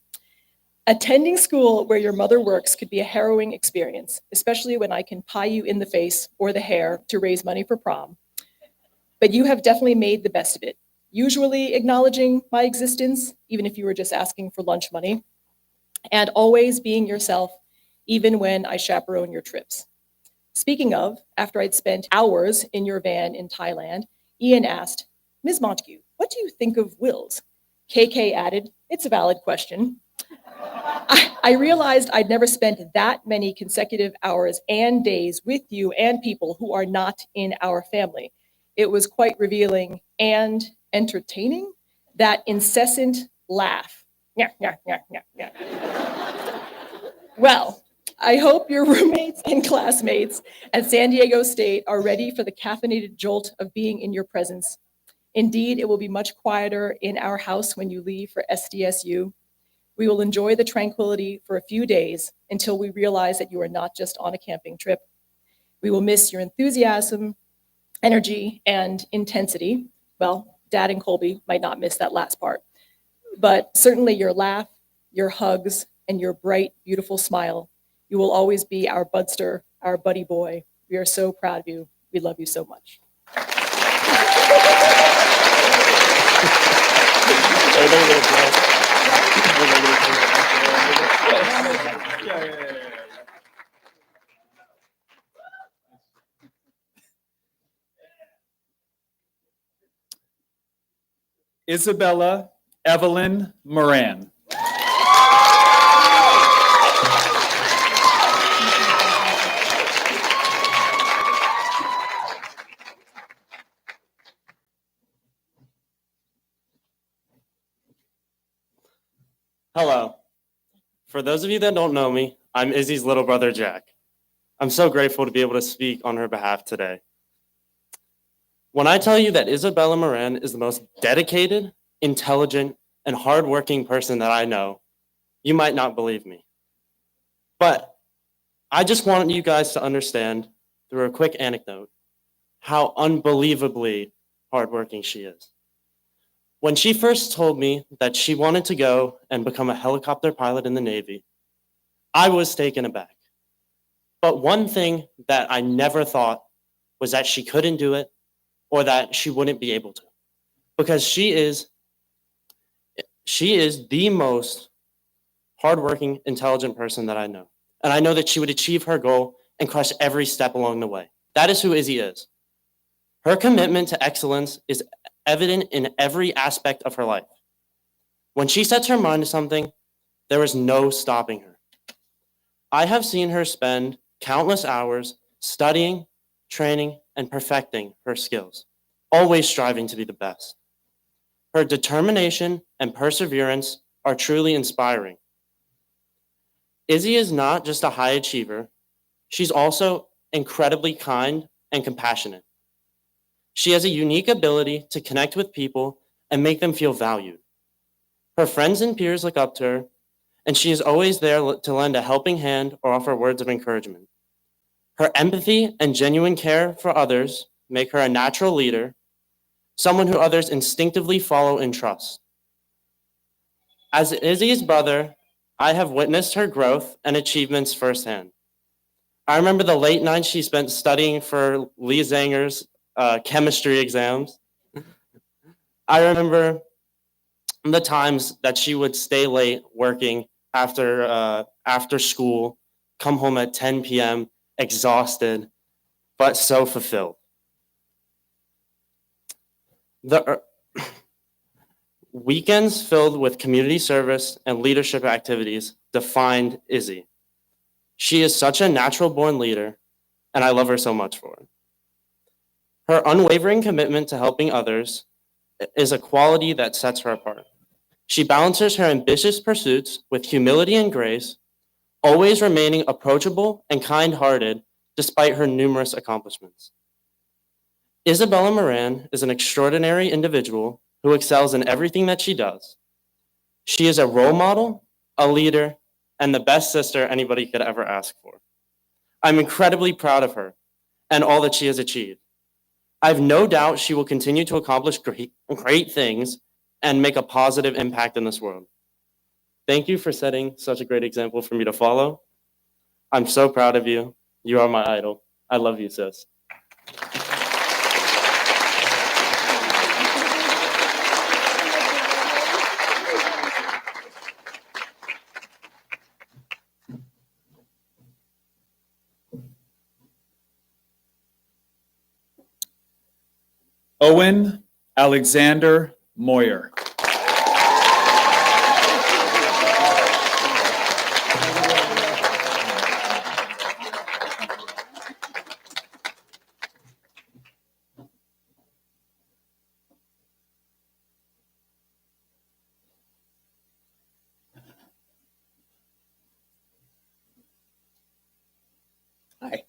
Attending school where your mother works could be a harrowing experience, especially when I can pie you in the face or the hair to raise money for prom. But you have definitely made the best of it, usually acknowledging my existence, even if you were just asking for lunch money, and always being yourself, even when I chaperone your trips. Speaking of, after I'd spent hours in your van in Thailand, Ian asked, "Ms. Montague, what do you think of Wills?" KK added, "It's a valid question." I realized I'd never spent that many consecutive hours and days with you and people who are not in our family. It was quite revealing and entertaining, that incessant laugh. Nyah, nyah, nyah, nyah, nyah. Well, I hope your roommates and classmates at San Diego State are ready for the caffeinated jolt of being in your presence. Indeed, it will be much quieter in our house when you leave for SDSU. We will enjoy the tranquility for a few days until we realize that you are not just on a camping trip. We will miss your enthusiasm, energy, and intensity. Well, Dad and Colby might not miss that last part, but certainly your laugh, your hugs, and your bright, beautiful smile. You will always be our budster, our buddy boy. We are so proud of you. We love you so much. Isabella Evelyn Moran. Hello. For those of you that don't know me, I'm Izzy's little brother, Jack. I'm so grateful to be able to speak on her behalf today. When I tell you that Isabella Moran is the most dedicated, intelligent, and hardworking person that I know, you might not believe me. But I just want you guys to understand through a quick anecdote how unbelievably hardworking she is. When she first told me that she wanted to go and become a helicopter pilot in the Navy, I was taken aback. But one thing that I never thought was that she couldn't do it or that she wouldn't be able to. Because she is the most hardworking, intelligent person that I know. And I know that she would achieve her goal and crush every step along the way. That is who Izzy is. Her commitment to excellence is evident in every aspect of her life. When she sets her mind to something, there is no stopping her. I have seen her spend countless hours studying, training, and perfecting her skills, always striving to be the best. Her determination and perseverance are truly inspiring. Izzy is not just a high achiever, she's also incredibly kind and compassionate. She has a unique ability to connect with people and make them feel valued. Her friends and peers look up to her, and she is always there to lend a helping hand or offer words of encouragement. Her empathy and genuine care for others make her a natural leader, someone who others instinctively follow and trust. As Izzy's brother, I have witnessed her growth and achievements firsthand. I remember the late nights she spent studying for Lee Zanger's chemistry exams. I remember the times that she would stay late working after school, come home at 10 p.m., exhausted, but so fulfilled. The weekends filled with community service and leadership activities defined Izzy. She is such a natural-born leader, and I love her so much for it. Her unwavering commitment to helping others is a quality that sets her apart. She balances her ambitious pursuits with humility and grace, always remaining approachable and kind-hearted despite her numerous accomplishments. Isabella Moran is an extraordinary individual who excels in everything that she does. She is a role model, a leader, and the best sister anybody could ever ask for. I'm incredibly proud of her and all that she has achieved. I have no doubt she will continue to accomplish great things and make a positive impact in this world. Thank you for setting such a great example for me to follow. I'm so proud of you. You are my idol. I love you, sis. Owen Alexander Moyer. Hi.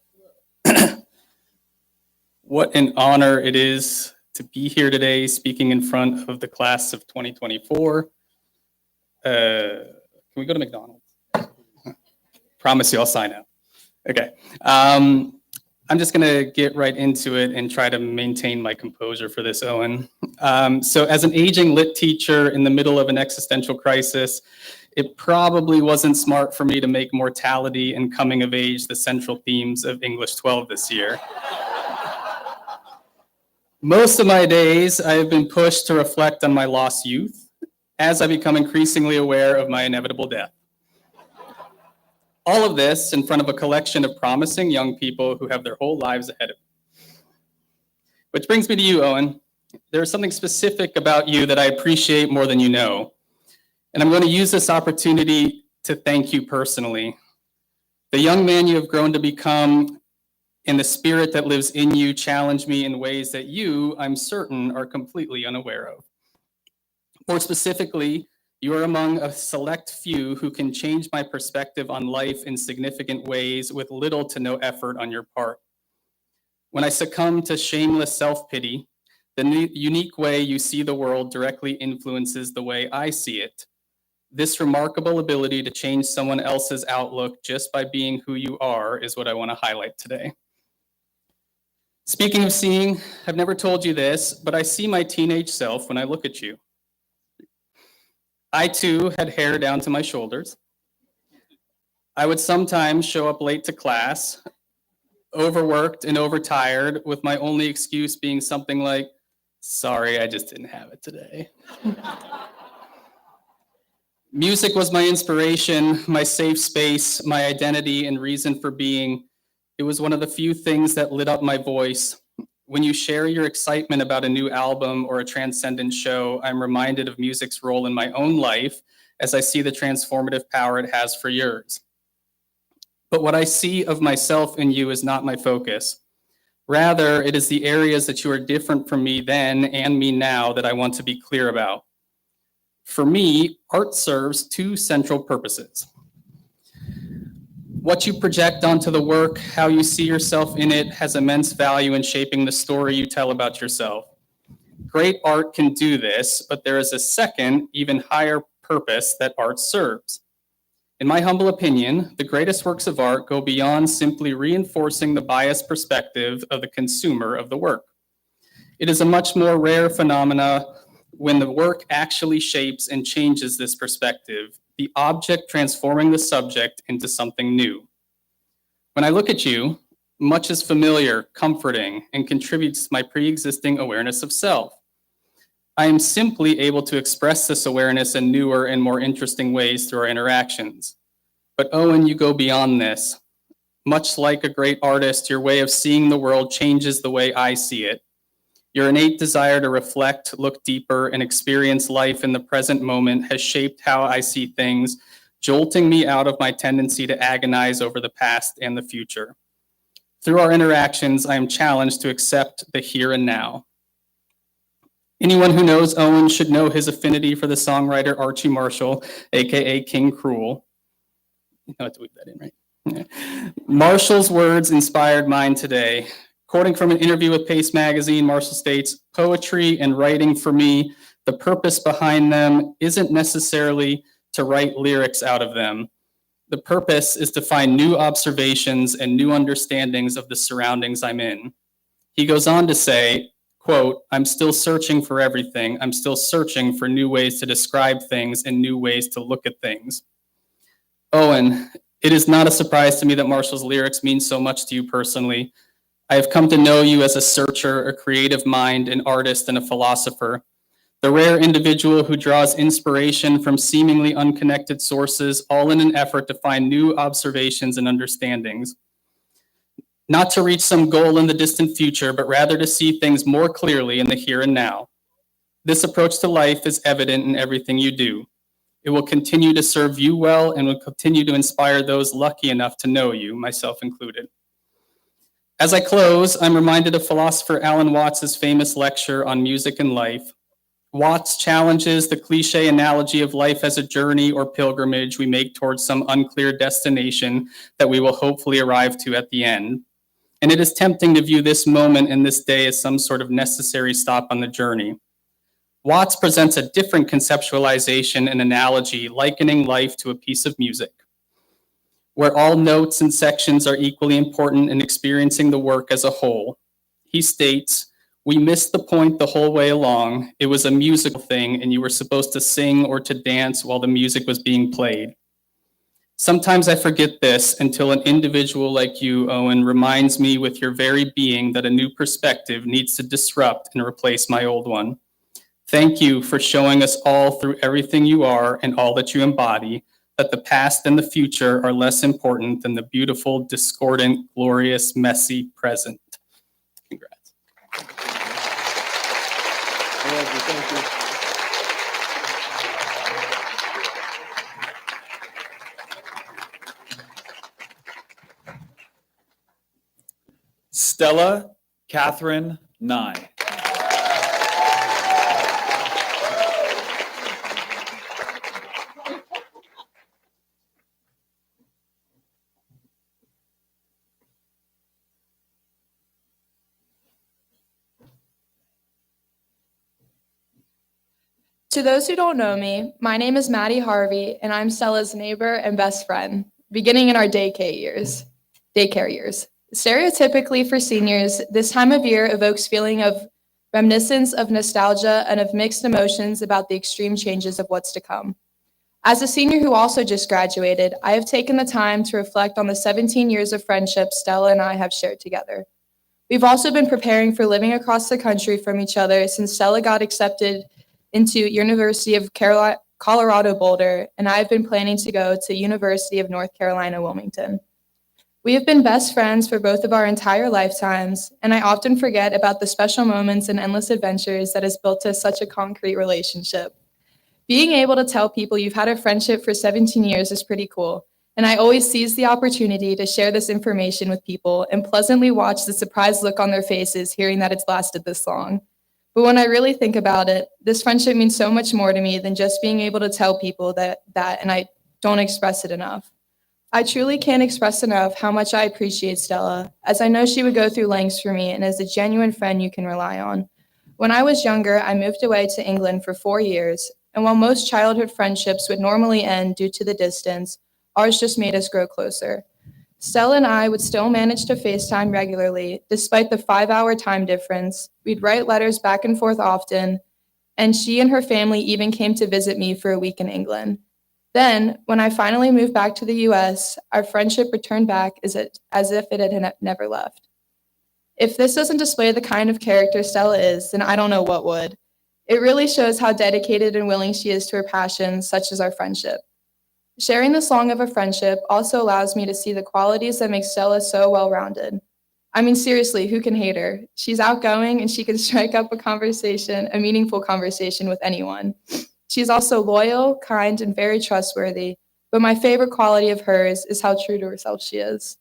What an honor it is to be here today speaking in front of the class of 2024. Can we go to McDonald's? Promise you I'll sign out. Okay. I'm just going to get right into it and try to maintain my composure for this, Owen. So as an aging lit teacher in the middle of an existential crisis, it probably wasn't smart for me to make mortality and coming of age the central themes of English 12 this year. Most of my days, I have been pushed to reflect on my lost youth as I become increasingly aware of my inevitable death. All of this in front of a collection of promising young people who have their whole lives ahead of them. Which brings me to you, Owen. There's something specific about you that I appreciate more than you know. And I'm going to use this opportunity to thank you personally. The young man you have grown to become and the spirit that lives in you challenge me in ways that you, I'm certain, are completely unaware of. More specifically, you are among a select few who can change my perspective on life in significant ways with little to no effort on your part. When I succumb to shameless self-pity, The unique way you see the world directly influences the way I see it. This remarkable ability to change someone else's outlook just by being who you are is what I want to highlight today. Speaking of seeing, I've never told you this, but I see my teenage self when I look at you. I too had hair down to my shoulders. I would sometimes show up late to class, overworked and overtired, with my only excuse being something like, "Sorry, I just didn't have it today." Music was my inspiration, my safe space, my identity and reason for being. It was one of the few things that lit up my voice. When you share your excitement about a new album or a transcendent show, I'm reminded of music's role in my own life as I see the transformative power it has for yours. But what I see of myself in you is not my focus. Rather, it is the areas that you are different from me then and me now that I want to be clear about. For me, art serves two central purposes. What you project onto the work, how you see yourself in it, has immense value in shaping the story you tell about yourself. Great art can do this, but there is a second, even higher purpose that art serves. In my humble opinion, the greatest works of art go beyond simply reinforcing the biased perspective of the consumer of the work. It is a much more rare phenomena when the work actually shapes and changes this perspective, the object transforming the subject into something new. When I look at you, much is familiar, comforting, and contributes to my pre-existing awareness of self. I am simply able to express this awareness in newer and more interesting ways through our interactions. But Owen, you go beyond this. Much like a great artist, your way of seeing the world changes the way I see it. Your innate desire to reflect, look deeper, and experience life in the present moment has shaped how I see things, jolting me out of my tendency to agonize over the past and the future. Through our interactions, I am challenged to accept the here and now. Anyone who knows Owen should know his affinity for the songwriter Archie Marshall, aka King Cruel. You know how to weave that in, right? Yeah. Marshall's words inspired mine today. Quoting from an interview with Pace Magazine, Marshall states, "Poetry and writing for me, the purpose behind them isn't necessarily to write lyrics out of them. The purpose is to find new observations and new understandings of the surroundings I'm in." He goes on to say, quote, "I'm still searching for everything. I'm still searching for new ways to describe things and new ways to look at things." Owen, it is not a surprise to me that Marshall's lyrics mean so much to you personally. I have come to know you as a searcher, a creative mind, an artist, and a philosopher. The rare individual who draws inspiration from seemingly unconnected sources, all in an effort to find new observations and understandings. Not to reach some goal in the distant future, but rather to see things more clearly in the here and now. This approach to life is evident in everything you do. It will continue to serve you well and will continue to inspire those lucky enough to know you, myself included. As I close, I'm reminded of philosopher Alan Watts' famous lecture on music and life. Watts challenges the cliche analogy of life as a journey or pilgrimage we make towards some unclear destination that we will hopefully arrive to at the end. And it is tempting to view this moment and this day as some sort of necessary stop on the journey. Watts presents a different conceptualization and analogy, likening life to a piece of music, where all notes and sections are equally important in experiencing the work as a whole. He states, "We missed the point the whole way along. It was a musical thing, and you were supposed to sing or to dance while the music was being played. Sometimes I forget this until an individual like you, Owen, reminds me with your very being that a new perspective needs to disrupt and replace my old one. Thank you for showing us all through everything you are and all that you embody, that the past and the future are less important than the beautiful, discordant, glorious, messy present." Congrats. Thank you. Stella Catherine Nye. To those who don't know me, my name is Maddie Harvey, and I'm Stella's neighbor and best friend, beginning in our daycare years. Stereotypically for seniors, this time of year evokes feeling of reminiscence of nostalgia and of mixed emotions about the extreme changes of what's to come. As a senior who also just graduated, I have taken the time to reflect on the 17 years of friendship Stella and I have shared together. We've also been preparing for living across the country from each other since Stella got accepted into University of Colorado Boulder, and I've been planning to go to University of North Carolina, Wilmington. We have been best friends for both of our entire lifetimes, and I often forget about the special moments and endless adventures that has built us such a concrete relationship. Being able to tell people you've had a friendship for 17 years is pretty cool, and I always seize the opportunity to share this information with people and pleasantly watch the surprised look on their faces hearing that it's lasted this long. But when I really think about it, this friendship means so much more to me than just being able to tell people that and I don't express it enough. I truly can't express enough how much I appreciate Stella, as I know she would go through lengths for me and is a genuine friend you can rely on. When I was younger, I moved away to England for 4 years, and while most childhood friendships would normally end due to the distance, ours just made us grow closer. Stella and I would still manage to FaceTime regularly, despite the 5-hour time difference. We'd write letters back and forth often, and she and her family even came to visit me for a week in England. Then, when I finally moved back to the US, our friendship returned back as if it had never left. If this doesn't display the kind of character Stella is, then I don't know what would. It really shows how dedicated and willing she is to her passions, such as our friendship. Sharing this long of a friendship also allows me to see the qualities that make Stella so well-rounded. I mean, seriously, who can hate her? She's outgoing and she can strike up a meaningful conversation with anyone. She's also loyal, kind, and very trustworthy, but my favorite quality of hers is how true to herself she is.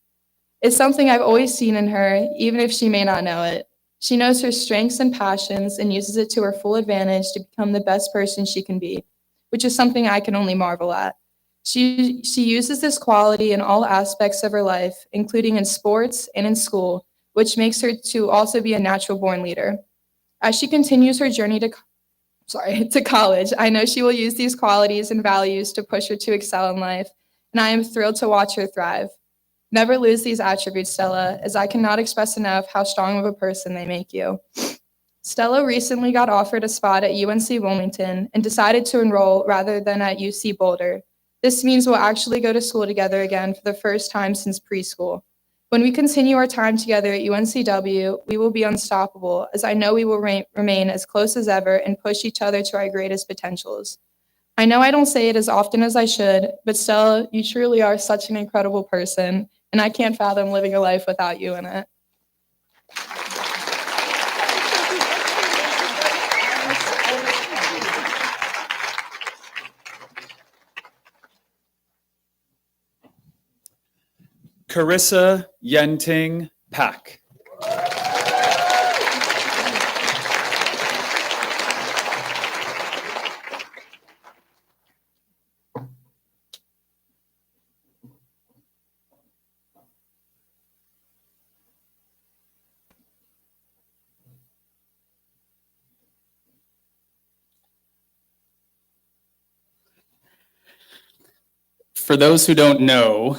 It's something I've always seen in her, even if she may not know it. She knows her strengths and passions and uses it to her full advantage to become the best person she can be, which is something I can only marvel at. She uses this quality in all aspects of her life, including in sports and in school, which makes her to also be a natural-born leader. As she continues her journey to college, I know she will use these qualities and values to push her to excel in life, and I am thrilled to watch her thrive. Never lose these attributes, Stella, as I cannot express enough how strong of a person they make you. Stella recently got offered a spot at UNC Wilmington and decided to enroll rather than at UC Boulder. This means we'll actually go to school together again for the first time since preschool. When we continue our time together at UNCW, we will be unstoppable, as I know we will remain as close as ever and push each other to our greatest potentials. I know I don't say it as often as I should, but Stella, you truly are such an incredible person, and I can't fathom living a life without you in it. Carissa Yenting Pack. For those who don't know,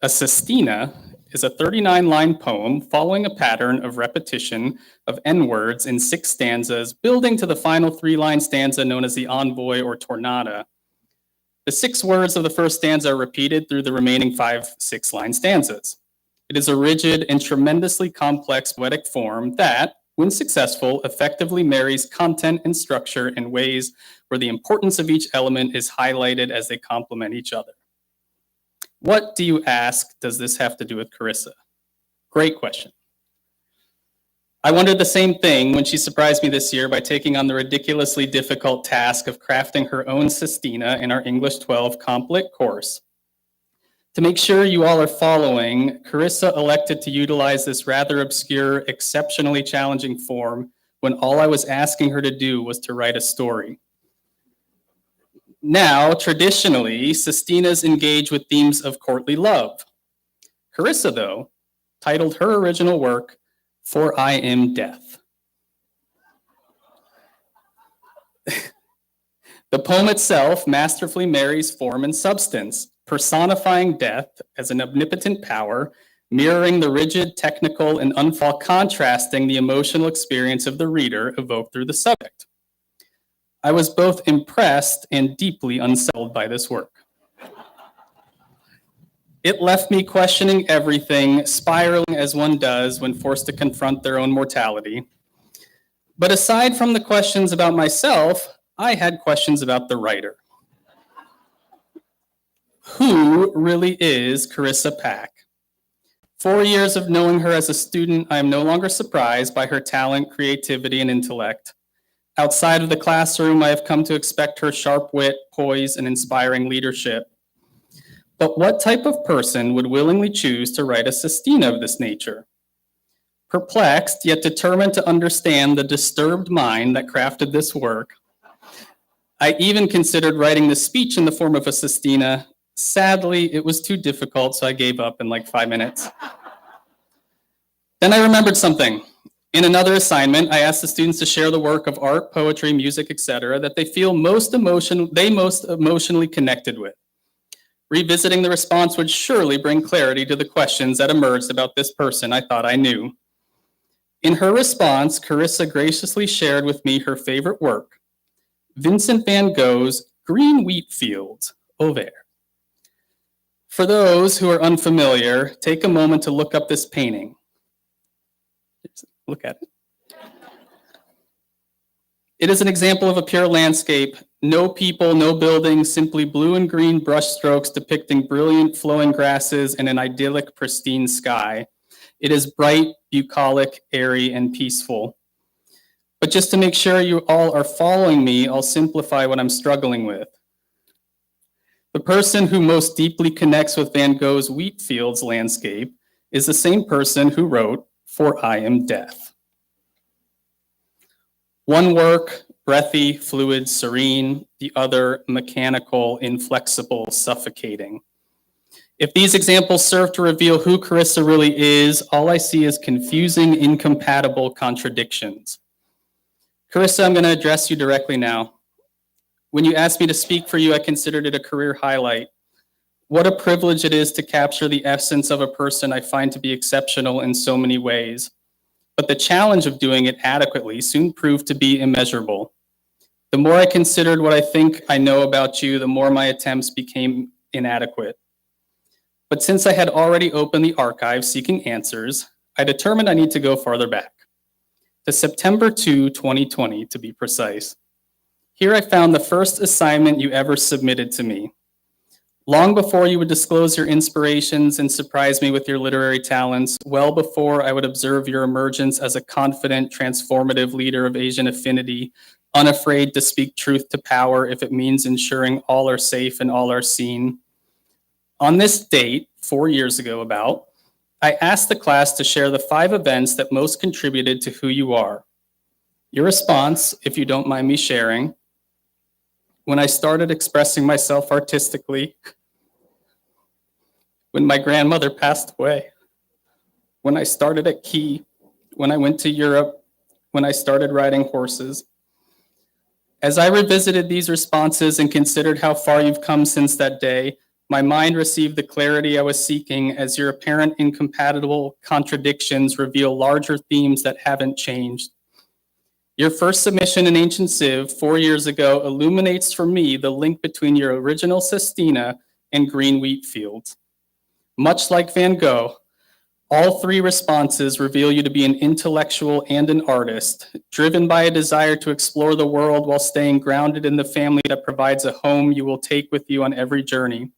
a sestina is a 39-line poem following a pattern of repetition of N-words in 6 stanzas, building to the final 3-line stanza known as the envoy or tornada. The 6 words of the first stanza are repeated through the remaining 5 6-line stanzas. It is a rigid and tremendously complex poetic form that, when successful, effectively marries content and structure in ways where the importance of each element is highlighted as they complement each other. What, do you ask, does this have to do with Carissa? Great question. I wondered the same thing when she surprised me this year by taking on the ridiculously difficult task of crafting her own sestina in our English 12 Comp Lit course. To make sure you all are following, Carissa elected to utilize this rather obscure, exceptionally challenging form when all I was asking her to do was to write a story. Now, traditionally, sestinas engage with themes of courtly love. Carissa, though, titled her original work, For I Am Death. The poem itself masterfully marries form and substance, personifying death as an omnipotent power, mirroring the rigid, technical, and while contrasting the emotional experience of the reader evoked through the subject. I was both impressed and deeply unsettled by this work. It left me questioning everything, spiraling as one does when forced to confront their own mortality. But aside from the questions about myself, I had questions about the writer. Who really is Carissa Pack? 4 years of knowing her as a student, I am no longer surprised by her talent, creativity, and intellect. Outside of the classroom, I have come to expect her sharp wit, poise, and inspiring leadership. But what type of person would willingly choose to write a sestina of this nature? Perplexed, yet determined to understand the disturbed mind that crafted this work, I even considered writing the speech in the form of a sestina. Sadly, it was too difficult, so I gave up in like 5 minutes. Then I remembered something. In another assignment, I asked the students to share the work of art, poetry, music, etc., that they feel most emotionally connected with. Revisiting the response would surely bring clarity to the questions that emerged about this person I thought I knew. In her response, Carissa graciously shared with me her favorite work, Vincent van Gogh's Green Wheat Fields, Over. For those who are unfamiliar, take a moment to look up this painting. Look at it. It is an example of a pure landscape. No people, no buildings, simply blue and green brushstrokes depicting brilliant flowing grasses and an idyllic, pristine sky. It is bright, bucolic, airy, and peaceful. But just to make sure you all are following me, I'll simplify what I'm struggling with. The person who most deeply connects with Van Gogh's wheat fields landscape is the same person who wrote For I Am Death. One work, breathy, fluid, serene, the other, mechanical, inflexible, suffocating. If these examples serve to reveal who Carissa really is, all I see is confusing, incompatible contradictions. Carissa, I'm going to address you directly now. When you asked me to speak for you, I considered it a career highlight. What a privilege it is to capture the essence of a person I find to be exceptional in so many ways. But the challenge of doing it adequately soon proved to be immeasurable. The more I considered what I think I know about you, the more my attempts became inadequate. But since I had already opened the archive seeking answers, I determined I need to go farther back, to September 2, 2020, to be precise. Here I found the first assignment you ever submitted to me. Long before you would disclose your inspirations and surprise me with your literary talents, well before I would observe your emergence as a confident, transformative leader of Asian affinity, unafraid to speak truth to power if it means ensuring all are safe and all are seen. On this date, 4 years ago I asked the class to share the 5 events that most contributed to who you are. Your response, if you don't mind me sharing, when I started expressing myself artistically, when my grandmother passed away, when I started at Key, when I went to Europe, when I started riding horses. As I revisited these responses and considered how far you've come since that day, my mind received the clarity I was seeking as your apparent incompatible contradictions reveal larger themes that haven't changed. Your first submission in Ancient Civ 4 years ago illuminates for me the link between your original sestina and green wheat fields. Much like Van Gogh, all 3 responses reveal you to be an intellectual and an artist, driven by a desire to explore the world while staying grounded in the family that provides a home you will take with you on every journey.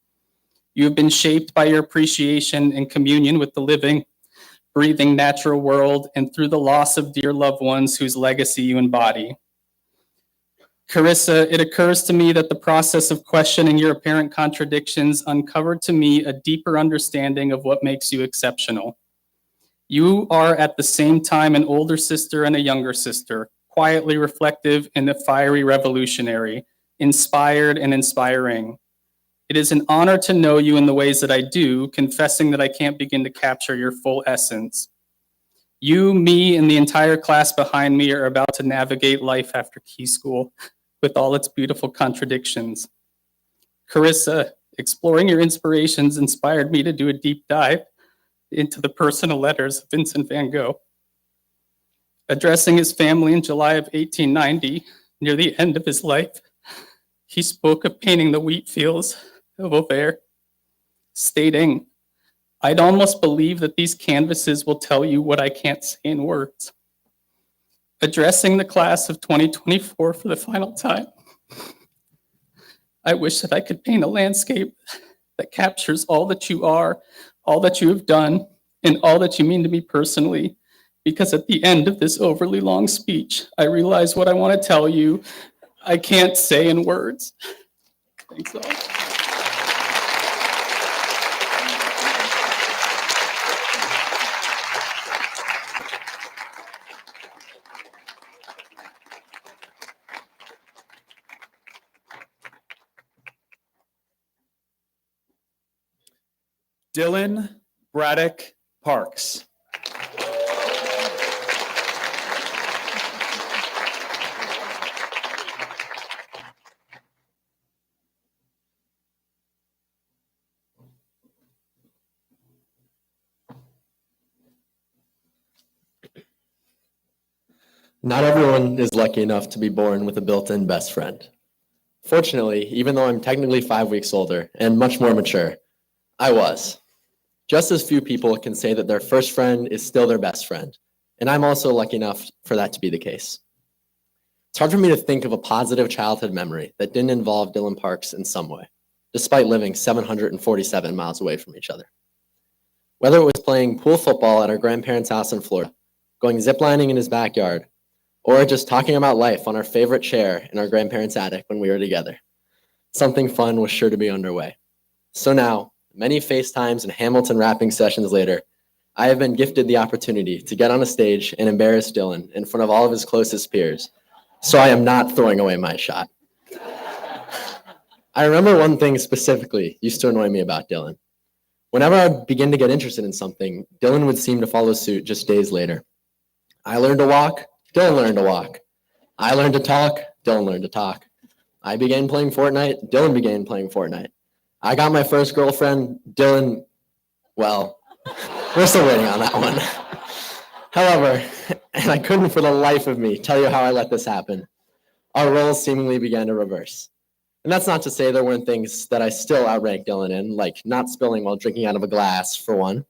You have been shaped by your appreciation and communion with the living, breathing natural world, and through the loss of dear loved ones whose legacy you embody. Carissa, it occurs to me that the process of questioning your apparent contradictions uncovered to me a deeper understanding of what makes you exceptional. You are at the same time an older sister and a younger sister, quietly reflective and a fiery revolutionary, inspired and inspiring. It is an honor to know you in the ways that I do, confessing that I can't begin to capture your full essence. You, me, and the entire class behind me are about to navigate life after Key School with all its beautiful contradictions. Carissa, exploring your inspirations inspired me to do a deep dive into the personal letters of Vincent van Gogh. Addressing his family in July of 1890, near the end of his life, he spoke of painting the wheat fields of Auvers, stating, "I'd almost believe that these canvases will tell you what I can't say in words." Addressing the class of 2024 for the final time, I wish that I could paint a landscape that captures all that you are, all that you have done, and all that you mean to me personally, because at the end of this overly long speech, I realize what I want to tell you, I can't say in words. Thanks all. Dylan Braddock Parks. Not everyone is lucky enough to be born with a built-in best friend. Fortunately, even though I'm technically 5 weeks older and much more mature, I was. Just as few people can say that their first friend is still their best friend, and I'm also lucky enough for that to be the case. It's hard for me to think of a positive childhood memory that didn't involve Dylan Parks in some way, despite living 747 miles away from each other. Whether it was playing pool football at our grandparents' house in Florida, going ziplining in his backyard, or just talking about life on our favorite chair in our grandparents' attic when we were together, something fun was sure to be underway. So now, many FaceTimes and Hamilton rapping sessions later, I have been gifted the opportunity to get on a stage and embarrass Dylan in front of all of his closest peers, so I am not throwing away my shot. I remember one thing specifically used to annoy me about Dylan. Whenever I would begin to get interested in something, Dylan would seem to follow suit just days later. I learned to walk, Dylan learned to walk. I learned to talk, Dylan learned to talk. I began playing Fortnite, Dylan began playing Fortnite. I got my first girlfriend, Dylan, well, we're still waiting on that one. However, and I couldn't for the life of me tell you how I let this happen, our roles seemingly began to reverse. And that's not to say there weren't things that I still outrank Dylan in, like not spilling while drinking out of a glass, for one.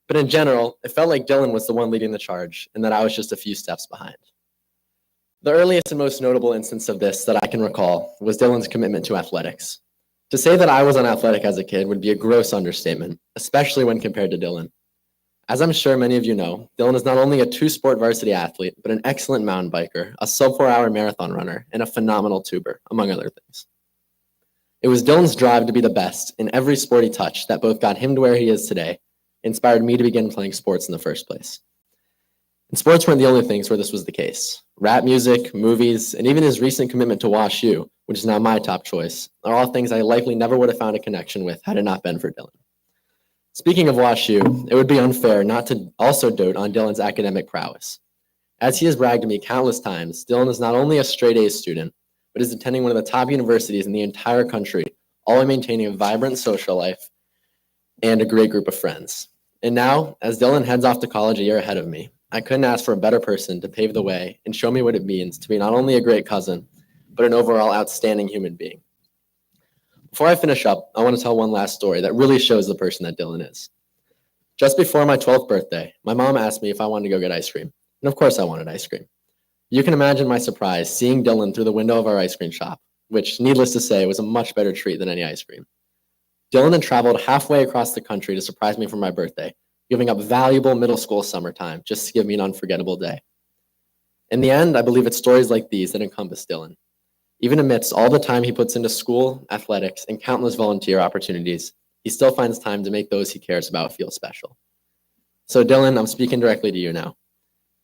But in general, it felt like Dylan was the one leading the charge and that I was just a few steps behind. The earliest and most notable instance of this that I can recall was Dylan's commitment to athletics. To say that I was unathletic as a kid would be a gross understatement, especially when compared to Dylan. As I'm sure many of you know, Dylan is not only a two-sport varsity athlete, but an excellent mountain biker, a sub-4-hour marathon runner, and a phenomenal tuber, among other things. It was Dylan's drive to be the best in every sport he touched that both got him to where he is today, inspired me to begin playing sports in the first place. And sports weren't the only things where this was the case. Rap music, movies, and even his recent commitment to Wash U, which is now my top choice, are all things I likely never would have found a connection with had it not been for Dylan. Speaking of Wash U, it would be unfair not to also dote on Dylan's academic prowess. As he has bragged to me countless times, Dylan is not only a straight A student, but is attending one of the top universities in the entire country, all while maintaining a vibrant social life and a great group of friends. And now, as Dylan heads off to college a year ahead of me, I couldn't ask for a better person to pave the way and show me what it means to be not only a great cousin, but an overall outstanding human being. Before I finish up, I want to tell one last story that really shows the person that Dylan is. Just before my 12th birthday, my mom asked me if I wanted to go get ice cream. And of course I wanted ice cream. You can imagine my surprise seeing Dylan through the window of our ice cream shop, which, needless to say, was a much better treat than any ice cream. Dylan had traveled halfway across the country to surprise me for my birthday, giving up valuable middle school summertime just to give me an unforgettable day. In the end, I believe it's stories like these that encompass Dylan. Even amidst all the time he puts into school, athletics, and countless volunteer opportunities, he still finds time to make those he cares about feel special. So Dylan, I'm speaking directly to you now.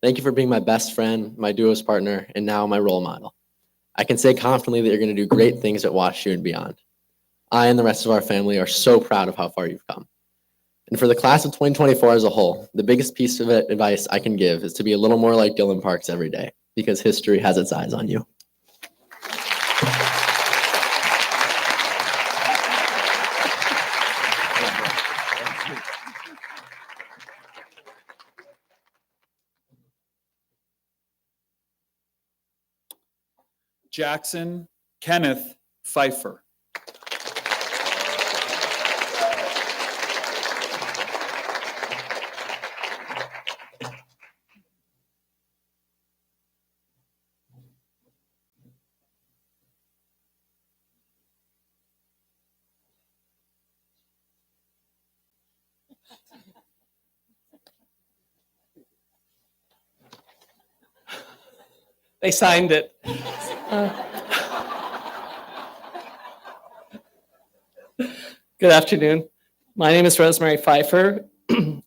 Thank you for being my best friend, my duos partner, and now my role model. I can say confidently that you're going to do great things at Wash U and beyond. I and the rest of our family are so proud of how far you've come. And for the class of 2024 as a whole, the biggest piece of advice I can give is to be a little more like Dylan Parks every day, because history has its eyes on you. Jackson Kenneth Pfeiffer. They signed it. Good afternoon. My name is Rosemary Pfeiffer,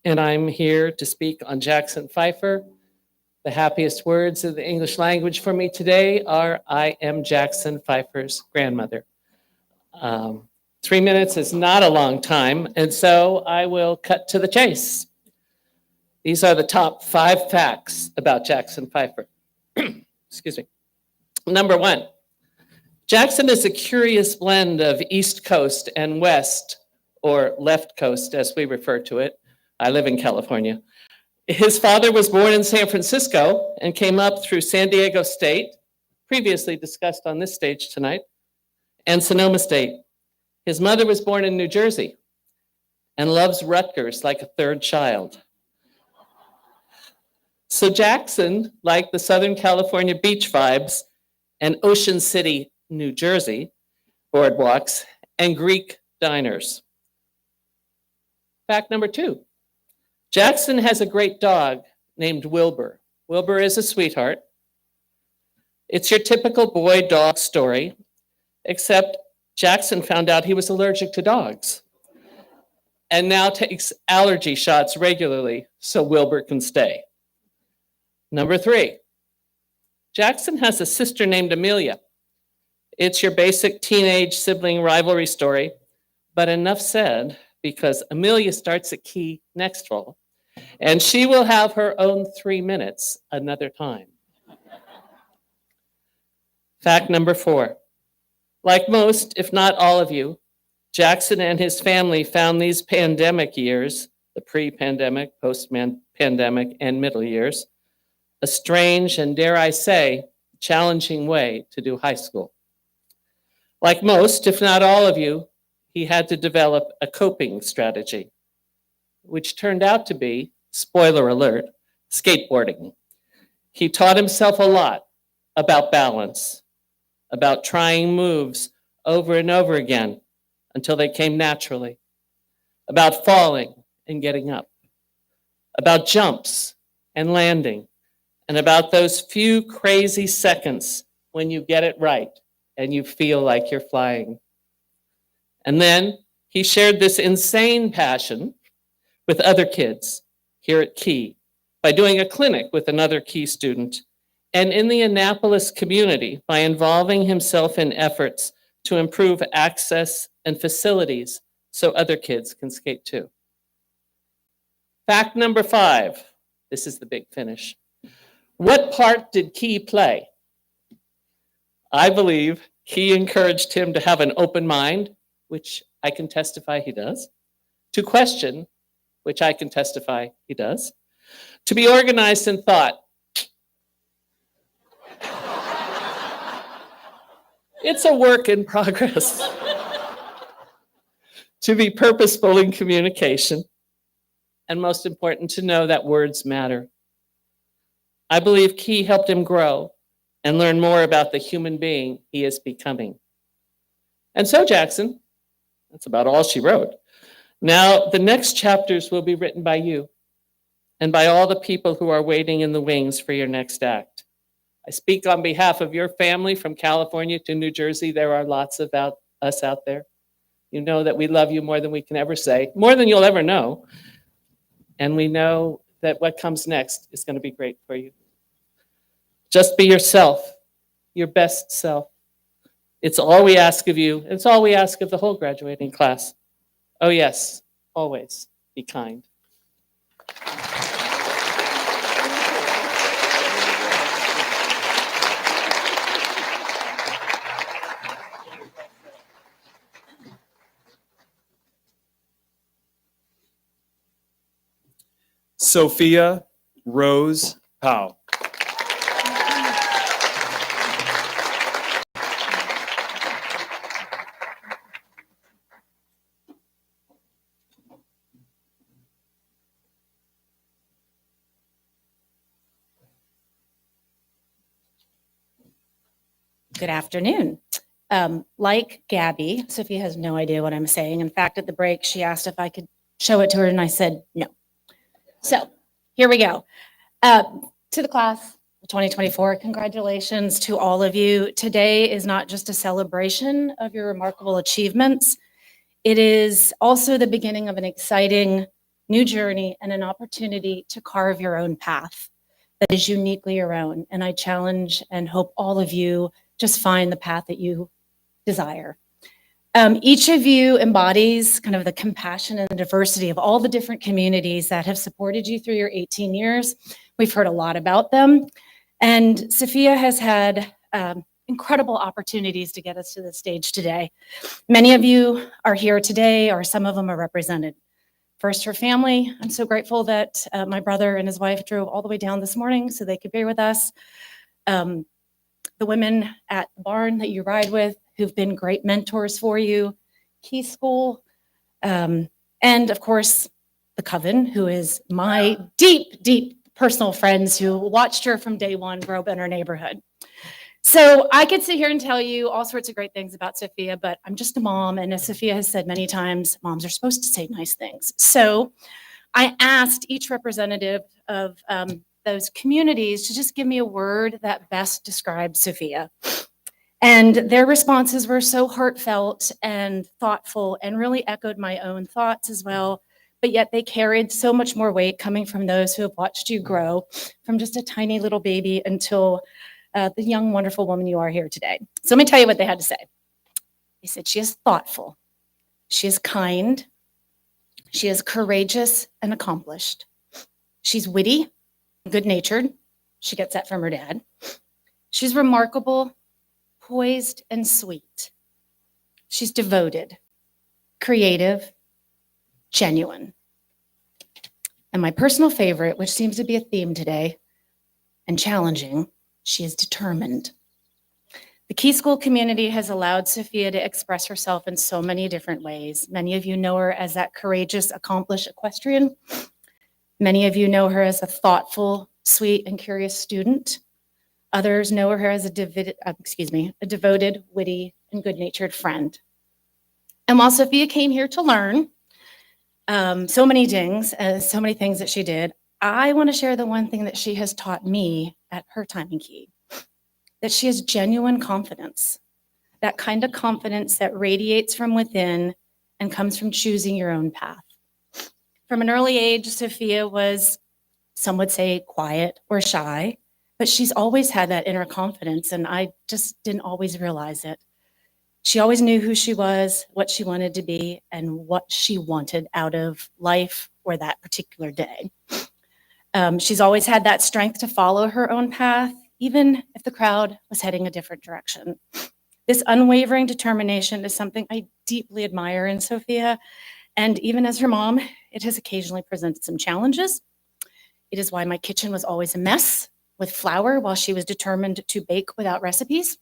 and I'm here to speak on Jackson Pfeiffer. The happiest words of the English language for me today are, I am Jackson Pfeiffer's grandmother. 3 minutes is not a long time, and so I will cut to the chase. These are the top 5 facts about Jackson Pfeiffer. Excuse me. Number 1, Jackson is a curious blend of East Coast and West, or left coast as we refer to it. I live in California. His father was born in San Francisco and came up through San Diego State, previously discussed on this stage tonight, and Sonoma State. His mother was born in New Jersey and loves Rutgers like a third child. So Jackson, like the Southern California beach vibes and Ocean City, New Jersey, boardwalks, and Greek diners. Fact number 2, Jackson has a great dog named Wilbur. Wilbur is a sweetheart. It's your typical boy-dog story, except Jackson found out he was allergic to dogs and now takes allergy shots regularly so Wilbur can stay. Number 3, Jackson has a sister named Amelia. It's your basic teenage sibling rivalry story, but enough said, because Amelia starts at Key next fall, and she will have her own 3 minutes another time. Fact number 4, like most, if not all of you, Jackson and his family found these pandemic years, the pre-pandemic, post-pandemic, and middle years, a strange and, dare I say, challenging way to do high school. Like most, if not all of you, he had to develop a coping strategy, which turned out to be, spoiler alert, skateboarding. He taught himself a lot about balance, about trying moves over and over again until they came naturally, about falling and getting up, about jumps and landing, and about those few crazy seconds when you get it right and you feel like you're flying. And then he shared this insane passion with other kids here at Key by doing a clinic with another Key student, and in the Annapolis community by involving himself in efforts to improve access and facilities so other kids can skate too. Fact number 5, this is the big finish. What part did Key play? I believe Key encouraged him to have an open mind, which I can testify he does, to question, which I can testify he does, to be organized in thought. It's a work in progress. To be purposeful in communication, and most important, to know that words matter. I believe Key helped him grow and learn more about the human being he is becoming. And so, Jackson, that's about all she wrote. Now, the next chapters will be written by you and by all the people who are waiting in the wings for your next act. I speak on behalf of your family from California to New Jersey. There are lots of us out there. You know that we love you more than we can ever say, more than you'll ever know. And we know that what comes next is going to be great for you. Just be yourself, your best self. It's all we ask of you. It's all we ask of the whole graduating class. Oh yes, always be kind. Sophia Rose Powell. Good afternoon. Like Gabby, Sophia has no idea what I'm saying. In fact, at the break, she asked if I could show it to her, and I said no. So here we go. To the class of 2024, congratulations to all of you. Today is not just a celebration of your remarkable achievements. It is also the beginning of an exciting new journey and an opportunity to carve your own path that is uniquely your own. And I challenge and hope all of you just find the path that you desire. Each of you embodies kind of the compassion and the diversity of all the different communities that have supported you through your 18 years. We've heard a lot about them. And Sophia has had incredible opportunities to get us to the stage today. Many of you are here today, or some of them are represented. First, her family. I'm so grateful that my brother and his wife drove all the way down this morning so they could be with us. The women at the barn that you ride with, who've been great mentors for you, Key School, and of course, the Coven, who is my deep, deep personal friends who watched her from day one grow up in our neighborhood. So I could sit here and tell you all sorts of great things about Sophia, but I'm just a mom. And as Sophia has said many times, moms are supposed to say nice things. So I asked each representative of those communities to just give me a word that best describes Sophia. And their responses were so heartfelt and thoughtful and really echoed my own thoughts as well. But yet they carried so much more weight coming from those who have watched you grow from just a tiny little baby until the young, wonderful woman you are here today. So let me tell you what they had to say. They said she is thoughtful, she is kind, she is courageous and accomplished. She's witty, good-natured. She gets that from her dad. She's remarkable, poised, and sweet. She's devoted, creative, genuine. And my personal favorite, which seems to be a theme today, and challenging, she is determined. The Key School community has allowed Sophia to express herself in so many different ways. Many of you know her as that courageous, accomplished equestrian. Many of you know her as a thoughtful, sweet, and curious student. Others know her as a devoted, witty, and good-natured friend. And while Sophia came here to learn so many things that she did, I want to share the one thing that she has taught me at her time in Key, that she has genuine confidence, that kind of confidence that radiates from within and comes from choosing your own path. From an early age, Sophia was, some would say, quiet or shy, but she's always had that inner confidence, and I just didn't always realize it. She always knew who she was, what she wanted to be, and what she wanted out of life or that particular day. She's always had that strength to follow her own path, even if the crowd was heading a different direction. This unwavering determination is something I deeply admire in Sophia, and even as her mom, it has occasionally presented some challenges. It is why my kitchen was always a mess with flour while she was determined to bake without recipes.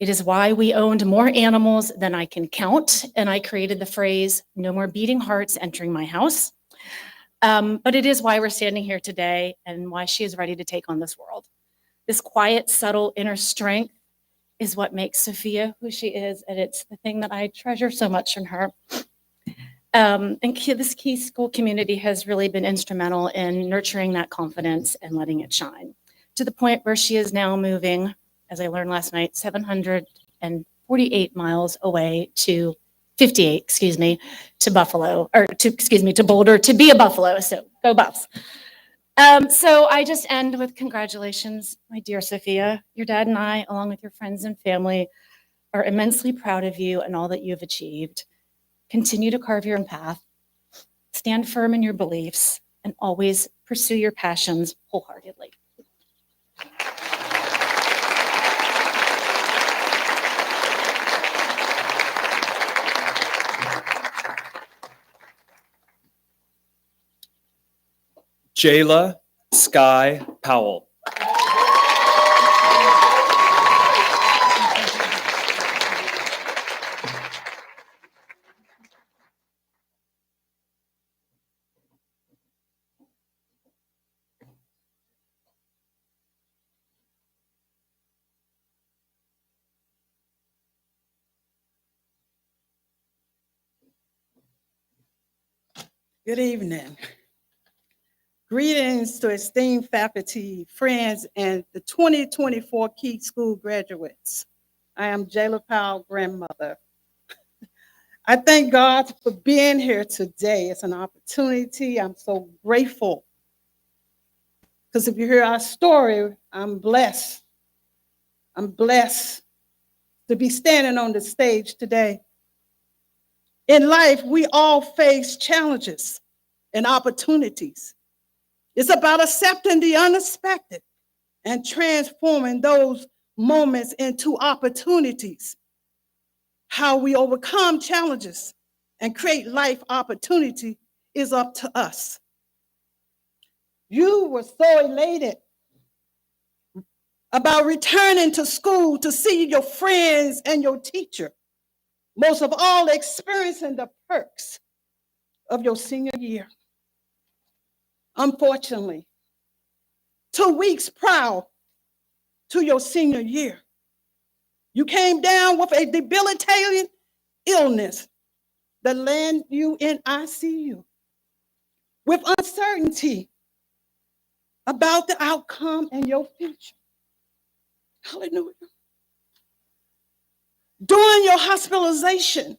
It is why we owned more animals than I can count, and I created the phrase, "No more beating hearts entering my house." But it is why we're standing here today and why she is ready to take on this world. This quiet, subtle inner strength is what makes Sophia who she is, and it's the thing that I treasure so much in her. And this Key School community has really been instrumental in nurturing that confidence and letting it shine, to the point where she is now moving, as I learned last night, 748 miles away to 58, to Buffalo, or to Boulder to be a Buffalo. So go Buffs. So I just end with congratulations, my dear Sophia. Your dad and I, along with your friends and family, are immensely proud of you and all that you've achieved. Continue to carve your own path, stand firm in your beliefs, and always pursue your passions wholeheartedly. Jayla Sky Powell. Good evening. Greetings to esteemed faculty, friends, and the 2024 Key School graduates. I am Jayla Powell, grandmother. I thank God for being here today. It's an opportunity. I'm so grateful. Because if you hear our story, I'm blessed. I'm blessed to be standing on the stage today. In life, we all face challenges and opportunities. It's about accepting the unexpected and transforming those moments into opportunities. How we overcome challenges and create life opportunity is up to us. You were so elated about returning to school to see your friends and your teacher, most of all experiencing the perks of your senior year. Unfortunately, 2 weeks prior to your senior year, you came down with a debilitating illness that landed you in ICU with uncertainty about the outcome and your future. Hallelujah. During your hospitalization,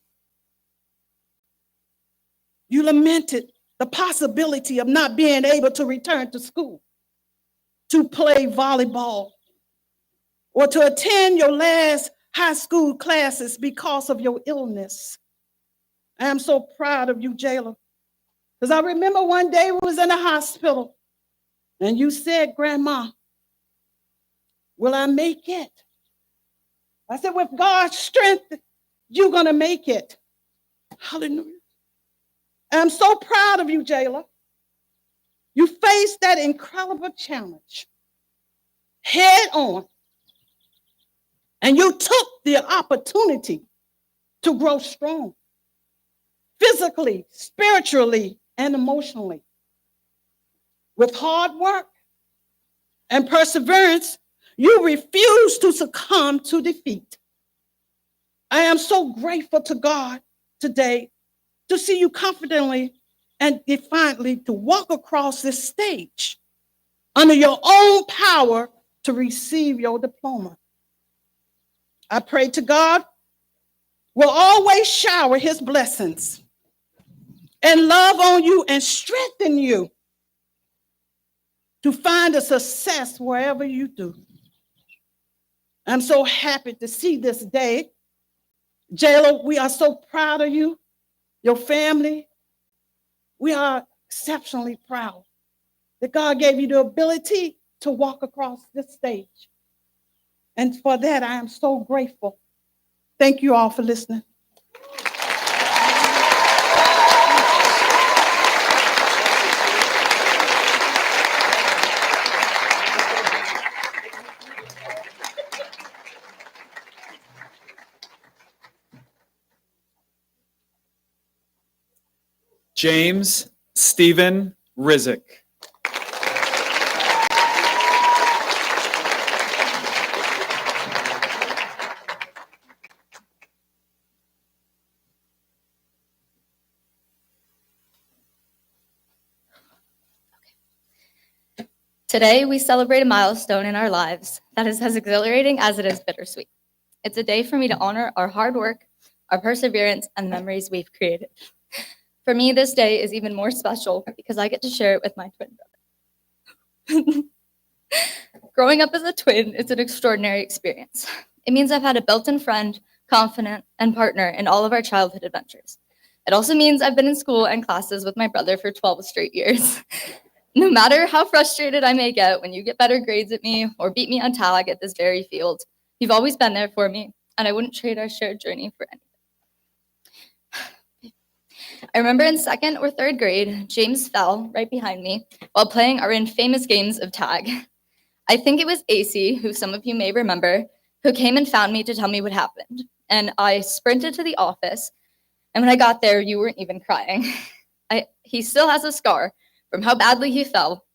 you lamented the possibility of not being able to return to school, to play volleyball, or to attend your last high school classes because of your illness. I am so proud of you, Jayla, because I remember one day we was in a hospital and you said, Grandma, will I make it? I said, with God's strength, you're going to make it. Hallelujah. I'm so proud of you, Jayla. You faced that incredible challenge head on, and you took the opportunity to grow strong, physically, spiritually, and emotionally. With hard work and perseverance, you refuse to succumb to defeat. I am so grateful to God today to see you confidently and defiantly to walk across this stage under your own power to receive your diploma. I pray to God will always shower his blessings and love on you and strengthen you to find a success wherever you do. I'm so happy to see this day. Jayla, we are so proud of you, your family. We are exceptionally proud that God gave you the ability to walk across this stage. And for that, I am so grateful. Thank you all for listening. James Stephen Rizik. Today, we celebrate a milestone in our lives that is as exhilarating as it is bittersweet. It's a day for me to honor our hard work, our perseverance, and the memories we've created. For me, this day is even more special because I get to share it with my twin brother. Growing up as a twin is an extraordinary experience. It means I've had a built-in friend, confidant, and partner in all of our childhood adventures. It also means I've been in school and classes with my brother for 12 straight years. No matter how frustrated I may get when you get better grades at me or beat me on tag at this very field, you've always been there for me, and I wouldn't trade our shared journey for anything. I remember in 2nd or 3rd grade, James fell right behind me while playing our infamous games of tag. I think it was AC, who some of you may remember, who came and found me to tell me what happened. And I sprinted to the office, and when I got there, you weren't even crying. He still has a scar from how badly he fell,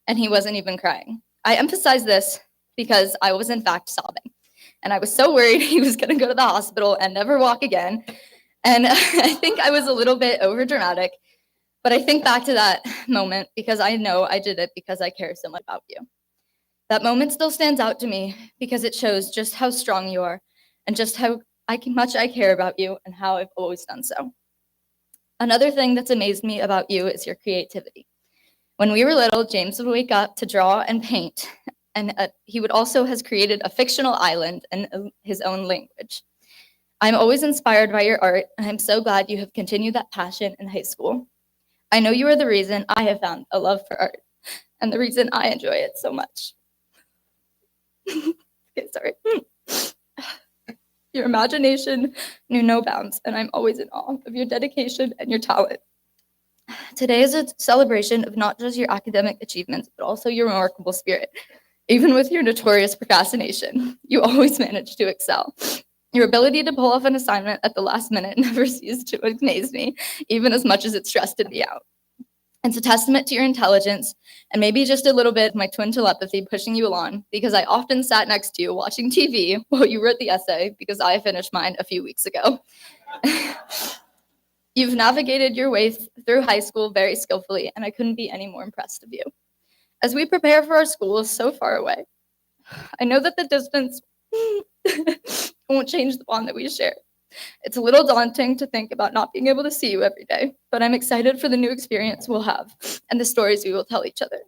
and he wasn't even crying. I emphasize this because I was in fact sobbing, and I was so worried he was gonna go to the hospital and never walk again. And I think I was a little bit overdramatic, But I think back to that moment because I know I did it because I care so much about you. That moment still stands out to me because it shows just how strong you are and just how much I care about you and how I've always done so. Another thing that's amazed me about you is your creativity. When we were little, James would wake up to draw and paint, and he would also has created a fictional island in his own language. I'm always inspired by your art, and I'm so glad you have continued that passion in high school. I know you are the reason I have found a love for art and the reason I enjoy it so much. Okay, sorry. Your imagination knew no bounds, and I'm always in awe of your dedication and your talent. Today is a celebration of not just your academic achievements, but also your remarkable spirit. Even with your notorious procrastination, you always manage to excel. Your ability to pull off an assignment at the last minute never ceases to amaze me, even as much as it stressed me out. It's a testament to your intelligence and maybe just a little bit of my twin telepathy pushing you along, because I often sat next to you watching TV while you wrote the essay because I finished mine a few weeks ago. You've navigated your way through high school very skillfully, and I couldn't be any more impressed of you. As we prepare for our school so far away, I know that the distance won't change the bond that we share. It's a little daunting to think about not being able to see you every day, but I'm excited for the new experience we'll have and the stories we will tell each other.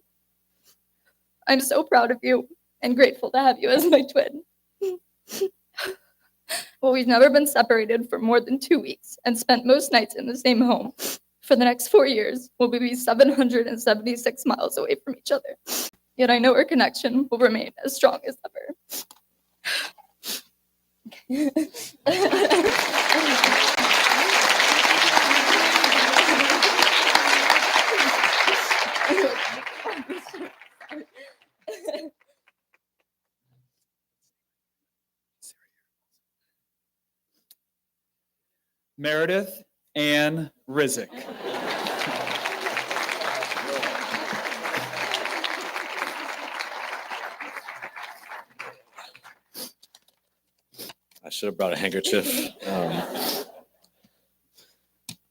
I'm so proud of you and grateful to have you as my twin. Well, we've never been separated for more than 2 weeks and spent most nights in the same home. For the next 4 years, we'll be 776 miles away from each other. Yet I know our connection will remain as strong as ever. Meredith Ann Rizik. I should have brought a handkerchief.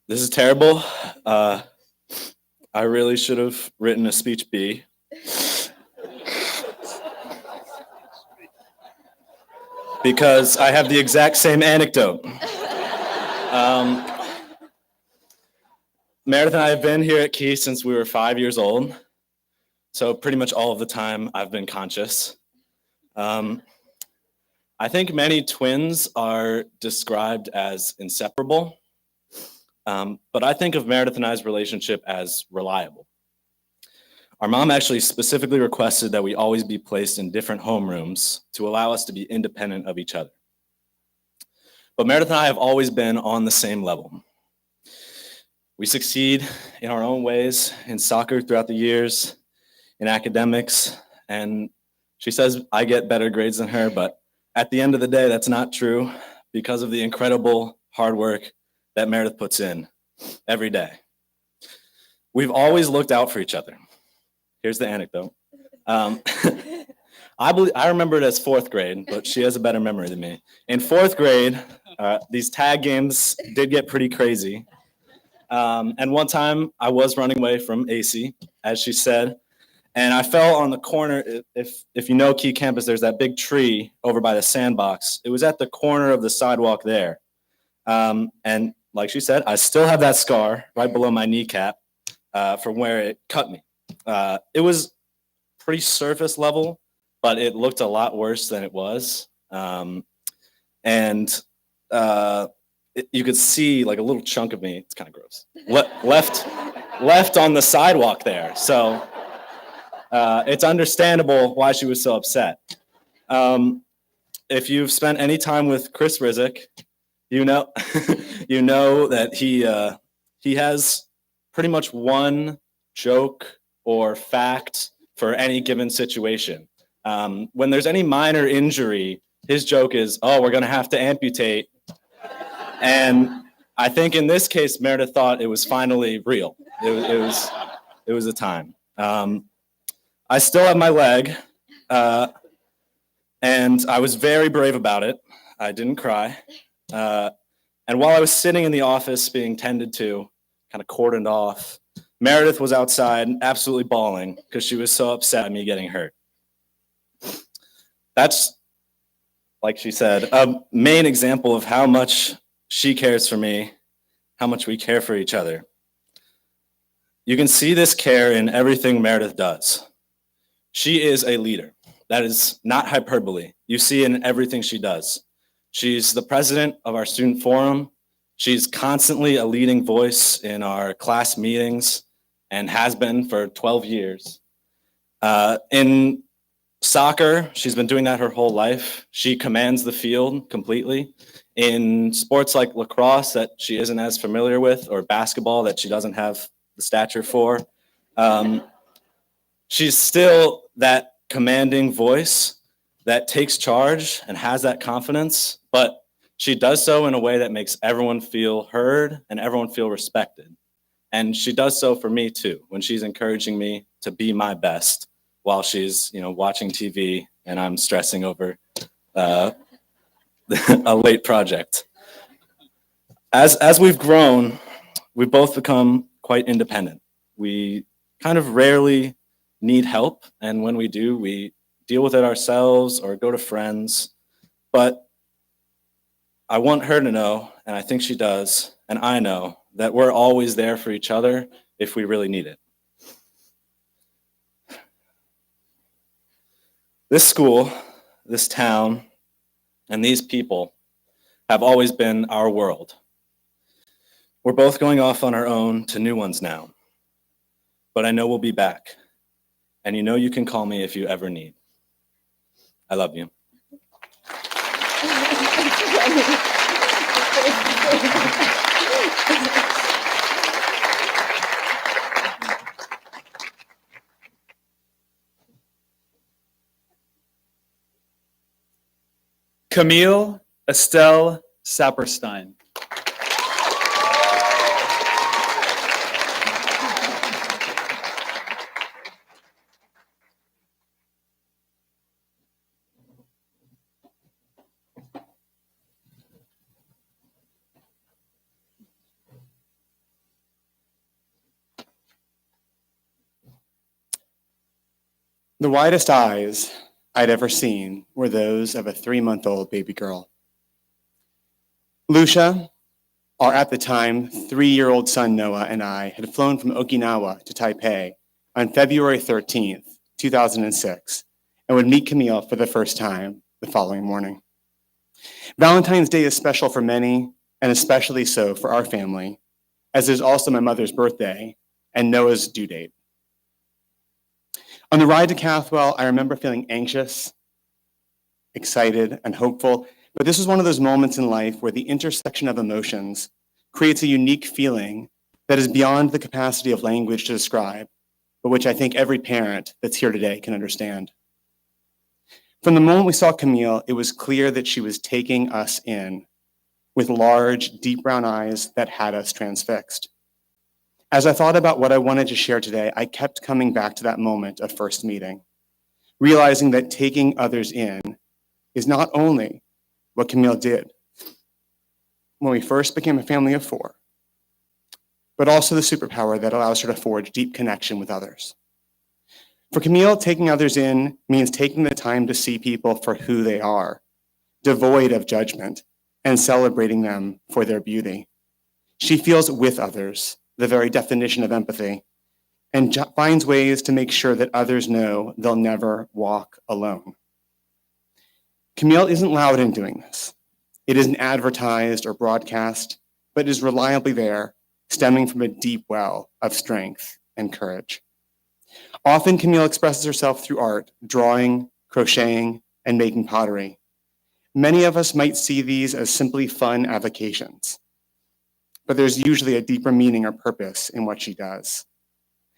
This is terrible. I really should have written a speech B. Because I have the exact same anecdote. Meredith and I have been here at Key since we were 5 years old. So pretty much all of the time I've been conscious. I think many twins are described as inseparable, but I think of Meredith and I's relationship as reliable. Our mom actually specifically requested that we always be placed in different homerooms to allow us to be independent of each other. But Meredith and I have always been on the same level. We succeed in our own ways in soccer throughout the years, in academics, and she says I get better grades than her, but at the end of the day, that's not true because of the incredible hard work that Meredith puts in every day. We've always looked out for each other. Here's the anecdote. I remember it as 4th grade, but she has a better memory than me. In 4th grade, these tag games did get pretty crazy. And one time I was running away from AC, as she said, and I fell on the corner. If you know Key Campus, there's that big tree over by the sandbox. It was at the corner of the sidewalk there. And like she said, I still have that scar right below my kneecap from where it cut me. It was pretty surface level, but it looked a lot worse than it was. You could see like a little chunk of me. It's kind of gross. Left on the sidewalk there. So it's understandable why she was so upset. If you've spent any time with Chris Rizik, you know that he has pretty much one joke or fact for any given situation. When there's any minor injury, his joke is, "Oh, we're gonna have to amputate." And I think in this case, Meredith thought it was finally real. It was a time. I still have my leg, and I was very brave about it. I didn't cry. And while I was sitting in the office being tended to, kind of cordoned off, Meredith was outside absolutely bawling because she was so upset at me getting hurt. That's, like she said, a main example of how much she cares for me, how much we care for each other. You can see this care in everything Meredith does. She is a leader. That is not hyperbole. You see it in everything she does. She's the president of our student forum. She's constantly a leading voice in our class meetings and has been for 12 years. In soccer, she's been doing that her whole life. She commands the field completely. In sports like lacrosse that she isn't as familiar with, or basketball that she doesn't have the stature for, she's still that commanding voice that takes charge and has that confidence, but she does so in a way that makes everyone feel heard and everyone feel respected. And she does so for me too, when she's encouraging me to be my best while she's, watching TV and I'm stressing over a late project. As we've grown, we've both become quite independent. We kind of rarely need help, and when we do, we deal with it ourselves or go to friends. But I want her to know, and I think she does, and I know, that we're always there for each other if we really need it. This school, this town, and these people have always been our world. We're both going off on our own to new ones now, but I know we'll be back. And you can call me if you ever need. I love you. Camille Estelle Saperstein. The widest eyes I'd ever seen were those of a 3-month-old baby girl. Lucia, our at the time 3-year-old son Noah, and I had flown from Okinawa to Taipei on February 13th, 2006, and would meet Camille for the first time the following morning. Valentine's Day is special for many, and especially so for our family, as it is also my mother's birthday and Noah's due date. On the ride to Cathwell, I remember feeling anxious, excited, and hopeful, but this was one of those moments in life where the intersection of emotions creates a unique feeling that is beyond the capacity of language to describe, but which I think every parent that's here today can understand. From the moment we saw Camille, it was clear that she was taking us in with large, deep brown eyes that had us transfixed. As I thought about what I wanted to share today, I kept coming back to that moment of first meeting, realizing that taking others in is not only what Camille did when we first became a family of 4, but also the superpower that allows her to forge deep connection with others. For Camille, taking others in means taking the time to see people for who they are, devoid of judgment, and celebrating them for their beauty. She feels with others, the very definition of empathy, and finds ways to make sure that others know they'll never walk alone. Camille isn't loud in doing this. It isn't advertised or broadcast, but is reliably there, stemming from a deep well of strength and courage. Often, Camille expresses herself through art, drawing, crocheting, and making pottery. Many of us might see these as simply fun avocations, but there's usually a deeper meaning or purpose in what she does.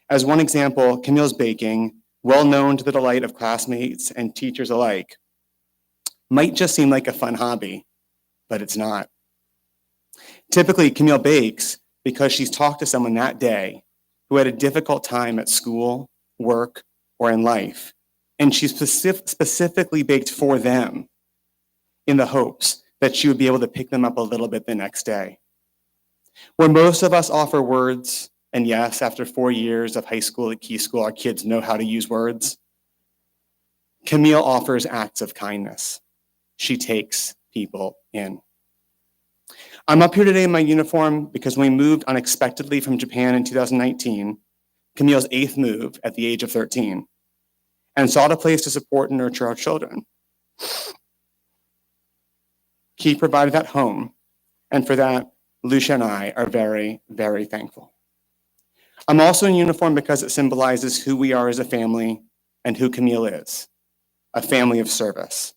As one example, Camille's baking, well known to the delight of classmates and teachers alike, might just seem like a fun hobby, but it's not. Typically, Camille bakes because she's talked to someone that day who had a difficult time at school, work, or in life, and she specifically baked for them in the hopes that she would be able to pick them up a little bit the next day. Where most of us offer words And yes, after 4 years of high school at Key School, our kids know how to use words. Camille offers acts of kindness. She takes people in. I'm up here today in my uniform because when we moved unexpectedly from Japan in 2019, Camille's 8th move at the age of 13, and sought a place to support and nurture our children. Key provided that home, and for that, Lucia and I are very, very thankful. I'm also in uniform because it symbolizes who we are as a family and who Camille is, a family of service.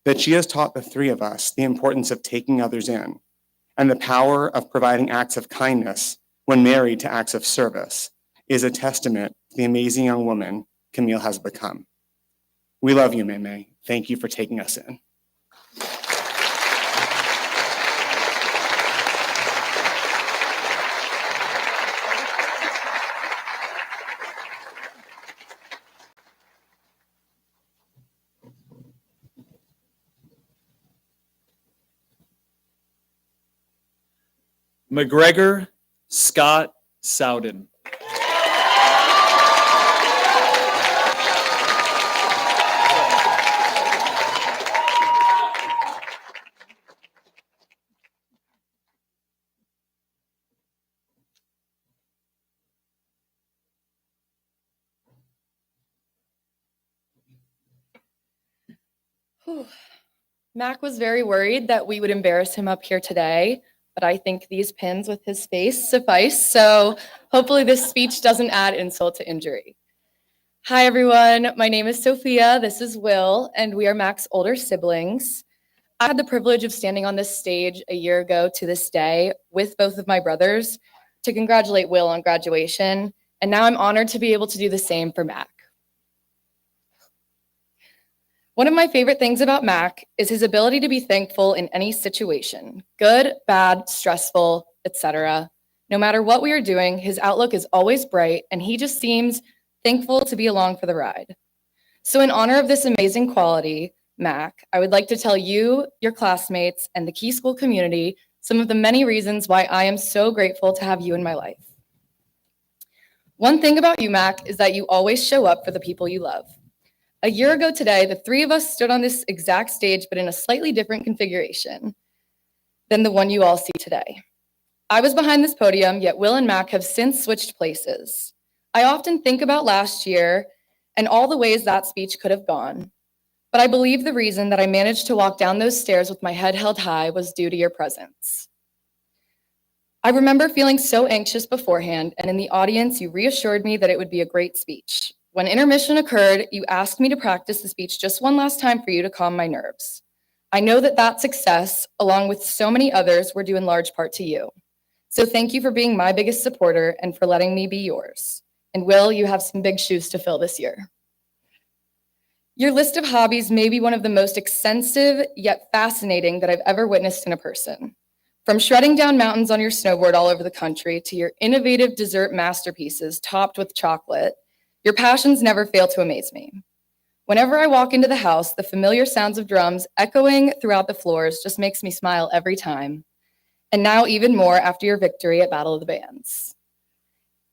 That she has taught the 3 of us the importance of taking others in and the power of providing acts of kindness when married to acts of service is a testament to the amazing young woman Camille has become. We love you, May. Thank you for taking us in. McGregor Scott Sowden. Whew. Mac was very worried that we would embarrass him up here today, but I think these pins with his face suffice, so hopefully this speech doesn't add insult to injury. Hi, everyone. My name is Sophia. This is Will, and we are Mac's older siblings. I had the privilege of standing on this stage a year ago to this day with both of my brothers to congratulate Will on graduation, and now I'm honored to be able to do the same for Mac. One of my favorite things about Mac is his ability to be thankful in any situation, good, bad, stressful, etc. No matter what we are doing, his outlook is always bright, and he just seems thankful to be along for the ride. So in honor of this amazing quality, Mac, I would like to tell you, your classmates, and the Key School community some of the many reasons why I am so grateful to have you in my life. One thing about you, Mac, is that you always show up for the people you love. A year ago today, the 3 of us stood on this exact stage, but in a slightly different configuration than the one you all see today. I was behind this podium, yet Will and Mac have since switched places. I often think about last year and all the ways that speech could have gone, but I believe the reason that I managed to walk down those stairs with my head held high was due to your presence. I remember feeling so anxious beforehand, and in the audience, you reassured me that it would be a great speech. When intermission occurred, you asked me to practice the speech just one last time for you to calm my nerves. I know that that success, along with so many others, were due in large part to you. So thank you for being my biggest supporter and for letting me be yours. And Will, you have some big shoes to fill this year. Your list of hobbies may be one of the most extensive yet fascinating that I've ever witnessed in a person. From shredding down mountains on your snowboard all over the country to your innovative dessert masterpieces topped with chocolate, your passions never fail to amaze me. Whenever I walk into the house, the familiar sounds of drums echoing throughout the floors just makes me smile every time. And now even more after your victory at Battle of the Bands.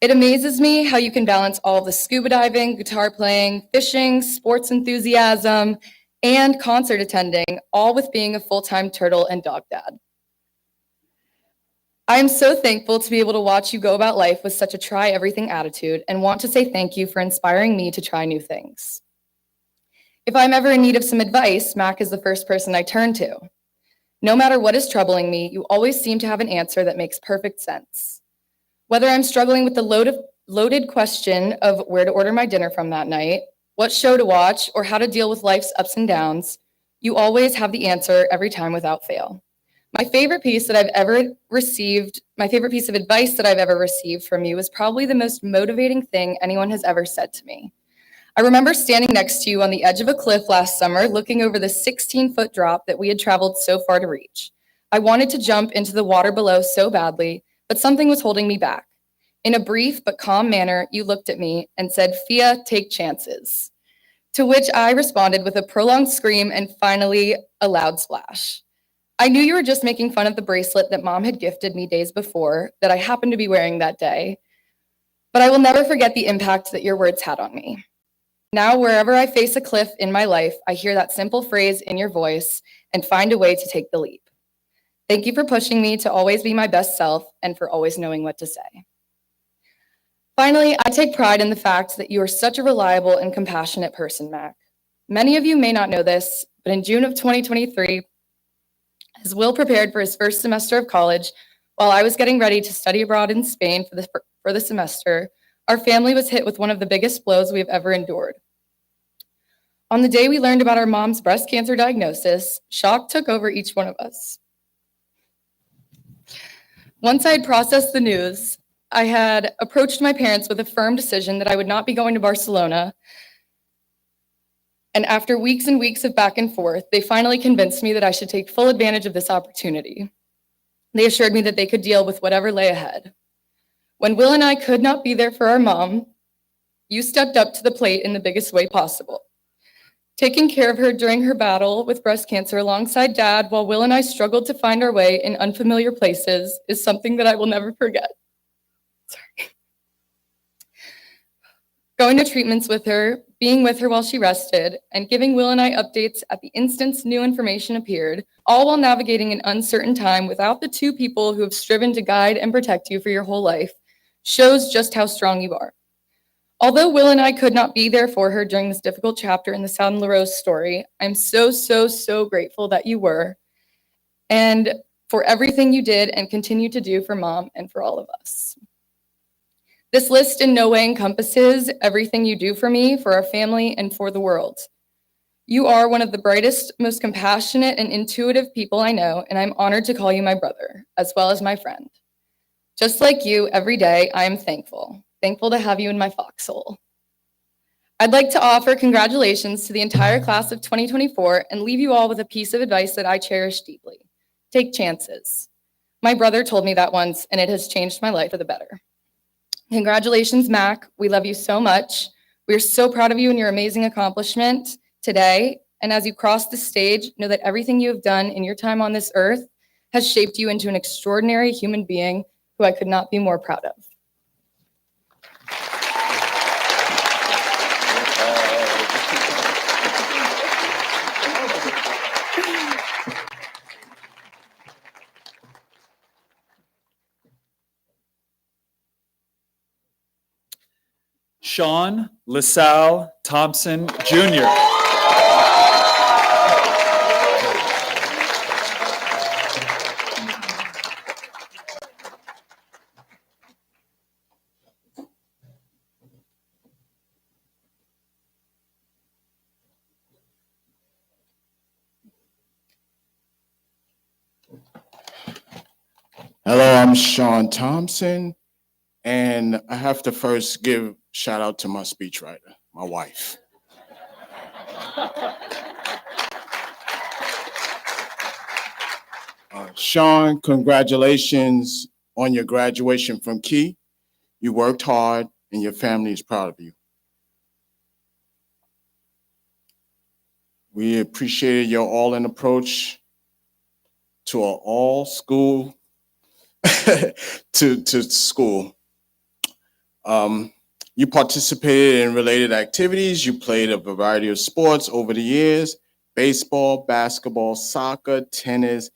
It amazes me how you can balance all of the scuba diving, guitar playing, fishing, sports enthusiasm, and concert attending, all with being a full-time turtle and dog dad. I am so thankful to be able to watch you go about life with such a try-everything attitude and want to say thank you for inspiring me to try new things. If I'm ever in need of some advice, Mac is the first person I turn to. No matter what is troubling me, you always seem to have an answer that makes perfect sense. Whether I'm struggling with the loaded question of where to order my dinner from that night, what show to watch, or how to deal with life's ups and downs, you always have the answer every time without fail. My favorite piece of advice that I've ever received from you is probably the most motivating thing anyone has ever said to me. I remember standing next to you on the edge of a cliff last summer, looking over the 16-foot drop that we had traveled so far to reach. I wanted to jump into the water below so badly, but something was holding me back. In a brief but calm manner, you looked at me and said, "Fia, take chances." To which I responded with a prolonged scream and finally a loud splash. I knew you were just making fun of the bracelet that Mom had gifted me days before that I happened to be wearing that day, but I will never forget the impact that your words had on me. Now, wherever I face a cliff in my life, I hear that simple phrase in your voice and find a way to take the leap. Thank you for pushing me to always be my best self and for always knowing what to say. Finally, I take pride in the fact that you are such a reliable and compassionate person, Mac. Many of you may not know this, but in June of 2023, as Will prepared for his first semester of college, while I was getting ready to study abroad in Spain for the semester, our family was hit with one of the biggest blows we have ever endured. On the day we learned about our mom's breast cancer diagnosis, shock took over each one of us. Once I had processed the news, I had approached my parents with a firm decision that I would not be going to Barcelona. And after weeks and weeks of back and forth, they finally convinced me that I should take full advantage of this opportunity. They assured me that they could deal with whatever lay ahead. When Will and I could not be there for our mom, you stepped up to the plate in the biggest way possible. Taking care of her during her battle with breast cancer alongside Dad while Will and I struggled to find our way in unfamiliar places is something that I will never forget. Sorry. Going to treatments with her, being with her while she rested, and giving Will and I updates at the instant new information appeared, all while navigating an uncertain time without the two people who have striven to guide and protect you for your whole life, shows just how strong you are. Although Will and I could not be there for her during this difficult chapter in the Saint LaRose story, I'm so, so, so grateful that you were, and for everything you did and continue to do for Mom and for all of us. This list in no way encompasses everything you do for me, for our family, and for the world. You are one of the brightest, most compassionate, and intuitive people I know, and I'm honored to call you my brother, as well as my friend. Just like you, every day, I am thankful to have you in my foxhole. I'd like to offer congratulations to the entire class of 2024 and leave you all with a piece of advice that I cherish deeply. Take chances. My brother told me that once, and it has changed my life for the better. Congratulations, Mac. We love you so much. We are so proud of you and your amazing accomplishment today. And as you cross the stage, know that everything you have done in your time on this earth has shaped you into an extraordinary human being who I could not be more proud of. Sean LaSalle Thompson, Jr. Hello, I'm Sean Thompson, and I have to first give shout out to my speechwriter, my wife. Sean, congratulations on your graduation from Key. You worked hard, and your family is proud of you. We appreciated your all-in approach to an all-school to school. You participated in related activities. You played a variety of sports over the years: baseball, basketball, soccer, tennis,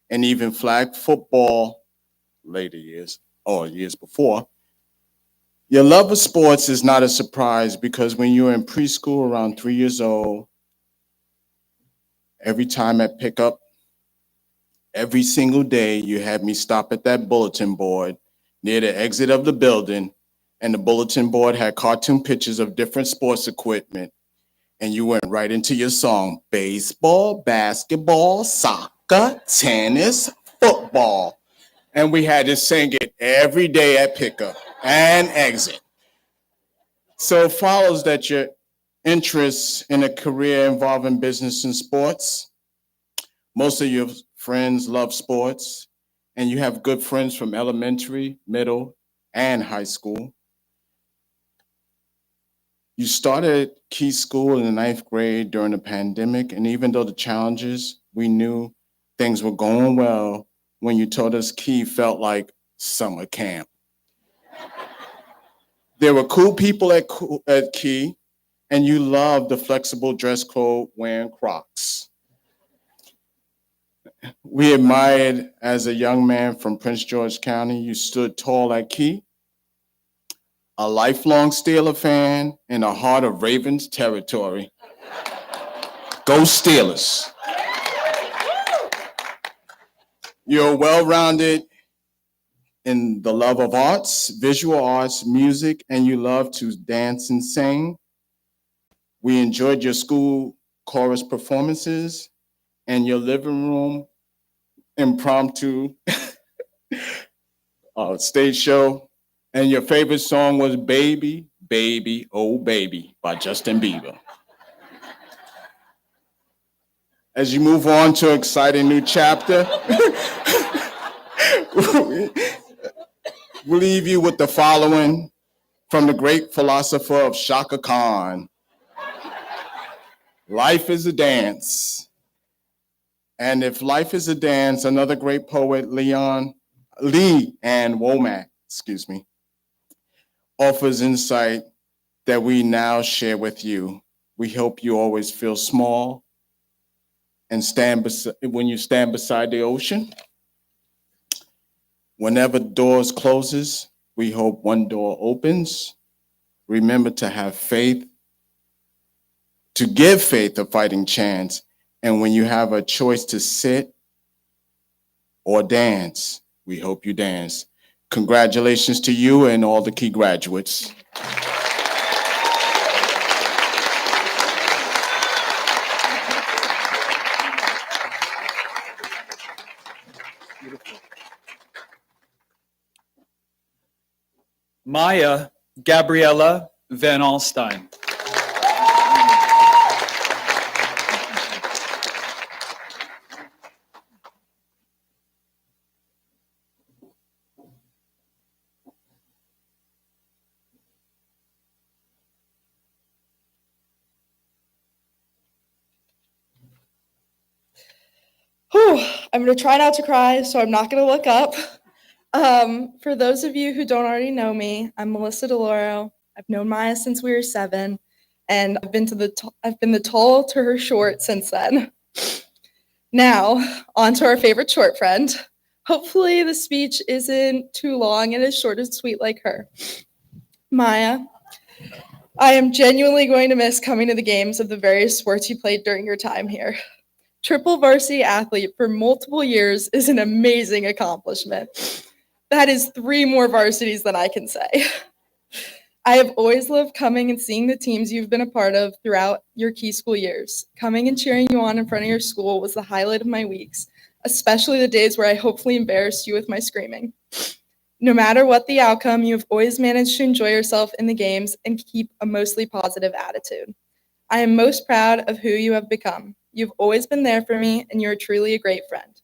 and even flag football later years or years before. Your love of sports is not a surprise because when you were in preschool around 3 years old, every time at pickup, every single day, you had me stop at that bulletin board near the exit of the building, and the bulletin board had cartoon pictures of different sports equipment, and you went right into your song: baseball, basketball, soccer, tennis, football. And we had to sing it every day at pickup and exit. So it follows that your interests in a career involving business and sports. Most of your friends love sports, and you have good friends from elementary, middle, and high school. You started Key School in the 9th grade during the pandemic, and even though the challenges, we knew Things were going well when you told us Key felt like summer camp. There were cool people at Key, and you loved the flexible dress code wearing Crocs. We admired as a young man from Prince George County, you stood tall at Key, a lifelong Steeler fan in the heart of Ravens territory. Go Steelers. You're well-rounded in the love of arts, visual arts, music, and you love to dance and sing. We enjoyed your school chorus performances and your living room impromptu stage show. And your favorite song was Baby, Baby, Oh Baby by Justin Bieber. As you move on to an exciting new chapter, we'll leave you with the following from the great philosopher of Shaka Khan. Life is a dance. And if life is a dance, another great poet, Lee Ann Womack, offers insight that we now share with you. We hope you always feel small and when you stand beside the ocean. Whenever doors closes, we hope one door opens. Remember to have faith, to give faith a fighting chance. And when you have a choice to sit or dance, we hope you dance. Congratulations to you and all the Key graduates. Maya Gabriella Van Alstyne. I'm going to try not to cry, so I'm not going to look up. For those of you who don't already know me, I'm Melissa DeLauro. I've known Maya since we were 7, and I've been the tall to her short since then. Now, on to our favorite short friend. Hopefully the speech isn't too long and as short and sweet like her. Maya, I am genuinely going to miss coming to the games of the various sports you played during your time here. Triple varsity athlete for multiple years is an amazing accomplishment. That is 3 more varsities than I can say. I have always loved coming and seeing the teams you've been a part of throughout your Key School years. Coming and cheering you on in front of your school was the highlight of my weeks, especially the days where I hopefully embarrassed you with my screaming. No matter what the outcome, you have always managed to enjoy yourself in the games and keep a mostly positive attitude. I am most proud of who you have become. You've always been there for me, and you're truly a great friend.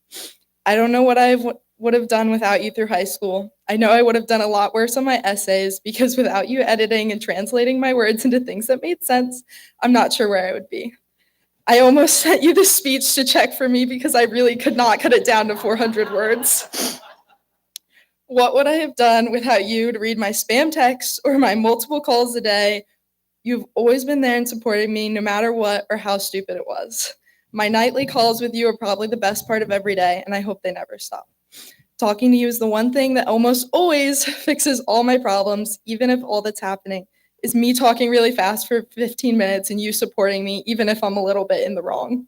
I don't know what I would have done without you through high school. I know I would have done a lot worse on my essays because without you editing and translating my words into things that made sense, I'm not sure where I would be. I almost sent you the speech to check for me because I really could not cut it down to 400 words. What would I have done without you to read my spam texts or my multiple calls a day? You've always been there and supporting me no matter what or how stupid it was. My nightly calls with you are probably the best part of every day, and I hope they never stop. Talking to you is the one thing that almost always fixes all my problems, even if all that's happening is me talking really fast for 15 minutes and you supporting me, even if I'm a little bit in the wrong,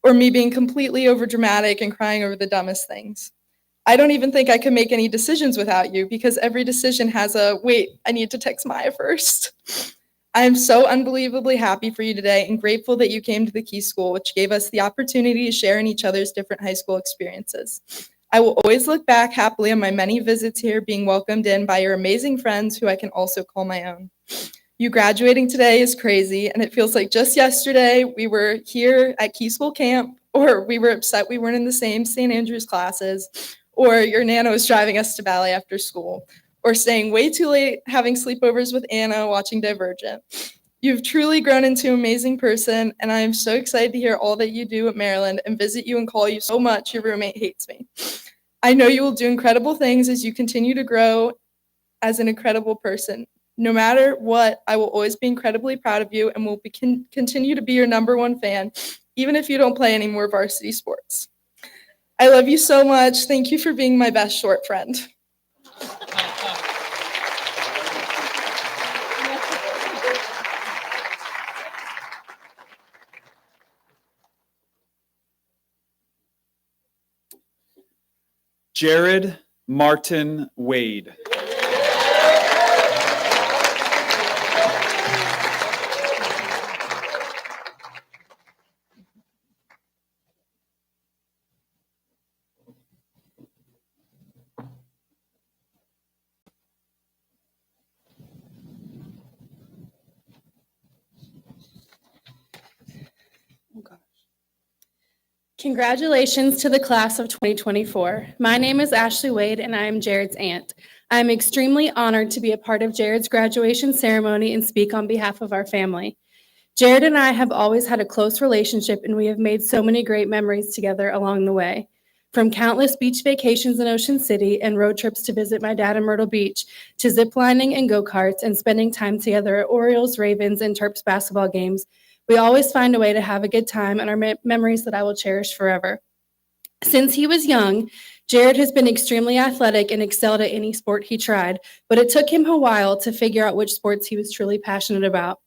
or me being completely overdramatic and crying over the dumbest things. I don't even think I could make any decisions without you because every decision has a, wait, I need to text Maya first. I am so unbelievably happy for you today and grateful that you came to the Key School, which gave us the opportunity to share in each other's different high school experiences. I will always look back happily on my many visits here, being welcomed in by your amazing friends who I can also call my own. You graduating today is crazy, and it feels like just yesterday we were here at Key School camp, or we were upset we weren't in the same St. Andrews classes, or your Nana was driving us to ballet after school, or staying way too late having sleepovers with Anna watching Divergent. You've truly grown into an amazing person, and I am so excited to hear all that you do at Maryland and visit you and call you so much your roommate hates me. I know you will do incredible things as you continue to grow as an incredible person. No matter what, I will always be incredibly proud of you and will continue to be your #1 fan, even if you don't play any more varsity sports. I love you so much. Thank you for being my best short friend. Jared Martin Wade. Congratulations to the class of 2024. My name is Ashley Wade and I am Jared's aunt. I am extremely honored to be a part of Jared's graduation ceremony and speak on behalf of our family. Jared and I have always had a close relationship and we have made so many great memories together along the way. From countless beach vacations in Ocean City and road trips to visit my dad in Myrtle Beach, to ziplining and go-karts and spending time together at Orioles, Ravens, and Terps basketball games, we always find a way to have a good time and are memories that I will cherish forever. Since he was young, Jared has been extremely athletic and excelled at any sport he tried, but it took him a while to figure out which sports he was truly passionate about.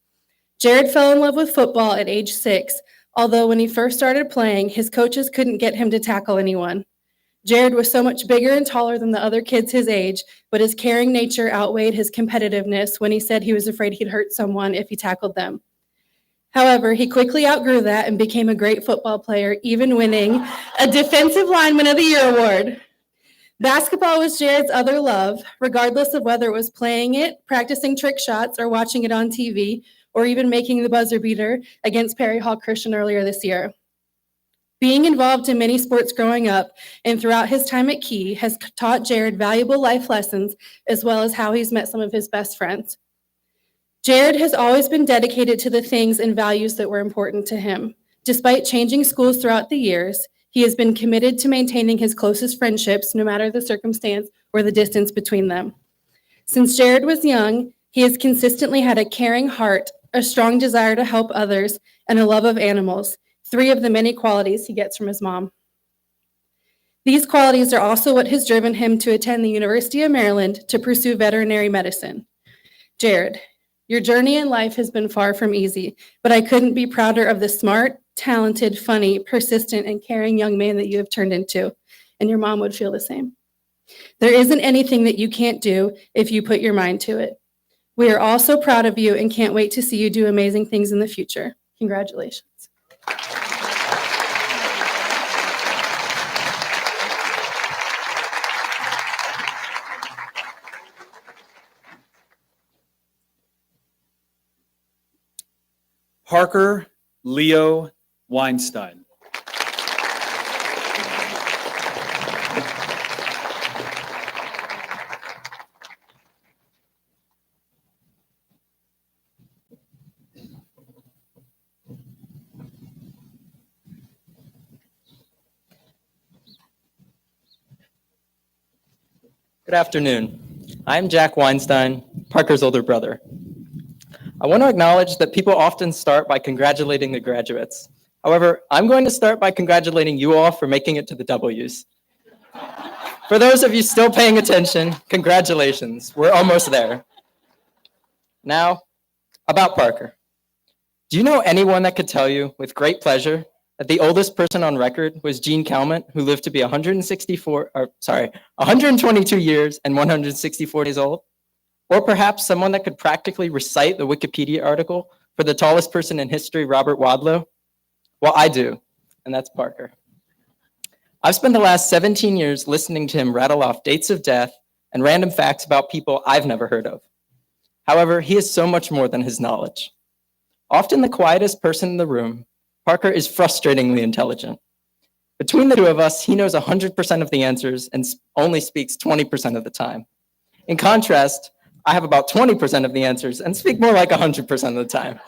Jared fell in love with football at age 6, although when he first started playing, his coaches couldn't get him to tackle anyone. Jared was so much bigger and taller than the other kids his age, but his caring nature outweighed his competitiveness when he said he was afraid he'd hurt someone if he tackled them. However, he quickly outgrew that and became a great football player, even winning a Defensive Lineman of the Year award. Basketball was Jared's other love, regardless of whether it was playing it, practicing trick shots, or watching it on TV, or even making the buzzer beater against Perry Hall Christian earlier this year. Being involved in many sports growing up and throughout his time at Key has taught Jared valuable life lessons, as well as how he's met some of his best friends. Jared has always been dedicated to the things and values that were important to him. Despite changing schools throughout the years, he has been committed to maintaining his closest friendships, no matter the circumstance or the distance between them. Since Jared was young, he has consistently had a caring heart, a strong desire to help others, and a love of animals, 3 of the many qualities he gets from his mom. These qualities are also what has driven him to attend the University of Maryland to pursue veterinary medicine. Jared, your journey in life has been far from easy, but I couldn't be prouder of the smart, talented, funny, persistent, and caring young man that you have turned into, and your mom would feel the same. There isn't anything that you can't do if you put your mind to it. We are all so proud of you and can't wait to see you do amazing things in the future. Congratulations. Parker Leo Weinstein. Good afternoon. I'm Jack Weinstein, Parker's older brother. I want to acknowledge that people often start by congratulating the graduates. However, I'm going to start by congratulating you all for making it to the W's. For those of you still paying attention, congratulations. We're almost there. Now, about Parker. Do you know anyone that could tell you with great pleasure that the oldest person on record was Gene Calment, who lived to be 122 years and 164 days old? Or perhaps someone that could practically recite the Wikipedia article for the tallest person in history, Robert Wadlow? Well, I do, and that's Parker. I've spent the last 17 years listening to him rattle off dates of death and random facts about people I've never heard of. However, he is so much more than his knowledge. Often the quietest person in the room, Parker is frustratingly intelligent. Between the two of us, he knows 100% of the answers and only speaks 20% of the time. In contrast, I have about 20% of the answers and speak more like 100% of the time.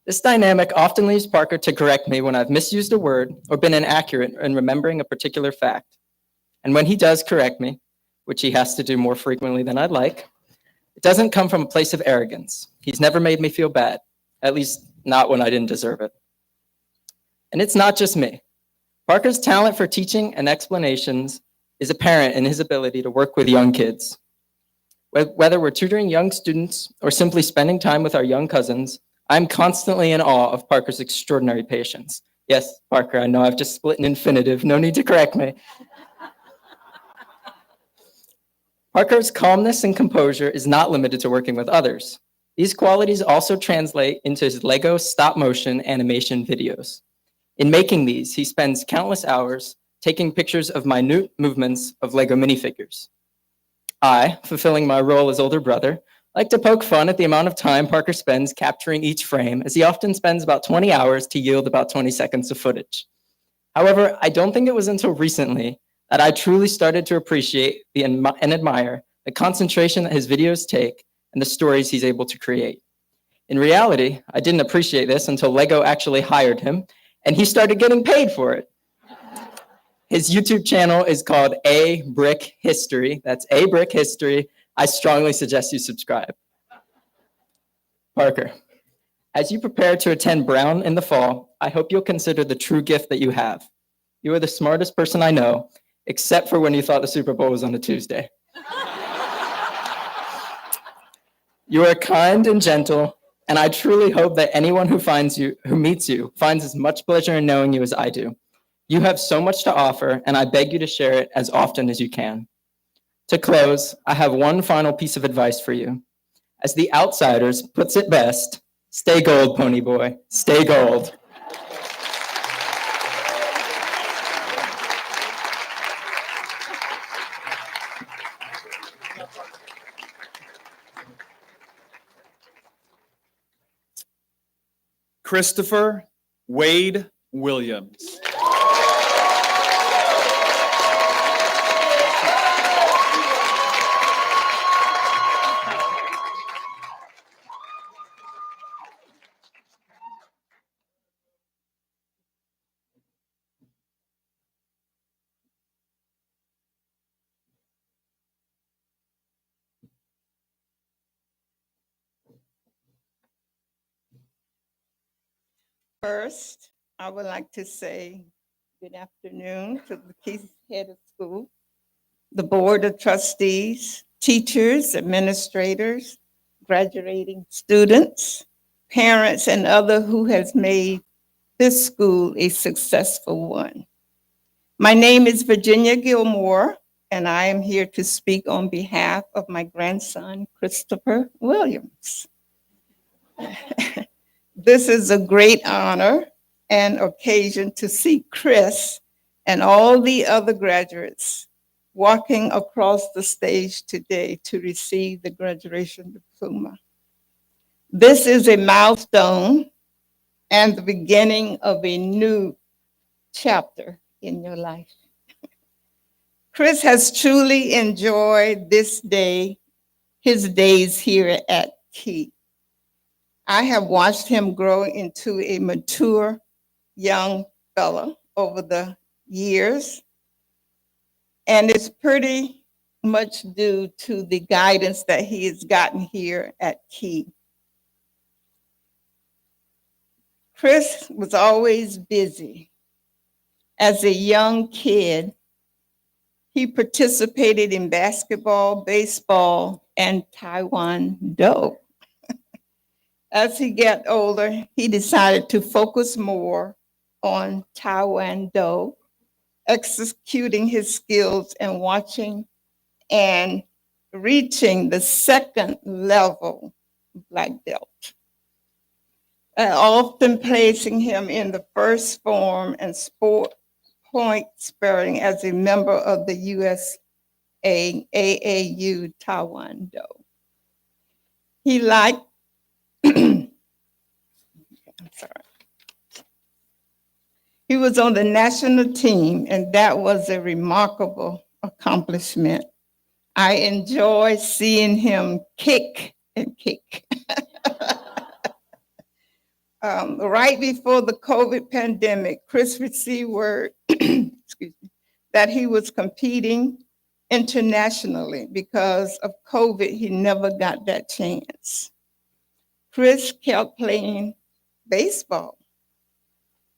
This dynamic often leaves Parker to correct me when I've misused a word or been inaccurate in remembering a particular fact. And when he does correct me, which he has to do more frequently than I'd like, it doesn't come from a place of arrogance. He's never made me feel bad, at least not when I didn't deserve it. And it's not just me. Parker's talent for teaching and explanations is apparent in his ability to work with young kids. Whether we're tutoring young students or simply spending time with our young cousins, I'm constantly in awe of Parker's extraordinary patience. Yes, Parker, I know I've just split an infinitive. No need to correct me. Parker's calmness and composure is not limited to working with others. These qualities also translate into his Lego stop-motion animation videos. In making these, he spends countless hours taking pictures of minute movements of Lego minifigures. I, fulfilling my role as older brother, like to poke fun at the amount of time Parker spends capturing each frame, as he often spends about 20 hours to yield about 20 seconds of footage. However, I don't think it was until recently that I truly started to appreciate and admire the concentration that his videos take and the stories he's able to create. In reality, I didn't appreciate this until Lego actually hired him, and he started getting paid for it. His YouTube channel is called A Brick History. That's A Brick History. I strongly suggest you subscribe. Parker, as you prepare to attend Brown in the fall, I hope you'll consider the true gift that you have. You are the smartest person I know, except for when you thought the Super Bowl was on a Tuesday. You are kind and gentle, and I truly hope that anyone who meets you finds as much pleasure in knowing you as I do. You have so much to offer, and I beg you to share it as often as you can. To close, I have one final piece of advice for you. As The Outsiders puts it best, stay gold, pony boy, stay gold. Christopher Wade Williams. First, I would like to say good afternoon to the Keith head of school, the Board of Trustees, teachers, administrators, graduating students, parents, and others who has made this school a successful one. My name is Virginia Gilmore, and I am here to speak on behalf of my grandson, Christopher Williams. This is a great honor and occasion to see Chris and all the other graduates walking across the stage today to receive the graduation diploma. This is a milestone and the beginning of a new chapter in your life. Chris has truly enjoyed this day, his days here at Key. I have watched him grow into a mature young fellow over the years, and it's pretty much due to the guidance that he has gotten here at Key. Chris was always busy. As a young kid, he participated in basketball, baseball, and Taekwondo. As he got older, he decided to focus more on Taekwondo, executing his skills and watching and reaching the second level black belt, often placing him in the first form and sport point sparing as a member of the USA AAU Taekwondo. He liked He was on the national team, and that was a remarkable accomplishment. I enjoy seeing him kick and kick. Right before the COVID pandemic, Chris received word excuse me, that he was competing internationally. Because of COVID, he never got that chance. Chris kept playing baseball.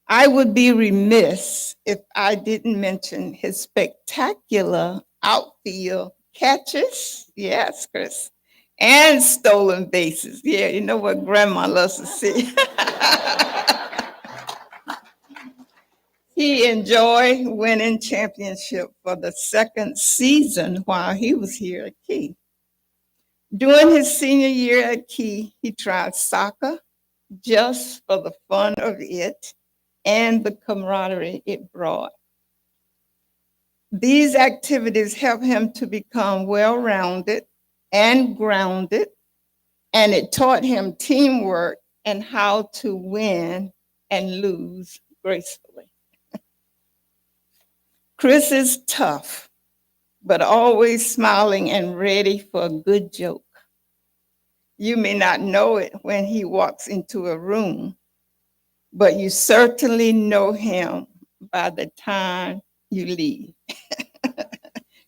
I would be remiss if I didn't mention his spectacular outfield catches. Yes, Chris. And stolen bases. Yeah, you know what grandma loves to see. He enjoyed winning championship for the second season while he was here at Key. During his senior year at Key, he tried soccer just for the fun of it and the camaraderie it brought. These activities helped him to become well-rounded and grounded, and it taught him teamwork and how to win and lose gracefully. Chris is tough, but always smiling and ready for a good joke. You may not know it when he walks into a room, but you certainly know him by the time you leave.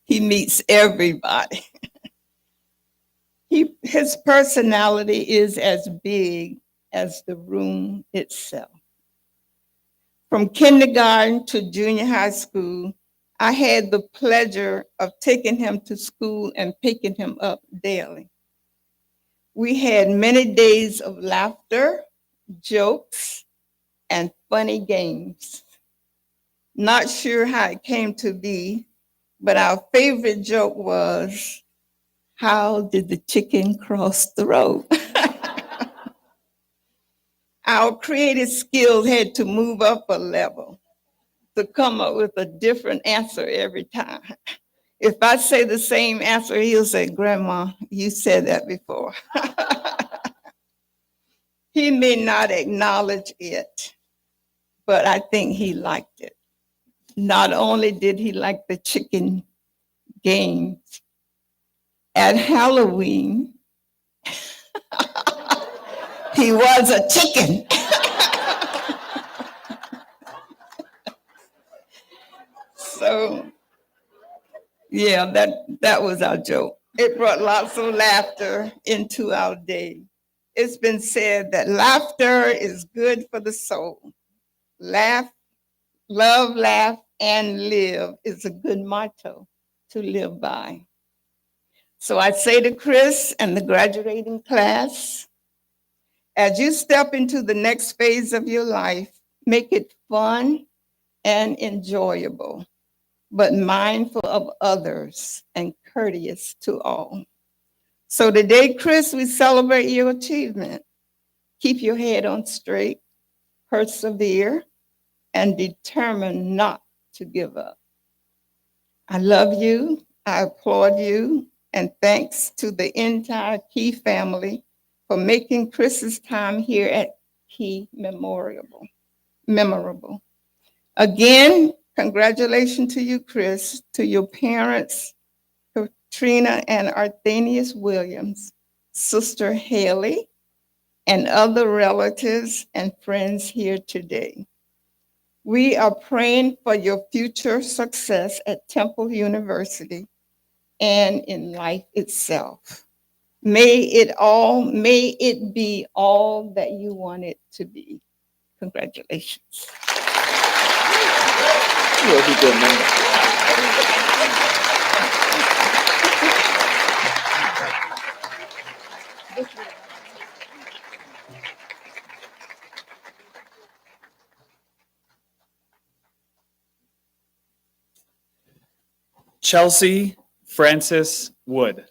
He meets everybody. His personality is as big as the room itself. From kindergarten to junior high school, I had the pleasure of taking him to school and picking him up daily. We had many days of laughter, jokes, and funny games. Not sure how it came to be, but our favorite joke was, how did the chicken cross the road? Our creative skills had to move up a level to come up with a different answer every time. If I say the same answer, he'll say, Grandma, you said that before. He may not acknowledge it, but I think he liked it. Not only did he like the chicken games, at Halloween, he was a chicken. So, yeah, that was our joke. It brought lots of laughter into our day. It's been said that laughter is good for the soul. Laugh, love, laugh, and live is a good motto to live by. So I say to Chris and the graduating class, as you step into the next phase of your life, make it fun and enjoyable, but mindful of others and courteous to all. So today, Chris, we celebrate your achievement. Keep your head on straight, persevere, and determine not to give up. I love you, I applaud you, and thanks to the entire Key family for making Chris's time here at Key memorable. Again, congratulations to you, Chris, to your parents, Katrina and Arthenius Williams, Sister Haley, and other relatives and friends here today. We are praying for your future success at Temple University and in life itself. May it be all that you want it to be. Congratulations. You'll be good, man. Chelsea Frances Wood.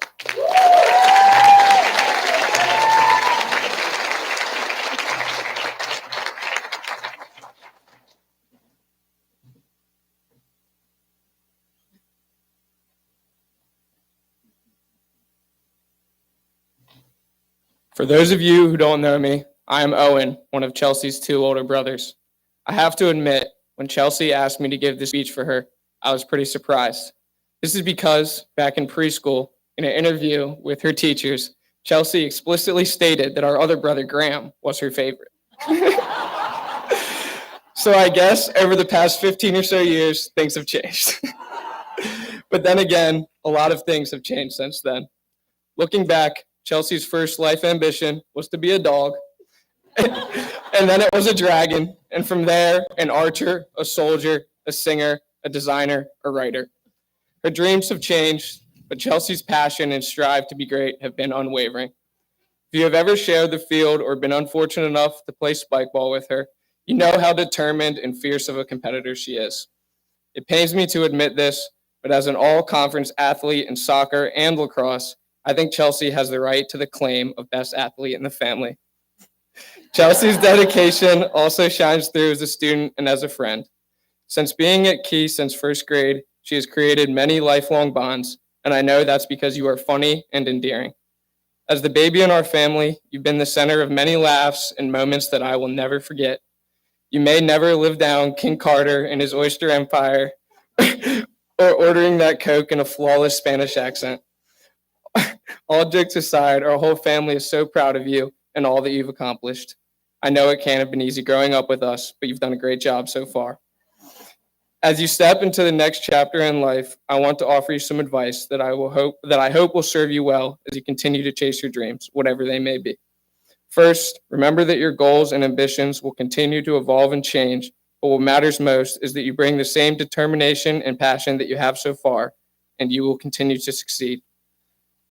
For those of you who don't know me, I am Owen, one of Chelsea's two older brothers. I have to admit, when Chelsea asked me to give this speech for her, I was pretty surprised. This is because back in preschool, in an interview with her teachers, Chelsea explicitly stated that our other brother, Graham, was her favorite. So I guess over the past 15 or so years, things have changed. But then again, a lot of things have changed since then. Looking back, Chelsea's first life ambition was to be a dog. And then it was a dragon. And from there, an archer, a soldier, a singer, a designer, a writer. Her dreams have changed, but Chelsea's passion and strive to be great have been unwavering. If you have ever shared the field or been unfortunate enough to play spike ball with her, you know how determined and fierce of a competitor she is. It pains me to admit this, but as an all-conference athlete in soccer and lacrosse, I think Chelsea has the right to the claim of best athlete in the family. Chelsea's dedication also shines through as a student and as a friend. Since being at Key since first grade, she has created many lifelong bonds, and I know that's because you are funny and endearing. As the baby in our family, you've been the center of many laughs and moments that I will never forget. You may never live down King Carter and his oyster empire or ordering that Coke in a flawless Spanish accent. All jokes aside, our whole family is so proud of you and all that you've accomplished. I know it can't have been easy growing up with us, but you've done a great job so far. As you step into the next chapter in life, I want to offer you some advice that I hope will serve you well as you continue to chase your dreams, whatever they may be. First, remember that your goals and ambitions will continue to evolve and change, but what matters most is that you bring the same determination and passion that you have so far, and you will continue to succeed.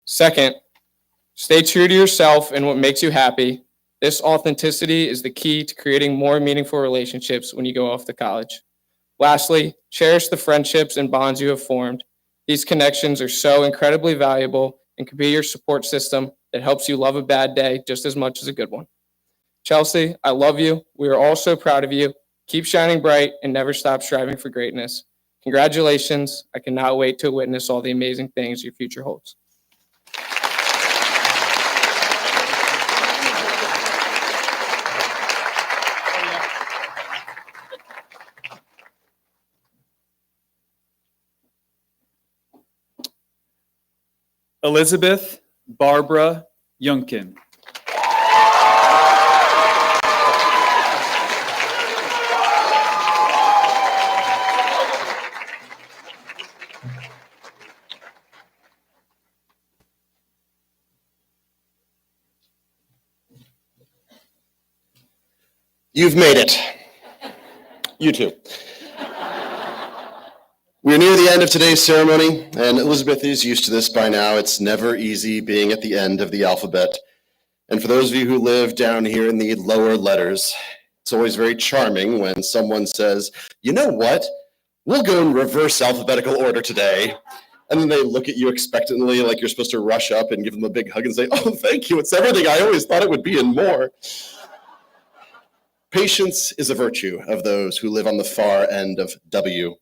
Second, stay true to yourself and what makes you happy. This authenticity is the key to creating more meaningful relationships when you go off to college. Lastly, cherish the friendships and bonds you have formed. These connections are so incredibly valuable and can be your support system that helps you love a bad day just as much as a good one. Chelsea, I love you. We are all so proud of you. Keep shining bright and never stop striving for greatness. Congratulations. I cannot wait to witness all the amazing things your future holds. Elizabeth Barbara Yunkin. You've made it. You too. We're near the end of today's ceremony, and Elizabeth is used to this by now. It's never easy being at the end of the alphabet. And for those of you who live down here in the lower letters, it's always very charming when someone says, you know what? We'll go in reverse alphabetical order today. And then they look at you expectantly like you're supposed to rush up and give them a big hug and say, oh, thank you. It's everything I always thought it would be and more. Patience is a virtue of those who live on the far end of W.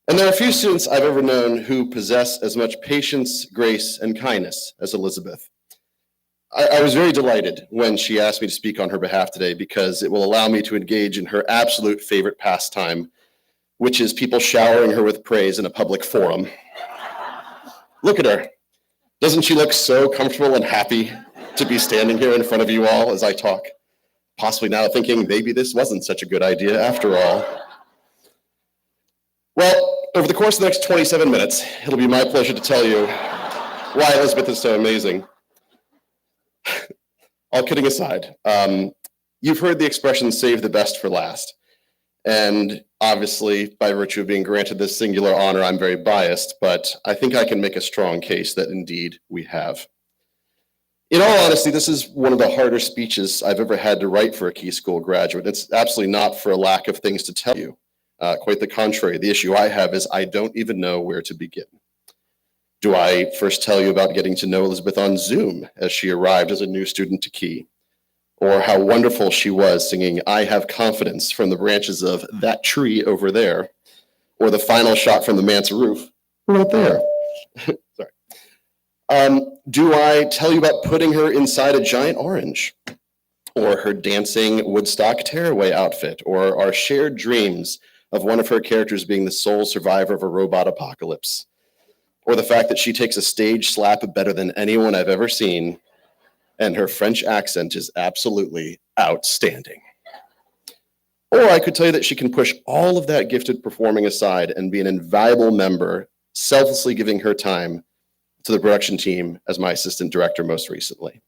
And there are few students I've ever known who possess as much patience, grace, and kindness as Elizabeth. I was very delighted when she asked me to speak on her behalf today because it will allow me to engage in her absolute favorite pastime, which is people showering her with praise in a public forum. Look at her. Doesn't she look so comfortable and happy to be standing here in front of you all as I talk? Possibly now thinking maybe this wasn't such a good idea after all. Well, over the course of the next 27 minutes, it'll be my pleasure to tell you why Elizabeth is so amazing. All kidding aside, you've heard the expression, save the best for last. And obviously, by virtue of being granted this singular honor, I'm very biased, but I think I can make a strong case that indeed we have. In all honesty, this is one of the harder speeches I've ever had to write for a Key School graduate. It's absolutely not for a lack of things to tell you. Quite the contrary. The issue I have is I don't even know where to begin. Do I first tell you about getting to know Elizabeth on Zoom as she arrived as a new student to Key? Or how wonderful she was singing I Have Confidence from the branches of that tree over there? Or the final shot from the manse roof right there? Sorry. Do I tell you about putting her inside a giant orange? Or her dancing Woodstock tearaway outfit? Or our shared dreams of one of her characters being the sole survivor of a robot apocalypse, or the fact that she takes a stage slap better than anyone I've ever seen, and her French accent is absolutely outstanding. Or I could tell you that she can push all of that gifted performing aside and be an invaluable member, selflessly giving her time to the production team as my assistant director most recently.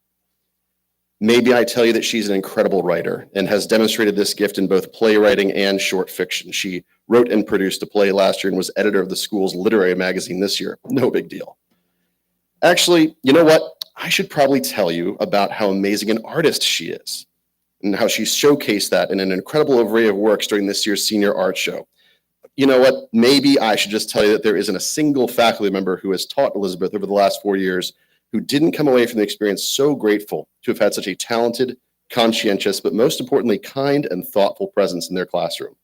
Maybe I tell you that she's an incredible writer and has demonstrated this gift in both playwriting and short fiction. She wrote and produced a play last year and was editor of the school's literary magazine this year. No big deal. Actually, you know what? I should probably tell you about how amazing an artist she is and how she showcased that in an incredible array of works during this year's senior art show. You know what? Maybe I should just tell you that there isn't a single faculty member who has taught Elizabeth over the last 4 years who didn't come away from the experience so grateful to have had such a talented, conscientious, but most importantly, kind and thoughtful presence in their classroom.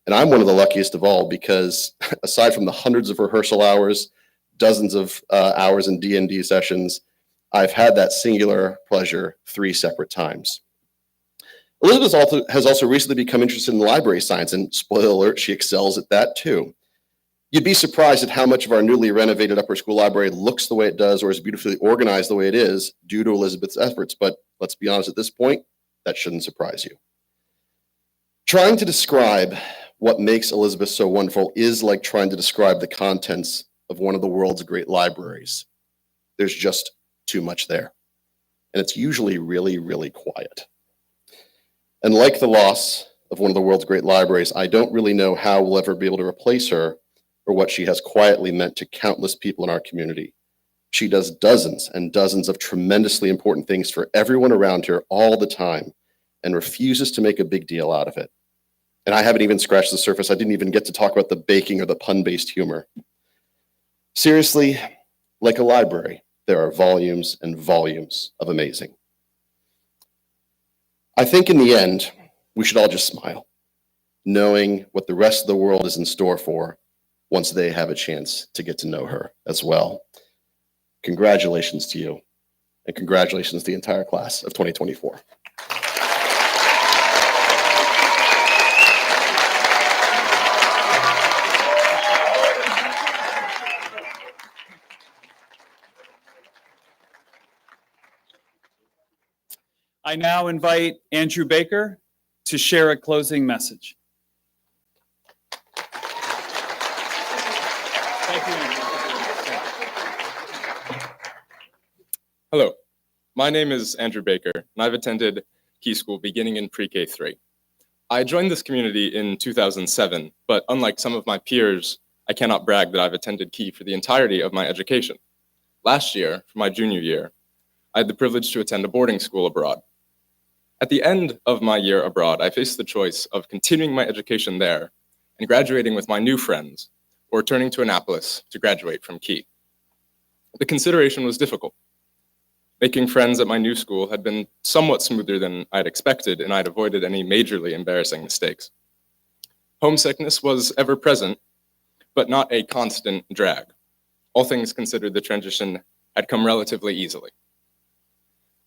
And I'm one of the luckiest of all because aside from the hundreds of rehearsal hours, dozens of hours in D&D sessions, I've had that singular pleasure 3 separate times. Elizabeth has also recently become interested in library science, and spoiler alert, she excels at that too. You'd be surprised at how much of our newly renovated upper school library looks the way it does or is beautifully organized the way it is due to Elizabeth's efforts. But let's be honest, at this point, that shouldn't surprise you. Trying to describe what makes Elizabeth so wonderful is like trying to describe the contents of one of the world's great libraries. There's just too much there. And it's usually really, really quiet. And like the loss of one of the world's great libraries, I don't really know how we'll ever be able to replace her or what she has quietly meant to countless people in our community. She does dozens and dozens of tremendously important things for everyone around her all the time and refuses to make a big deal out of it. And I haven't even scratched the surface. I didn't even get to talk about the baking or the pun-based humor. Seriously, like a library, there are volumes and volumes of amazing. I think in the end, we should all just smile, knowing what the rest of the world is in store for once they have a chance to get to know her as well. Congratulations to you, and congratulations to the entire class of 2024. I now invite Andrew Baker to share a closing message. Hello, my name is Andrew Baker, and I've attended Key School beginning in pre-K 3. I joined this community in 2007, but unlike some of my peers, I cannot brag that I've attended Key for the entirety of my education. Last year, for my junior year, I had the privilege to attend a boarding school abroad. At the end of my year abroad, I faced the choice of continuing my education there and graduating with my new friends, or returning to Annapolis to graduate from Key. The consideration was difficult. Making friends at my new school had been somewhat smoother than I'd expected, and I'd avoided any majorly embarrassing mistakes. Homesickness was ever present, but not a constant drag. All things considered, the transition had come relatively easily.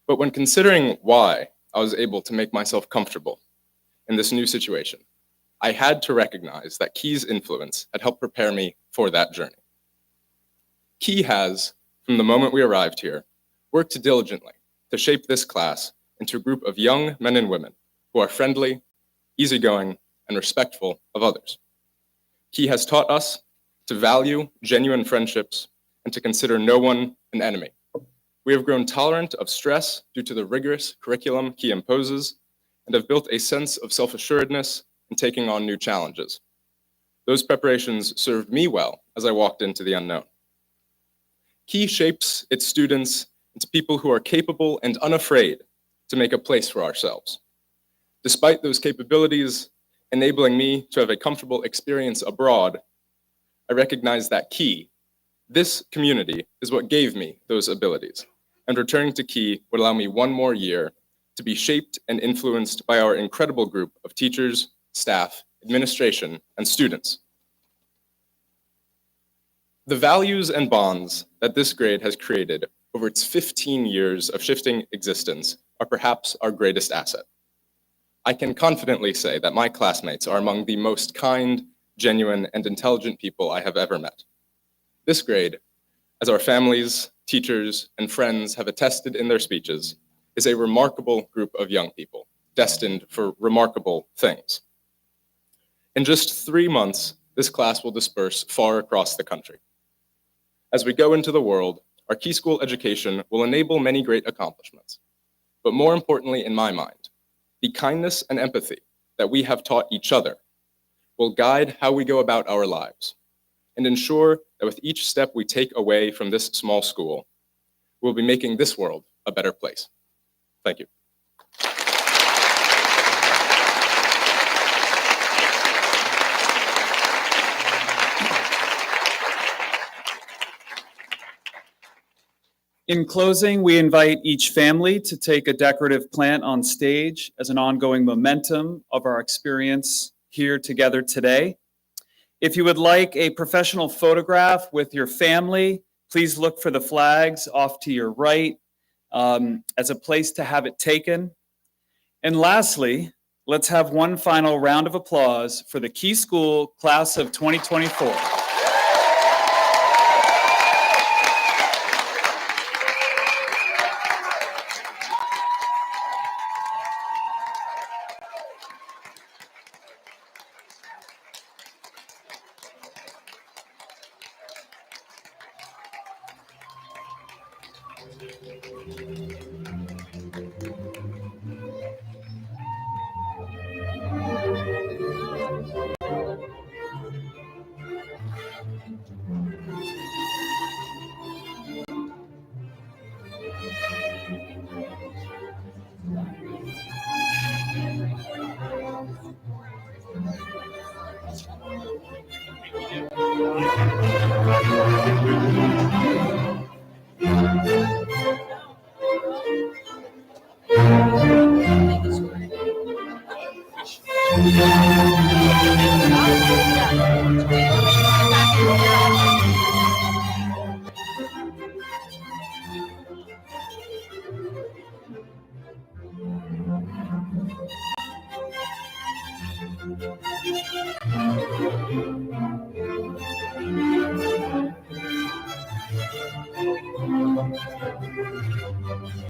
But when considering why I was able to make myself comfortable in this new situation, I had to recognize that Key's influence had helped prepare me for that journey. Key has, from the moment we arrived here, worked diligently to shape this class into a group of young men and women who are friendly, easygoing, and respectful of others. Key has taught us to value genuine friendships and to consider no one an enemy. We have grown tolerant of stress due to the rigorous curriculum Key imposes and have built a sense of self-assuredness in taking on new challenges. Those preparations served me well as I walked into the unknown. Key shapes its students into people who are capable and unafraid to make a place for ourselves. Despite those capabilities enabling me to have a comfortable experience abroad, I recognize that Key, this community, is what gave me those abilities, and returning to Key would allow me one more year to be shaped and influenced by our incredible group of teachers, staff, administration, and students. The values and bonds that this grade has created over its 15 years of shifting existence are perhaps our greatest asset. I can confidently say that my classmates are among the most kind, genuine, and intelligent people I have ever met. This grade, as our families, teachers, and friends have attested in their speeches, is a remarkable group of young people, destined for remarkable things. In just 3 months, this class will disperse far across the country. As we go into the world, our Key School education will enable many great accomplishments. But more importantly, in my mind, the kindness and empathy that we have taught each other will guide how we go about our lives and ensure that with each step we take away from this small school, we'll be making this world a better place. Thank you. In closing, we invite each family to take a decorative plant on stage as an ongoing momentum of our experience here together today. If you would like a professional photograph with your family, please look for the flags off to your right as a place to have it taken. And lastly, let's have one final round of applause for the Key School Class of 2024.